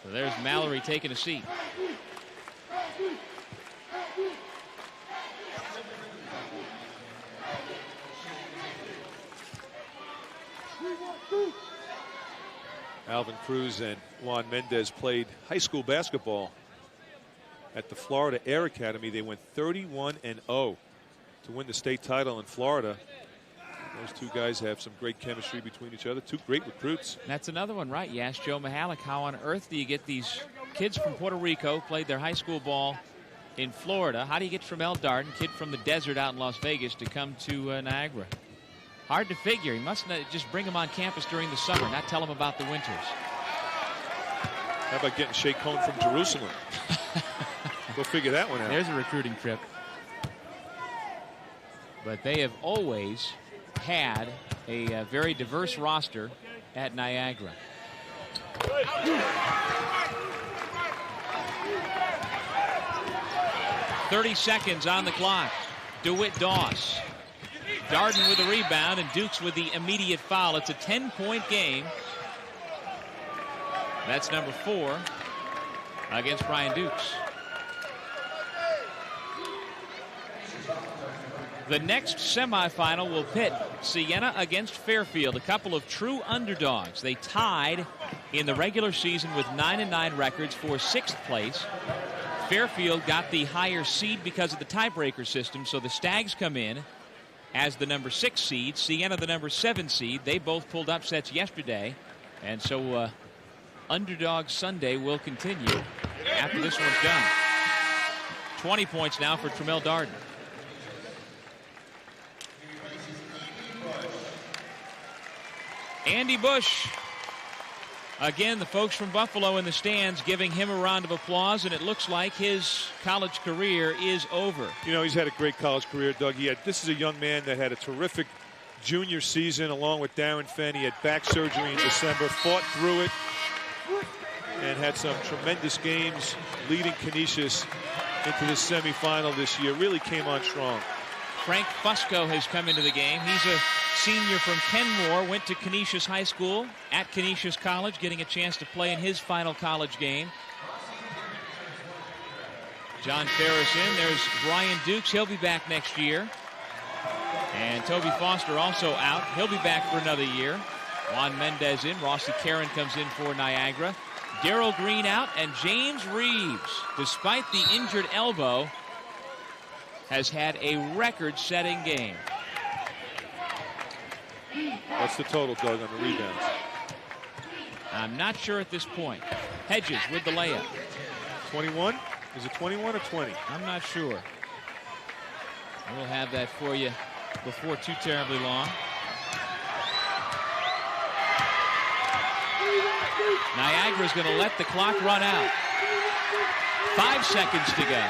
So there's Mallory taking a seat. Alvin Cruz and Juan Mendez played high school basketball at the Florida Air Academy. They went 31-0 to win the state title in Florida. Those two guys have some great chemistry between each other. Two great recruits. That's another one, right? You asked Joe Mihalik, how on earth do you get these kids from Puerto Rico, played their high school ball in Florida? How do you get Tremel Darden, kid from the desert out in Las Vegas, to come to Niagara? Hard to figure. He must just bring him on campus during the summer, not tell him about the winters. How about getting Shea Cohn from Jerusalem? Go figure that one out. There's a recruiting trip. But they have always had a very diverse roster at Niagara. "30 seconds on the clock. DeWitt Doss. Darden with the rebound and Dukes with the immediate foul. It's a 10-point game. That's number 4 against Brian Dukes. The next semifinal will pit Siena against Fairfield, a couple of true underdogs. They tied in the regular season with 9-9 records for 6th place. Fairfield got the higher seed because of the tiebreaker system, so the Stags come in as the number 6 seed, Siena the number 7 seed. They both pulled upsets yesterday, and so Underdog Sunday will continue after this one's done. 20 points now for Tremel Darden. Andy Bush. Again, the folks from Buffalo in the stands giving him a round of applause, and it looks like his college career is over. You know, he's had a great college career, Doug. This is a young man that had a terrific junior season along with Darren Fenn. He had back surgery in December, fought through it, and had some tremendous games leading Canisius into the semifinal this year. Really came on strong. Frank Fusco has come into the game. He's a senior from Kenmore, went to Canisius High School at Canisius College, getting a chance to play in his final college game. John Ferris in. There's Brian Dukes. He'll be back next year. And Toby Foster also out. He'll be back for another year. Juan Mendez in. Rossi Karen comes in for Niagara. Darrell Green out. And James Reeves, despite the injured elbow, has had a record-setting game. What's the total, Doug, on the rebounds? I'm not sure at this point. Hedges with the layup. 21? Is it 21 or 20? I'm not sure. We'll have that for you before too terribly long. Niagara's going to let the clock run out. 5 seconds to go.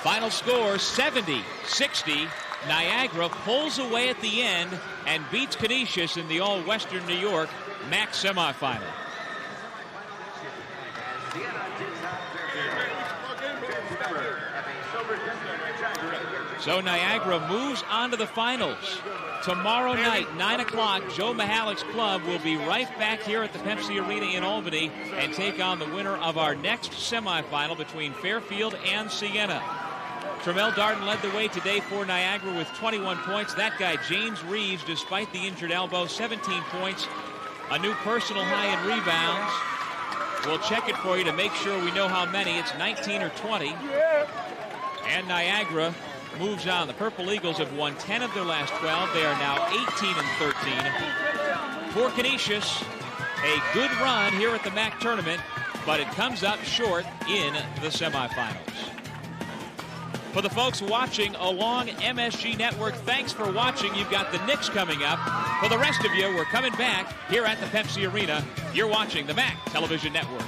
Final score 70-60. Niagara pulls away at the end and beats Canisius in the all-Western New York MAAC semifinal. So Niagara moves on to the finals. Tomorrow night, 9 o'clock, Joe Mihalik's club will be right back here at the Pepsi Arena in Albany and take on the winner of our next semifinal between Fairfield and Siena. Tremel Darden led the way today for Niagara with 21 points. That guy, James Reeves, despite the injured elbow, 17 points, a new personal high in rebounds. We'll check it for you to make sure we know how many. It's 19 or 20. And Niagara moves on. The Purple Eagles have won 10 of their last 12. They are now 18 and 13. For Canisius, a good run here at the MAAC tournament, but it comes up short in the semifinals. For the folks watching along MSG Network, thanks for watching. You've got the Knicks coming up. For the rest of you, we're coming back here at the Pepsi Arena. You're watching the MAAC Television Network.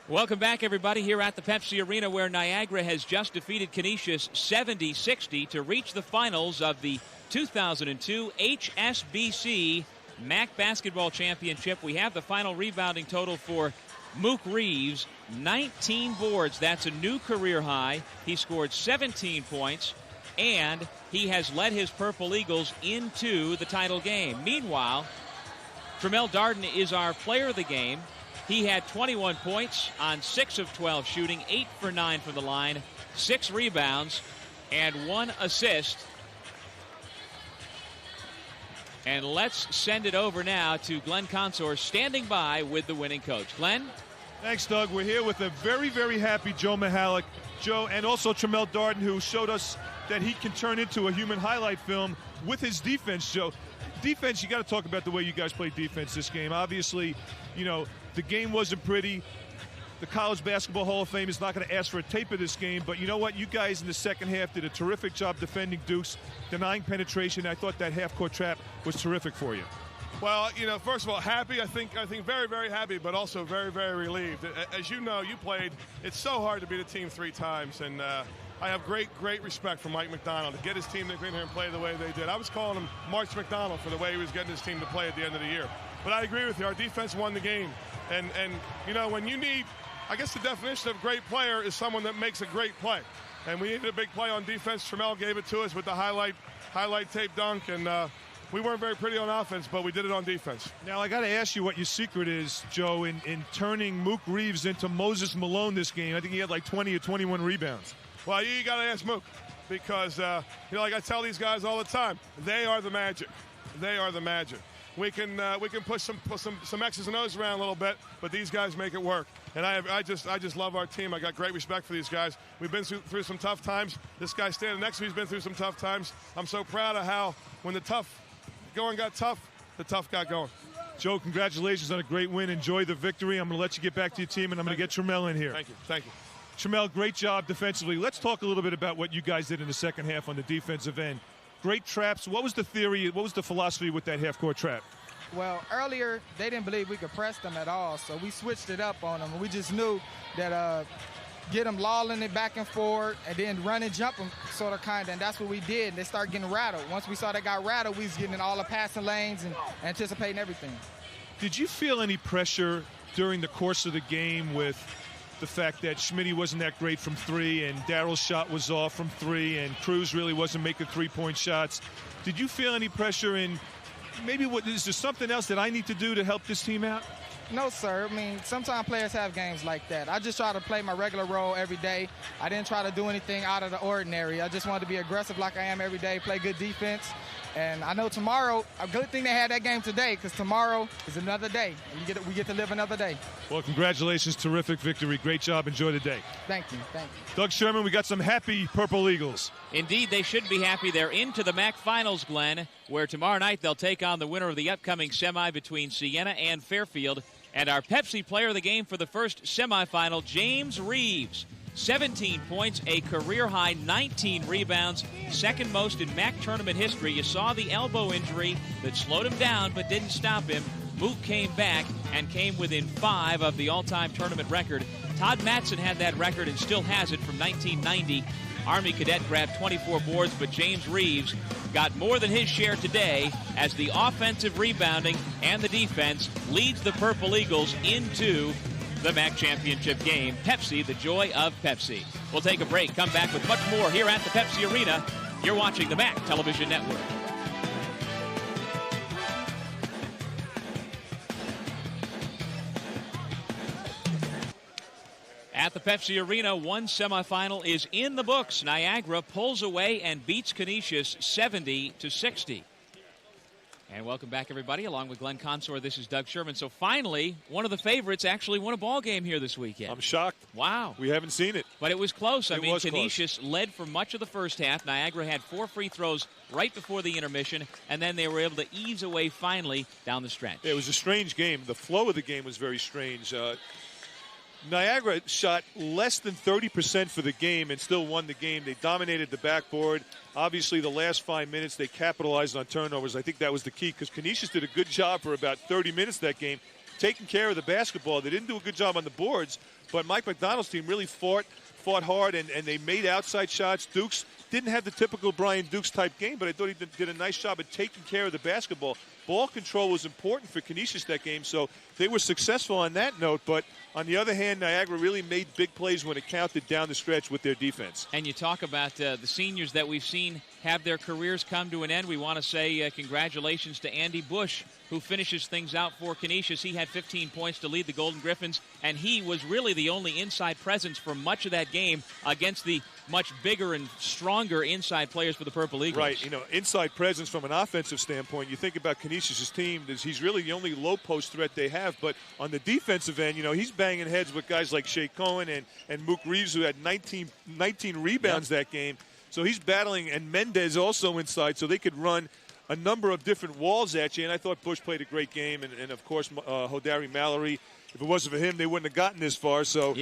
Welcome back, everybody, here at the Pepsi Arena, where Niagara has just defeated Canisius 70-60 to reach the finals of the 2002 HSBC MAAC Basketball Championship. We have the final rebounding total for MAAC Reeves, 19 boards. That's a new career high. He scored 17 points, and he has led his Purple Eagles into the title game. Meanwhile, Tremel Darden is our player of the game. He had 21 points on 6 of 12 shooting, 8 for 9 from the line, 6 rebounds, and 1 assist. And let's send it over now to Glenn Consor, standing by with the winning coach. Glenn? Thanks, Doug. We're here with a very, very happy Joe Mihalik. Joe, and also Tremel Darden, who showed us that he can turn into a human highlight film with his defense, Joe. Defense, you got to talk about the way you guys played defense this game. Obviously, you know, the game wasn't pretty. The College Basketball Hall of Fame is not going to ask for a tape of this game, but you know what? You guys in the second half did a terrific job defending Dukes, denying penetration. I thought that half-court trap was terrific for you. Well, you know, first of all, happy. I think very, very happy, but also very, very relieved. As you know, you played. It's so hard to beat a team 3 times, and I have great respect for Mike McDonald to get his team to come here and play the way they did. I was calling him March McDonald for the way he was getting his team to play at the end of the year. But I agree with you. Our defense won the game, and you know, when you need, I guess the definition of great player is someone that makes a great play. And we needed a big play on defense. Tremel gave it to us with the highlight tape dunk, and we weren't very pretty on offense, but we did it on defense. Now, I got to ask you what your secret is, Joe, in turning MAAC Reeves into Moses Malone this game. I think he had like 20 or 21 rebounds. Well, you got to ask MAAC because, you know, like I tell these guys all the time, they are the magic. They are the magic. We can push some X's and O's around a little bit, but these guys make it work. And I just love our team. I got great respect for these guys. We've been through some tough times. This guy standing next to me's been through some tough times. I'm so proud of how when the tough going got tough, the tough got going. Joe, congratulations on a great win. Enjoy the victory. I'm going to let you get back to your team, and I'm going to get Tremel in here. Thank you. Tremel, great job defensively. Let's talk a little bit about what you guys did in the second half on the defensive end. Great traps. What was the theory? What was the philosophy with that half-court trap? Well, earlier, they didn't believe we could press them at all, so we switched it up on them. We just knew that get them lolling it back and forth and then run and jump them sort of kind of, and that's what we did. They started getting rattled. Once we saw they got rattled, we was getting in all the passing lanes and anticipating everything. Did you feel any pressure during the course of the game with the fact that Schmitty wasn't that great from 3 and Darrell's shot was off from 3 and Cruz really wasn't making 3-point shots? Did you feel any pressure in maybe is there something else that I need to do to help this team out? No, sir. I mean, sometimes players have games like that. I just try to play my regular role every day. I didn't try to do anything out of the ordinary. I just wanted to be aggressive like I am every day, play good defense. And I know tomorrow, a good thing they had that game today because tomorrow is another day, and we get to live another day. Well, congratulations. Terrific victory. Great job. Enjoy the day. Thank you. Doug Sherman, we got some happy Purple Eagles. Indeed, they should be happy. They're into the MAAC Finals, Glenn, where tomorrow night they'll take on the winner of the upcoming semi between Siena and Fairfield. And our Pepsi player of the game for the first semifinal, James Reeves. 17 points, a career-high 19 rebounds, second most in MAAC tournament history. You saw the elbow injury that slowed him down but didn't stop him. Mook came back and came within 5 of the all-time tournament record. Todd Mattson had that record and still has it from 1990. Army Cadet grabbed 24 boards, but James Reeves got more than his share today as the offensive rebounding and the defense leads the Purple Eagles into the MAAC championship game. Pepsi, the joy of Pepsi. We'll take a break, come back with much more here at the Pepsi Arena. You're watching the MAAC Television Network. At the Pepsi Arena, one semifinal is in the books. Niagara pulls away and beats Canisius 70-60. And welcome back, everybody. Along with Glenn Consor, this is Doug Sherman. So finally, one of the favorites actually won a ball game here this weekend. I'm shocked. Wow. We haven't seen it. But it was close. It was Canisius led for much of the first half. Niagara had 4 free throws right before the intermission, and then they were able to ease away finally down the stretch. It was a strange game. The flow of the game was very strange. Niagara shot less than 30% for the game and still won the game. They dominated the backboard. Obviously, the last 5 minutes, they capitalized on turnovers. I think that was the key because Canisius did a good job for about 30 minutes that game, taking care of the basketball. They didn't do a good job on the boards, but Mike McDonald's team really fought hard, and they made outside shots. Dukes didn't have the typical Brian Dukes type game, but I thought he did a nice job at taking care of the basketball. Ball control was important for Canisius that game, so they were successful on that note. But on the other hand, Niagara really made big plays when it counted down the stretch with their defense. And you talk about the seniors that we've seen have their careers come to an end. We want to say congratulations to Andy Bush, who finishes things out for Canisius. He had 15 points to lead the Golden Griffins, and he was really the only inside presence for much of that game against the much bigger and stronger inside players for the Purple Eagles. Right, inside presence from an offensive standpoint. You think about Canisius' team, he's really the only low-post threat they have. But on the defensive end, he's banging heads with guys like Shea Cohen and Mook Reeves, who had 19 rebounds that game. So he's battling, and Mendez also inside, so they could run a number of different walls at you. And I thought Bush played a great game, and of course, Hodari Mallory. If it wasn't for him, they wouldn't have gotten this far. So,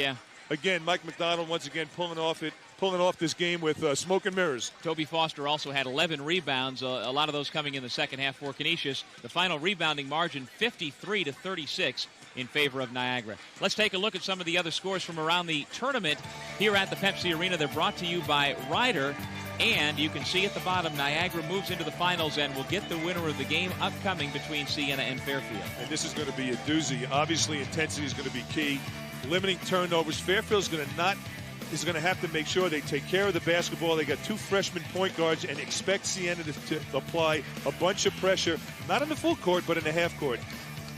again, Mike McDonald once again pulling off this game with smoke and mirrors. Toby Foster also had 11 rebounds, a lot of those coming in the second half for Canisius. The final rebounding margin, 53-36 in favor of Niagara. Let's take a look at some of the other scores from around the tournament here at the Pepsi Arena. They're brought to you by Ryder. And you can see at the bottom, Niagara moves into the finals and will get the winner of the game upcoming between Siena and Fairfield. And this is going to be a doozy. Obviously, intensity is going to be key. Limiting turnovers. Fairfield's going to have to make sure they take care of the basketball. They got 2 freshman point guards and expect Siena to apply a bunch of pressure, not in the full court, but in the half court.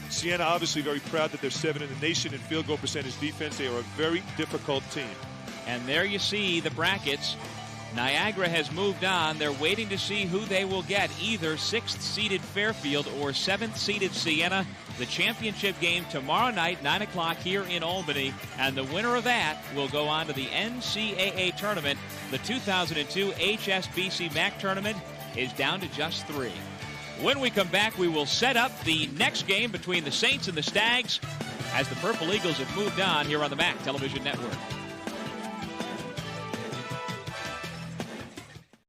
Siena obviously very proud that they're 7th in the nation in field goal percentage defense. They are a very difficult team. And there you see the brackets. Niagara has moved on. They're waiting to see who they will get, either 6th-seeded Fairfield or 7th-seeded Siena. The championship game tomorrow night, 9 o'clock here in Albany, and the winner of that will go on to the NCAA tournament. The 2002 HSBC MAAC tournament is down to just 3. When we come back, we will set up the next game between the Saints and the Stags as the Purple Eagles have moved on here on the MAAC Television Network.